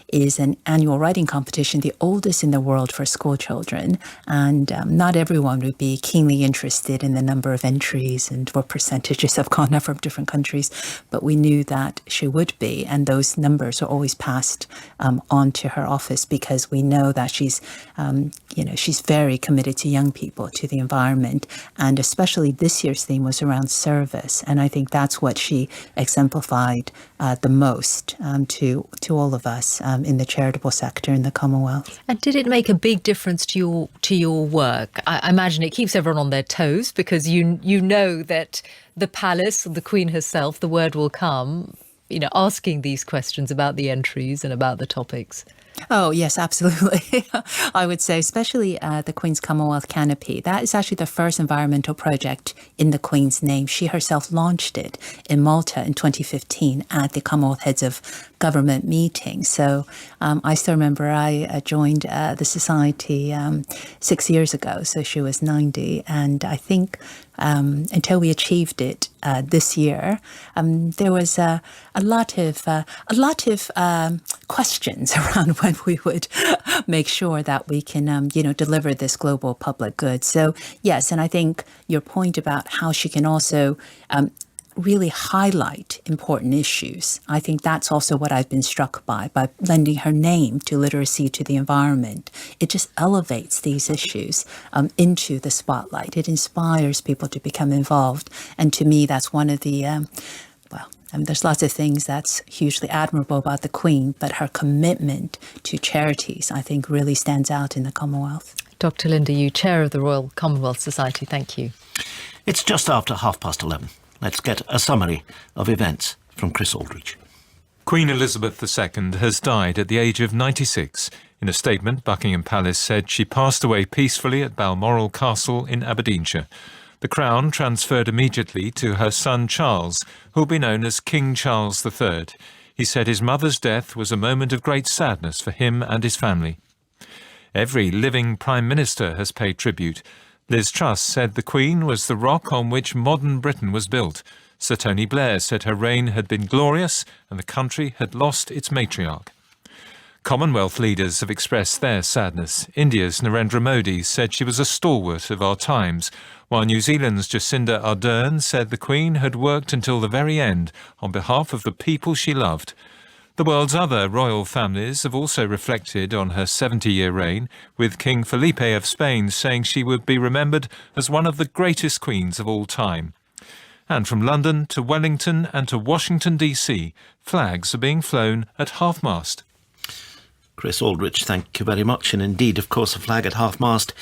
is an annual writing competition, the oldest in the world for school children. And not everyone would be keenly interested in the number of entries and what percentages have gone up from different countries, but we knew that she would be, and those numbers are always passed on to her office, because we know that she's very committed to young people, to the environment, and especially this year's theme was around service, and I think that's what she exemplified the most to all of us in the charitable sector in the Commonwealth. And did it make a big difference to your work? I imagine it keeps everyone on their toes, because you know that the palace, the Queen herself, the word will come, asking these questions about the entries and about the topics. Oh, yes, absolutely. I would say, especially the Queen's Commonwealth Canopy. That is actually the first environmental project in the Queen's name. She herself launched it in Malta in 2015 at the Commonwealth Heads of Government meeting. So I still remember I joined the Society 6 years ago, so she was 90. And I think until we achieved it this year, there was a lot of questions around when we would make sure that we can, deliver this global public good. So yes, and I think your point about how she can also really highlight important issues. I think that's also what I've been struck by lending her name to literacy, to the environment. It just elevates these issues into the spotlight. It inspires people to become involved. And to me, that's one of the, there's lots of things that's hugely admirable about the Queen, but her commitment to charities, I think, really stands out in the Commonwealth. Dr. Linda Yu, Chair of the Royal Commonwealth Society, thank you. It's just after 11:30. Let's get a summary of events from Chris Aldridge. Queen Elizabeth II has died at the age of 96. In a statement, Buckingham Palace said she passed away peacefully at Balmoral Castle in Aberdeenshire. The crown transferred immediately to her son Charles, who will be known as King Charles III. He said his mother's death was a moment of great sadness for him and his family. Every living Prime Minister has paid tribute. Liz Truss said the Queen was the rock on which modern Britain was built. Sir Tony Blair said her reign had been glorious and the country had lost its matriarch. Commonwealth leaders have expressed their sadness. India's Narendra Modi said she was a stalwart of our times, while New Zealand's Jacinda Ardern said the Queen had worked until the very end on behalf of the people she loved. The world's other royal families have also reflected on her 70-year reign, with King Felipe of Spain saying she would be remembered as one of the greatest queens of all time. And from London to Wellington and to Washington, D.C., flags are being flown at half-mast. Chris Aldrich, thank you very much. And indeed, of course, a flag at half-mast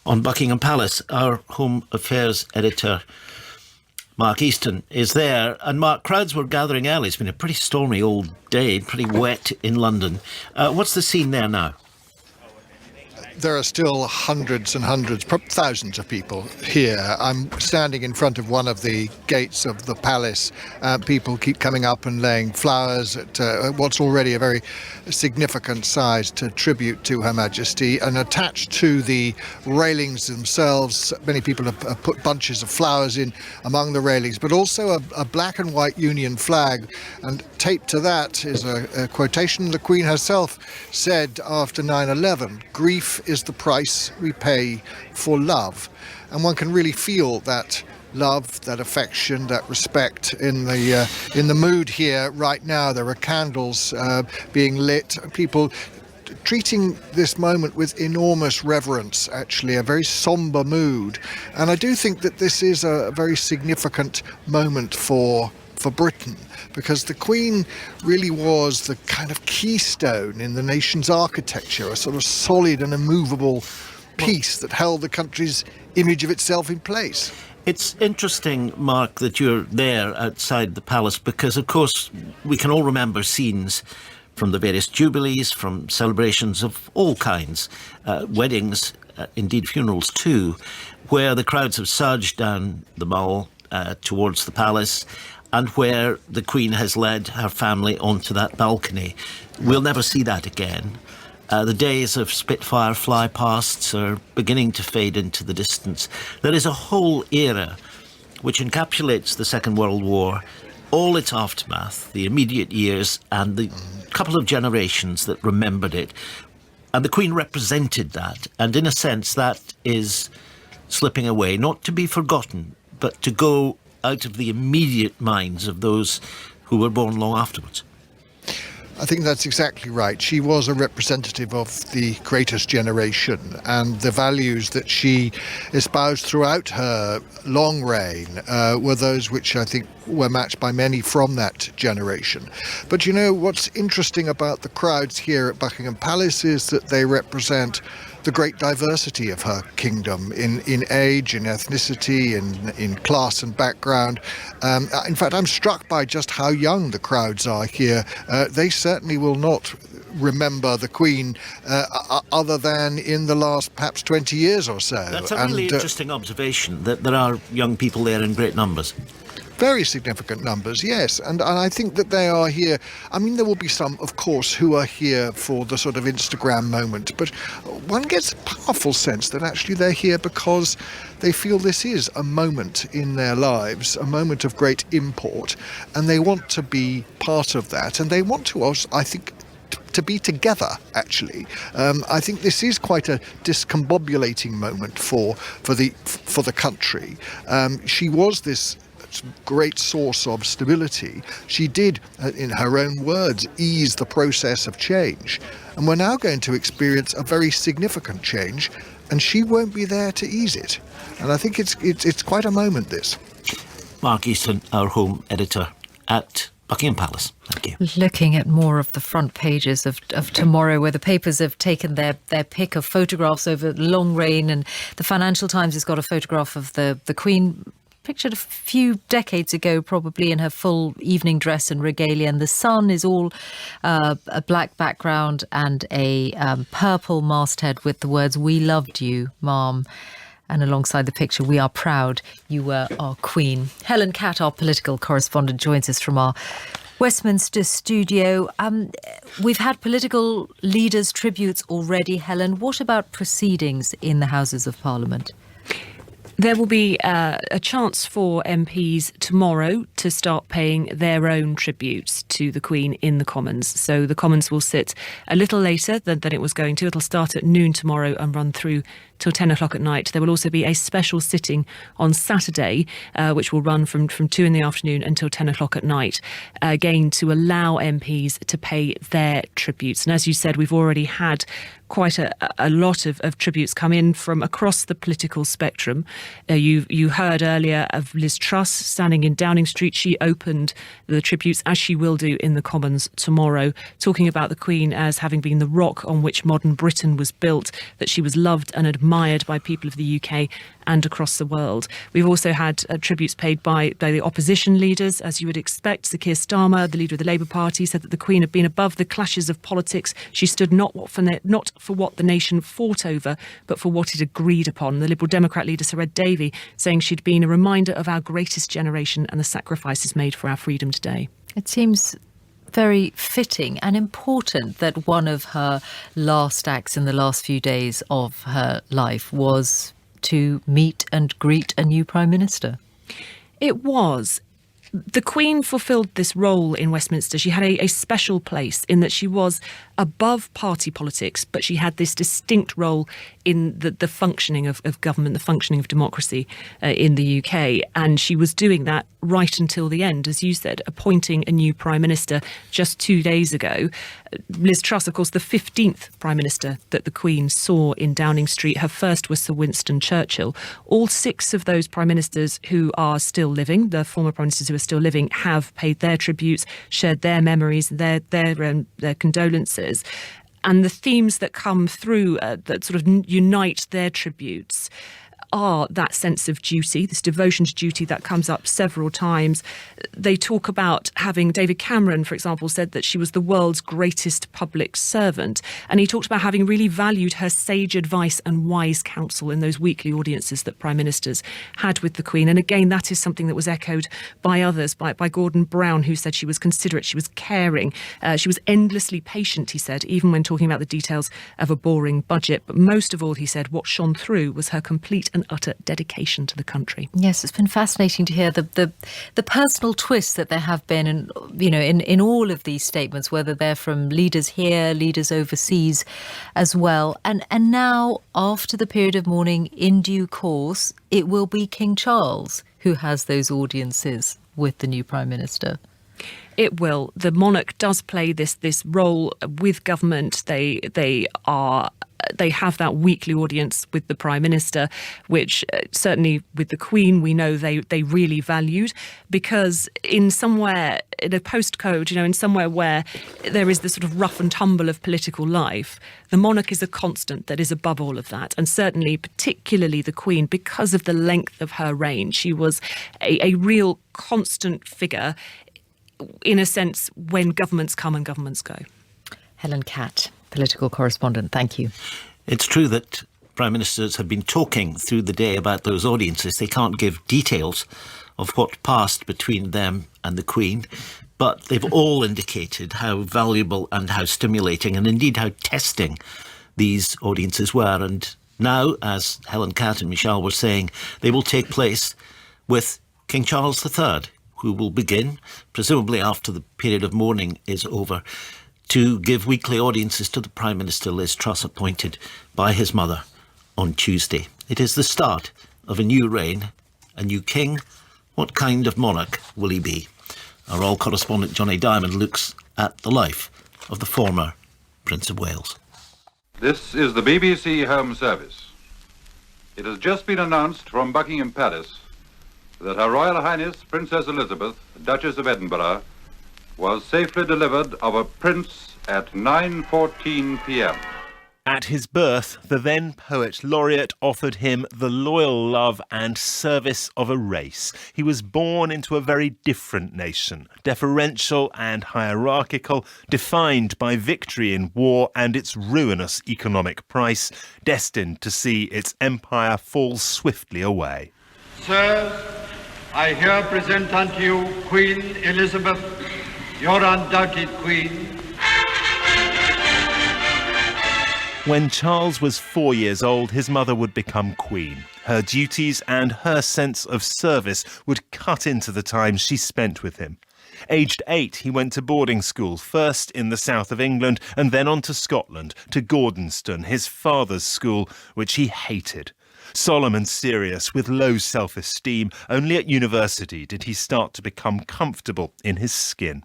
on Buckingham Palace. Our Home Affairs editor, Mark Easton, is there. And Mark, crowds were gathering early. It's been a pretty stormy old day, pretty wet in London. What's the scene there now? There are still hundreds and hundreds, thousands of people here. I'm standing in front of one of the gates of the palace. People keep coming up and laying flowers at what's already a very significant size to tribute to Her Majesty. And attached to the railings themselves, many people have put bunches of flowers in among the railings, but also a black and white Union flag. And taped to that is a quotation the Queen herself said after 9/11, "Grief is the price we pay for love." And one can really feel that love, that affection, that respect in the mood here right now. There are candles being lit, people treating this moment with enormous reverence, actually, a very somber mood. And I do think that this is a very significant moment for Britain, because the Queen really was the kind of keystone in the nation's architecture, a sort of solid and immovable piece that held the country's image of itself in place. It's interesting, Mark, that you're there outside the palace, because, of course, we can all remember scenes from the various jubilees, from celebrations of all kinds, weddings, indeed funerals too, where the crowds have surged down the Mall towards the palace, and where the Queen has led her family onto that balcony. We'll never see that again. The days of Spitfire fly-pasts are beginning to fade into the distance. There is a whole era which encapsulates the Second World War, all its aftermath, the immediate years, and the couple of generations that remembered it. And the Queen represented that, and in a sense that is slipping away, not to be forgotten, but to go out of the immediate minds of those who were born long afterwards. I think that's exactly right. She was a representative of the greatest generation, and the values that she espoused throughout her long reign were those which I think were matched by many from that generation. But you know, what's interesting about the crowds here at Buckingham Palace is that they represent the great diversity of her kingdom in age, in ethnicity, in class and background. In fact, I'm struck by just how young the crowds are here. They certainly will not remember the Queen other than in the last perhaps 20 years or so. That's a really interesting observation, that there are young people there in great numbers. Very significant numbers, yes. And I think that they are here. I mean, there will be some, of course, who are here for the sort of Instagram moment, but one gets a powerful sense that actually they're here because they feel this is a moment in their lives, a moment of great import, and they want to be part of that. And they want to also, I think, to be together, actually. I think this is quite a discombobulating moment for the country. She was this great source of stability. She did, in her own words, ease the process of change. And we're now going to experience a very significant change, and she won't be there to ease it. And I think it's quite a moment, this. Mark Easton, our home editor at Buckingham Palace. Thank you. Looking at more of the front pages of tomorrow, where the papers have taken their pick of photographs over long reign, and the Financial Times has got a photograph of the Queen pictured a few decades ago, probably in her full evening dress and regalia, and the sun is all a black background and a purple masthead with the words "We loved you, Ma'am," and alongside the picture, "We are proud you were our Queen." Helen Catt, our political correspondent, joins us from our Westminster studio. We've had political leaders' tributes already, Helen. What about proceedings in the Houses of Parliament? There will be a chance for MPs tomorrow to start paying their own tributes to the Queen in the Commons. So the Commons will sit a little later than it was going to. It'll start at noon tomorrow and run through till 10 o'clock at night. There will also be a special sitting on Saturday, which will run from 2 in the afternoon until 10 o'clock at night, again to allow MPs to pay their tributes. And as you said, we've already had quite a lot of tributes come in from across the political spectrum. You heard earlier of Liz Truss standing in Downing Street. She opened the tributes, as she will do in the Commons tomorrow, talking about the Queen as having been the rock on which modern Britain was built, that she was loved and admired by people of the UK and across the world. We've also had tributes paid by the opposition leaders, as you would expect. Sir Keir Starmer, the leader of the Labour Party, said that the Queen had been above the clashes of politics. She stood not for what the nation fought over, but for what it agreed upon. The Liberal Democrat leader, Sir Ed Davey, saying she'd been a reminder of our greatest generation and the sacrifices made for our freedom today. It seems very fitting and important that one of her last acts in the last few days of her life was to meet and greet a new Prime Minister. It was. The Queen fulfilled this role in Westminster. She had a special place in that she was above party politics, but she had this distinct role in the functioning of government, the functioning of democracy in the UK. And she was doing that right until the end, as you said, appointing a new Prime Minister just 2 days ago. Liz Truss, of course, the 15th Prime Minister that the Queen saw in Downing Street. Her first was Sir Winston Churchill. All 6 of those Prime Ministers who are still living, the former Prime Ministers who are still living, have paid their tributes, shared their memories, their condolences. And the themes that come through that sort of unite their tributes are that sense of duty, this devotion to duty that comes up several times. They talk about having, David Cameron, for example, said that she was the world's greatest public servant. And he talked about having really valued her sage advice and wise counsel in those weekly audiences that prime ministers had with the Queen. And again, that is something that was echoed by others, by Gordon Brown, who said she was considerate, she was caring, she was endlessly patient, he said, even when talking about the details of a boring budget. But most of all, he said, what shone through was her complete and utter dedication to the country. Yes, it's been fascinating to hear the personal twists that there have been, and in all of these statements, whether they're from leaders here, leaders overseas as well. And now, after the period of mourning, in due course, it will be King Charles who has those audiences with the new Prime Minister. It will. The monarch does play this role with government. They have that weekly audience with the Prime Minister, which certainly with the Queen we know they really valued, because in a postcode, in somewhere where there is the sort of rough and tumble of political life, the monarch is a constant that is above all of that. And certainly, particularly the Queen, because of the length of her reign, she was a real constant figure, in a sense, when governments come and governments go. Helen Catt, political correspondent, thank you. It's true that prime ministers have been talking through the day about those audiences. They can't give details of what passed between them and the Queen, but they've all indicated how valuable and how stimulating and indeed how testing these audiences were. And now, as Helen Catt and Michelle were saying, they will take place with King Charles III, who will begin, presumably after the period of mourning is over, to give weekly audiences to the Prime Minister Liz Truss, appointed by his mother on Tuesday. It is the start of a new reign, a new king. What kind of monarch will he be? Our royal correspondent Johnny Diamond looks at the life of the former Prince of Wales. This is the BBC Home Service. It has just been announced from Buckingham Palace that Her Royal Highness Princess Elizabeth, Duchess of Edinburgh, was safely delivered of a prince at 9:14 p.m. At his birth, the then poet laureate offered him the loyal love and service of a race. He was born into a very different nation, deferential and hierarchical, defined by victory in war and its ruinous economic price, destined to see its empire fall swiftly away. Sirs, I here present unto you Queen Elizabeth, your undoubted Queen. When Charles was 4 years old, his mother would become Queen. Her duties and her sense of service would cut into the time she spent with him. Aged 8, he went to boarding school, first in the south of England and then on to Scotland, to Gordonston, his father's school, which he hated. Solemn and serious, with low self-esteem, only at university did he start to become comfortable in his skin.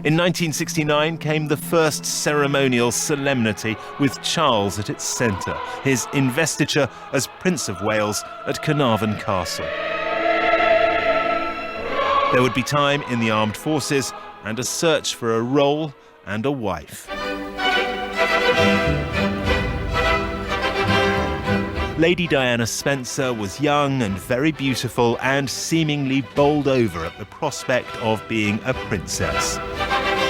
In 1969 came the first ceremonial solemnity with Charles at its centre, his investiture as Prince of Wales at Carnarvon Castle. There would be time in the armed forces and a search for a role and a wife. Lady Diana Spencer was young and very beautiful and seemingly bowled over at the prospect of being a princess.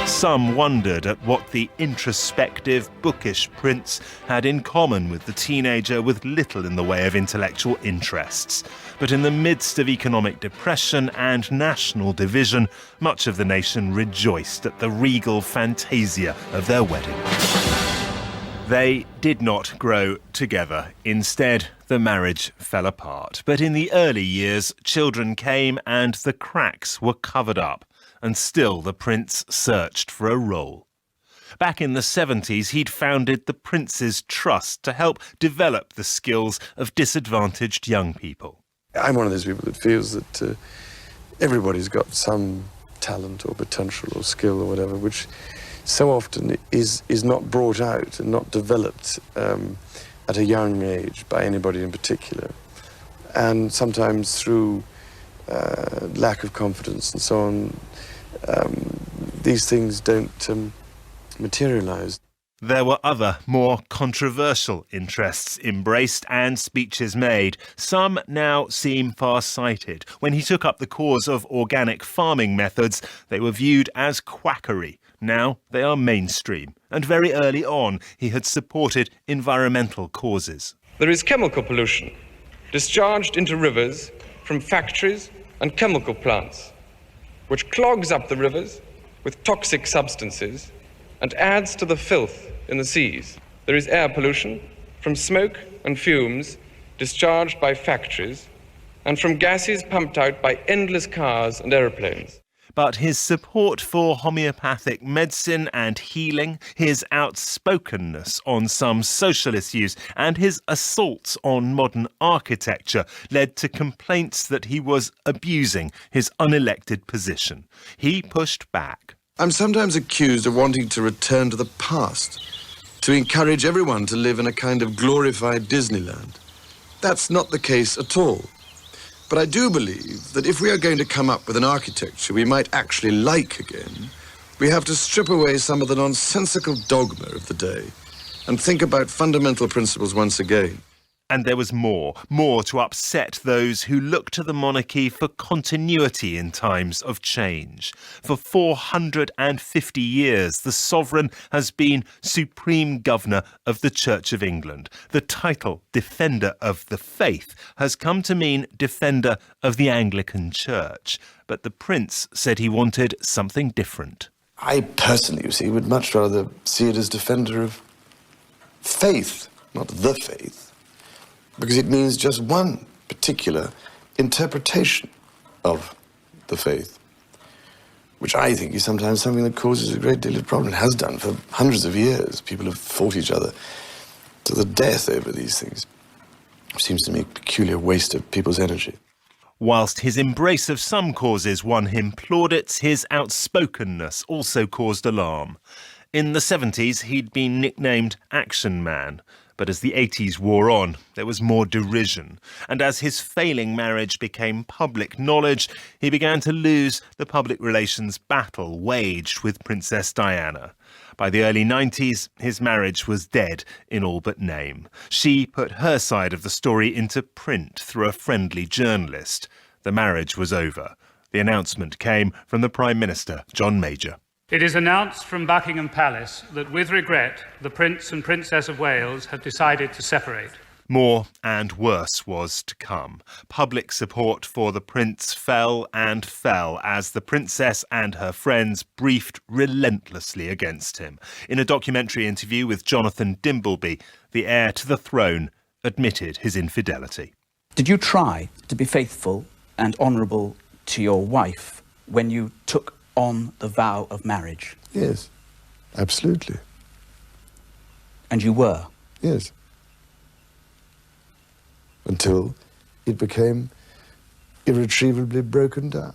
Some wondered at what the introspective, bookish prince had in common with the teenager with little in the way of intellectual interests. But in the midst of economic depression and national division, much of the nation rejoiced at the regal fantasia of their wedding. They did not grow together. Instead, the marriage fell apart. But in the early years, children came and the cracks were covered up. And still the prince searched for a role. Back in the 70s, he'd founded the Prince's Trust to help develop the skills of disadvantaged young people. I'm one of those people that feels that everybody's got some talent or potential or skill or whatever, which so often is not brought out and not developed at a young age by anybody in particular. And sometimes through lack of confidence and so on, these things don't materialise. There were other, more controversial interests embraced and speeches made. Some now seem far-sighted. When he took up the cause of organic farming methods, they were viewed as quackery. Now they are mainstream. And very early on, he had supported environmental causes. There is chemical pollution discharged into rivers from factories and chemical plants, which clogs up the rivers with toxic substances and adds to the filth in the seas. There is air pollution from smoke and fumes discharged by factories and from gases pumped out by endless cars and aeroplanes. But his support for homeopathic medicine and healing, his outspokenness on some social issues, and his assaults on modern architecture led to complaints that he was abusing his unelected position. He pushed back. I'm sometimes accused of wanting to return to the past, to encourage everyone to live in a kind of glorified Disneyland. That's not the case at all. But I do believe that if we are going to come up with an architecture we might actually like again, we have to strip away some of the nonsensical dogma of the day and think about fundamental principles once again. And there was more to upset those who look to the monarchy for continuity in times of change. For 450 years, the sovereign has been Supreme Governor of the Church of England. The title Defender of the Faith has come to mean Defender of the Anglican Church. But the Prince said he wanted something different. I personally, you see, would much rather see it as Defender of Faith, not the faith. Because it means just one particular interpretation of the faith, which I think is sometimes something that causes a great deal of problem. It has done for hundreds of years. People have fought each other to the death over these things. It seems to me a peculiar waste of people's energy. Whilst his embrace of some causes won him plaudits, his outspokenness also caused alarm. In the 70s, he'd been nicknamed Action Man. But as the 80s wore on, there was more derision. And as his failing marriage became public knowledge, he began to lose the public relations battle waged with Princess Diana. By the early 90s, his marriage was dead in all but name. She put her side of the story into print through a friendly journalist. The marriage was over. The announcement came from the Prime Minister, John Major. It is announced from Buckingham Palace that, with regret, the Prince and Princess of Wales have decided to separate. More and worse was to come. Public support for the Prince fell and fell as the Princess and her friends briefed relentlessly against him. In a documentary interview with Jonathan Dimbleby, the heir to the throne admitted his infidelity. Did you try to be faithful and honourable to your wife when you took on the vow of marriage? Yes, absolutely. And you were? Yes. Until it became irretrievably broken down.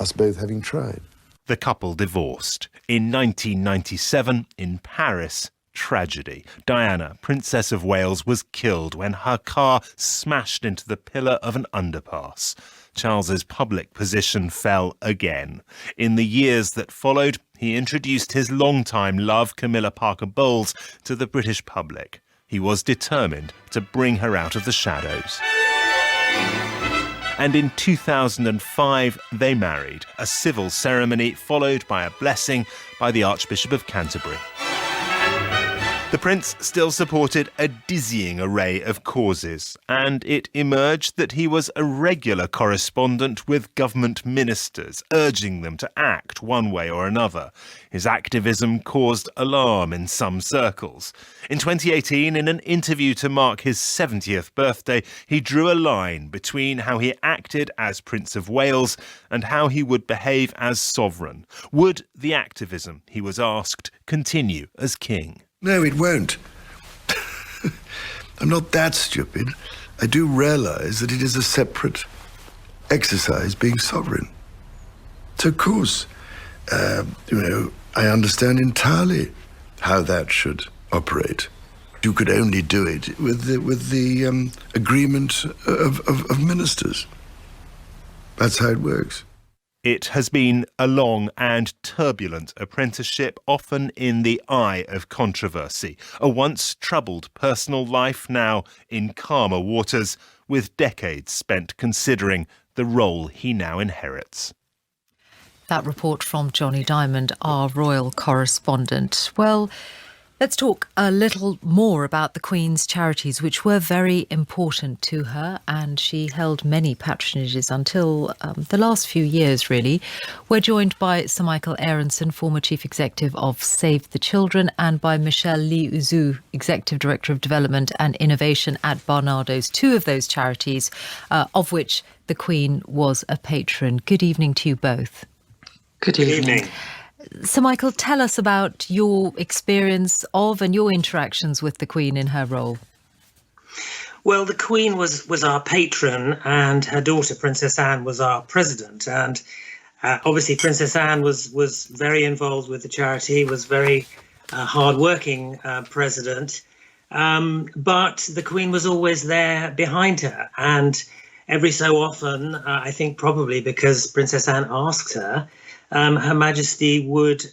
Us both having tried. The couple divorced. In 1997, in Paris, tragedy. Diana, Princess of Wales, was killed when her car smashed into the pillar of an underpass. Charles's public position fell again. In the years that followed, he introduced his longtime love, Camilla Parker Bowles, to the British public. He was determined to bring her out of the shadows. And in 2005, they married, a civil ceremony followed by a blessing by the Archbishop of Canterbury. The Prince still supported a dizzying array of causes, and it emerged that he was a regular correspondent with government ministers, urging them to act one way or another. His activism caused alarm in some circles. In 2018, in an interview to mark his 70th birthday, he drew a line between how he acted as Prince of Wales and how he would behave as sovereign. Would the activism, he was asked, continue as king? No, it won't. I'm not that stupid. I do realise that it is a separate exercise being sovereign. So, of course, I understand entirely how that should operate. You could only do it with the agreement of ministers. That's how it works. It has been a long and turbulent apprenticeship, often in the eye of controversy. A once troubled personal life, now in calmer waters, with decades spent considering the role he now inherits. That report from Johnny Diamond, our royal correspondent. Well, let's talk a little more about the Queen's charities, which were very important to her, and she held many patronages until the last few years, really. We're joined by Sir Michael Aronson, former Chief Executive of Save the Children, and by Michelle Liuzou, Executive Director of Development and Innovation at Barnardo's, two of those charities, of which the Queen was a patron. Good evening to you both. Good evening. So, Michael, tell us about your experience of and your interactions with the Queen in her role. Well, the Queen was our patron, and her daughter, Princess Anne, was our president. And obviously, Princess Anne was very involved with the charity, was very hard-working president. But the Queen was always there behind her. And every so often, I think probably because Princess Anne asked her, Her Majesty would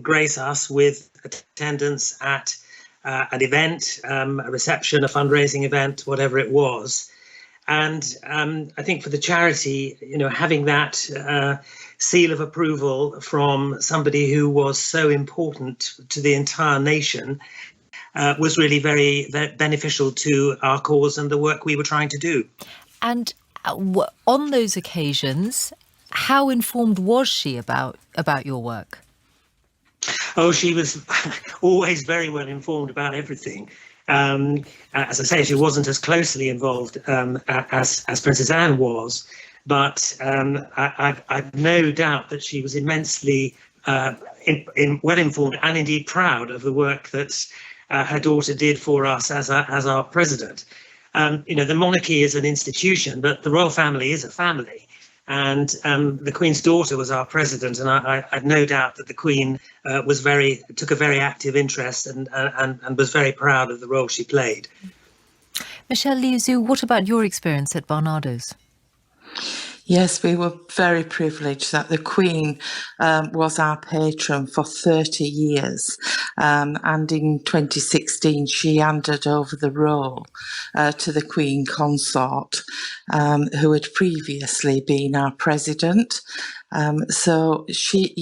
grace us with attendance at an event, a reception, a fundraising event, whatever it was. And I think for the charity, having that seal of approval from somebody who was so important to the entire nation was really very, very beneficial to our cause and the work we were trying to do. And on those occasions, how informed was she about your work? Oh, she was always very well informed about everything. As I say, she wasn't as closely involved as Princess Anne was, but I've no doubt that she was immensely well informed and indeed proud of the work that her daughter did for us as our president. The monarchy is an institution, but the royal family is a family. And the Queen's daughter was our president, and I've no doubt that the Queen took a very active interest and was very proud of the role she played. Michelle Liuzou, what about your experience at Barnardo's? Yes, we were very privileged that the Queen was our patron for 30 years. And in 2016, she handed over the role to the Queen Consort, who had previously been our president. So she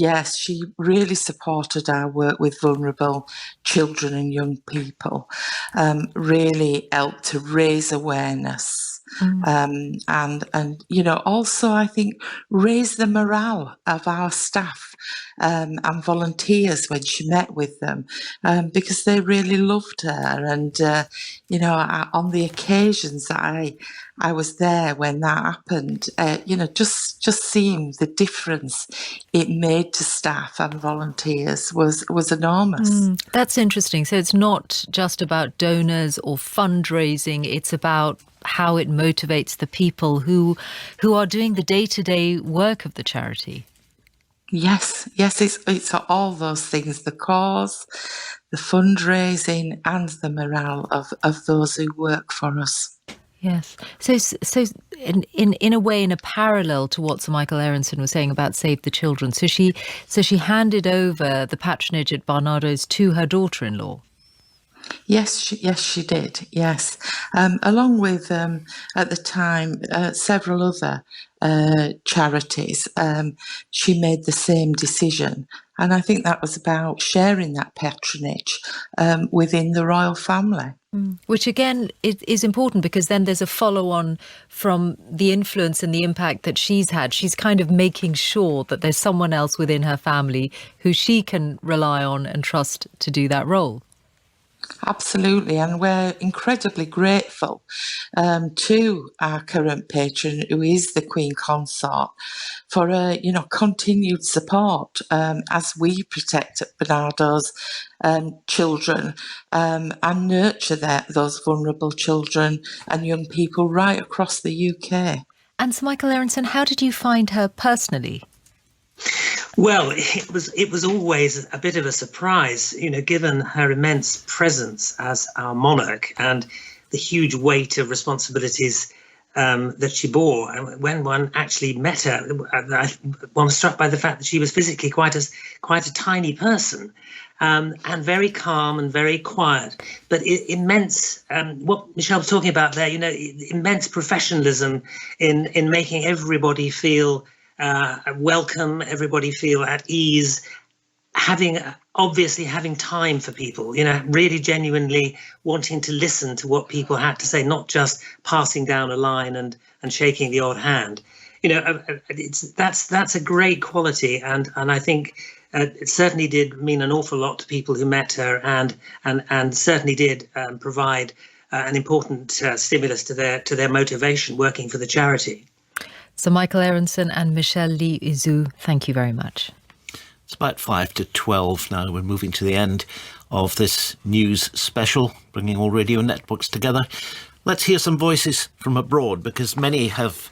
really supported our work with vulnerable children and young people, really helped to raise awareness. And also I think raise the morale of our staff and volunteers when she met with them, because they really loved her. And on the occasions that I was there when that happened, just seemed the difference it made to staff and volunteers was enormous. That's interesting. So it's not just about donors or fundraising, it's about how it motivates the people who are doing the day-to-day work of the charity. Yes, it's all those things, the cause, the fundraising and the morale of those who work for us. Yes. So in a way, in a parallel to what Sir Michael Aronson was saying about Save the Children, so she handed over the patronage at Barnardo's to her daughter-in-law. Yes, she did. Yes, along with at the time several other charities, she made the same decision, and I think that was about sharing that patronage within the royal family. Which again is important, because then there's a follow-on from the influence and the impact that she's had. She's kind of making sure that there's someone else within her family who she can rely on and trust to do that role. Absolutely, and we're incredibly grateful to our current patron, who is the Queen Consort, for continued support as we protect Barnardo's children and nurture those vulnerable children and young people right across the UK. And Sir Michael Aronson, how did you find her personally? Well, it was always a bit of a surprise, given her immense presence as our monarch and the huge weight of responsibilities that she bore. And when one actually met her, one was struck by the fact that she was physically quite a tiny person, and very calm and very quiet, but immense. What Michelle was talking about there, immense professionalism in making everybody feel welcome, everybody feel at ease, obviously having time for people, really genuinely wanting to listen to what people had to say, not just passing down a line and shaking the odd hand. That's a great quality, and I think it certainly did mean an awful lot to people who met her, and certainly did provide an important stimulus to their motivation working for the charity. So Michael Aronson and Michelle Lee Izu, thank you very much. It's about 5 to 12 now. We're moving to the end of this news special, bringing all radio networks together. Let's hear some voices from abroad, because many have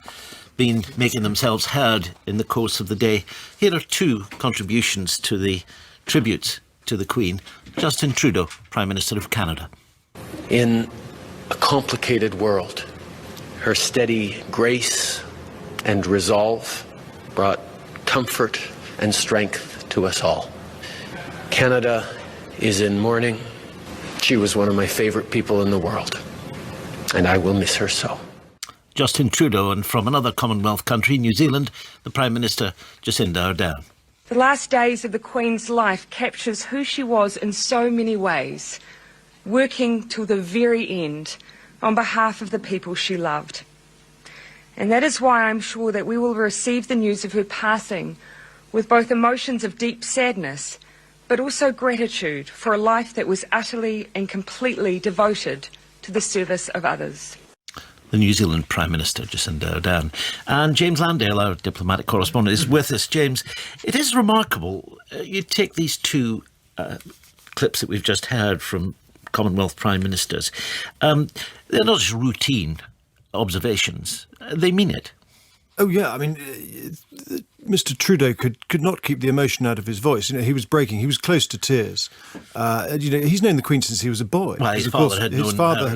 been making themselves heard in the course of the day. Here are 2 contributions to the tributes to the Queen. Justin Trudeau, Prime Minister of Canada. In a complicated world, her steady grace and resolve brought comfort and strength to us all. Canada is in mourning. She was one of my favorite people in the world, and I will miss her so. Justin Trudeau, and from another Commonwealth country, New Zealand, the Prime Minister, Jacinda Ardern. The last days of the Queen's life captures who she was in so many ways, working till the very end on behalf of the people she loved. And that is why I'm sure that we will receive the news of her passing with both emotions of deep sadness, but also gratitude for a life that was utterly and completely devoted to the service of others. The New Zealand Prime Minister, Jacinda Ardern. And James Landale, our diplomatic correspondent, is with us. James, it is remarkable. You take these 2 clips that we've just heard from Commonwealth Prime Ministers. They're not just routine observations. They mean it. Oh, yeah. I mean, Mr. Trudeau could not keep the emotion out of his voice. He was breaking. He was close to tears. He's known the Queen since he was a boy. Well, his father had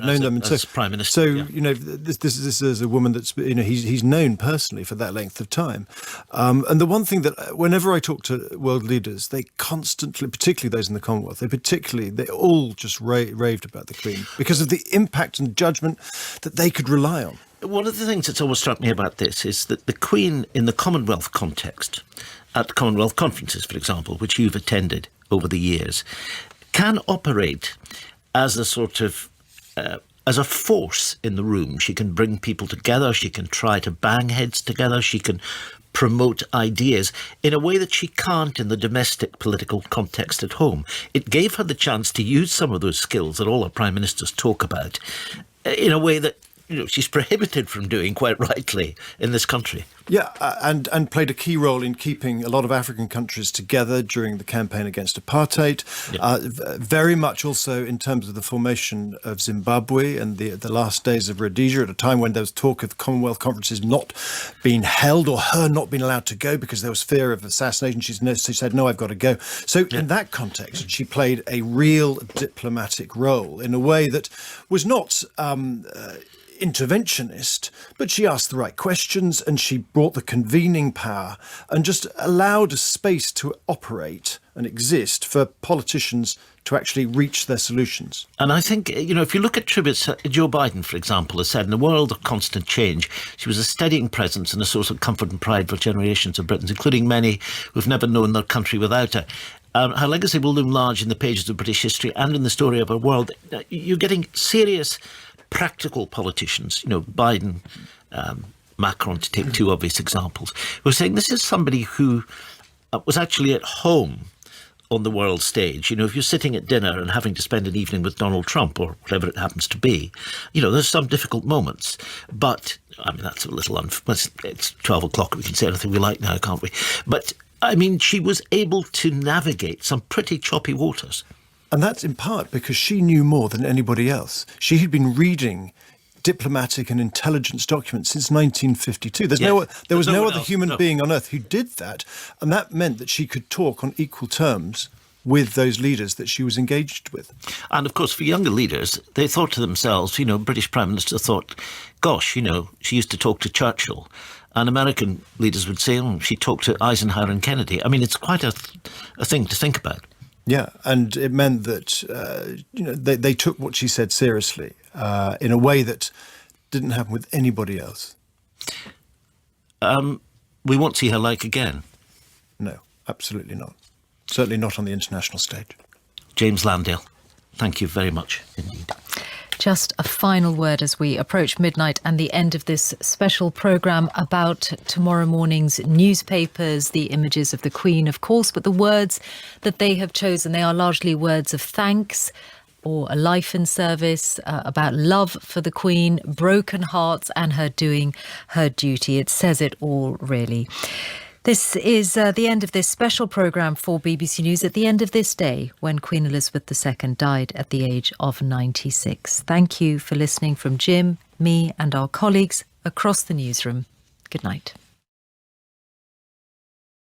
known them as Prime Minister. So, yeah. this is a woman that's, he's known personally for that length of time. And the one thing that whenever I talk to world leaders, they constantly, particularly those in the Commonwealth, they all just raved about the Queen because of the impact and judgment that they could rely on. One of the things that's always struck me about this is that the Queen, in the Commonwealth context, at Commonwealth conferences, for example, which you've attended over the years, can operate as a sort of as a force in the room. She can bring people together. She can try to bang heads together. She can promote ideas in a way that she can't in the domestic political context at home. It gave her the chance to use some of those skills that all our prime ministers talk about in a way that she's prohibited from doing, quite rightly, in this country. Yeah, and played a key role in keeping a lot of African countries together during the campaign against apartheid. Yeah. Very much also in terms of the formation of Zimbabwe and the last days of Rhodesia, at a time when there was talk of Commonwealth conferences not being held or her not being allowed to go because there was fear of assassination. She said, no, I've got to go. So in that context, she played a real diplomatic role in a way that was not interventionist, but she asked the right questions and she brought the convening power and just allowed a space to operate and exist for politicians to actually reach their solutions. And I think, if you look at tributes, Joe Biden, for example, has said, in a world of constant change, she was a steadying presence and a source of comfort and pride for generations of Britons, including many who've never known their country without her. Her legacy will loom large in the pages of British history and in the story of our world. You're getting serious practical politicians, Biden, Macron, to take 2 obvious examples, who are saying this is somebody who was actually at home on the world stage. If you're sitting at dinner and having to spend an evening with Donald Trump or whatever it happens to be, there's some difficult moments. But, that's a little it's 12 o'clock, we can say anything we like now, can't we? But, she was able to navigate some pretty choppy waters. And that's in part because she knew more than anybody else. She had been reading diplomatic and intelligence documents since 1952. There was no other human being on earth who did that. And that meant that she could talk on equal terms with those leaders that she was engaged with. And of course, for younger leaders, they thought to themselves, British Prime Minister thought, gosh, she used to talk to Churchill. And American leaders would say, she talked to Eisenhower and Kennedy. I mean, it's quite a thing to think about. Yeah, and it meant that, they took what she said seriously in a way that didn't happen with anybody else. We won't see her like again. No, absolutely not. Certainly not on the international stage. James Landale, thank you very much indeed. Just a final word as we approach midnight and the end of this special programme about tomorrow morning's newspapers, the images of the Queen, of course, but the words that they have chosen, they are largely words of thanks or a life in service, about love for the Queen, broken hearts and her doing her duty. It says it all, really. This is the end of this special programme for BBC News at the end of this day when Queen Elizabeth II died at the age of 96. Thank you for listening from Jim, me and our colleagues across the newsroom. Good night.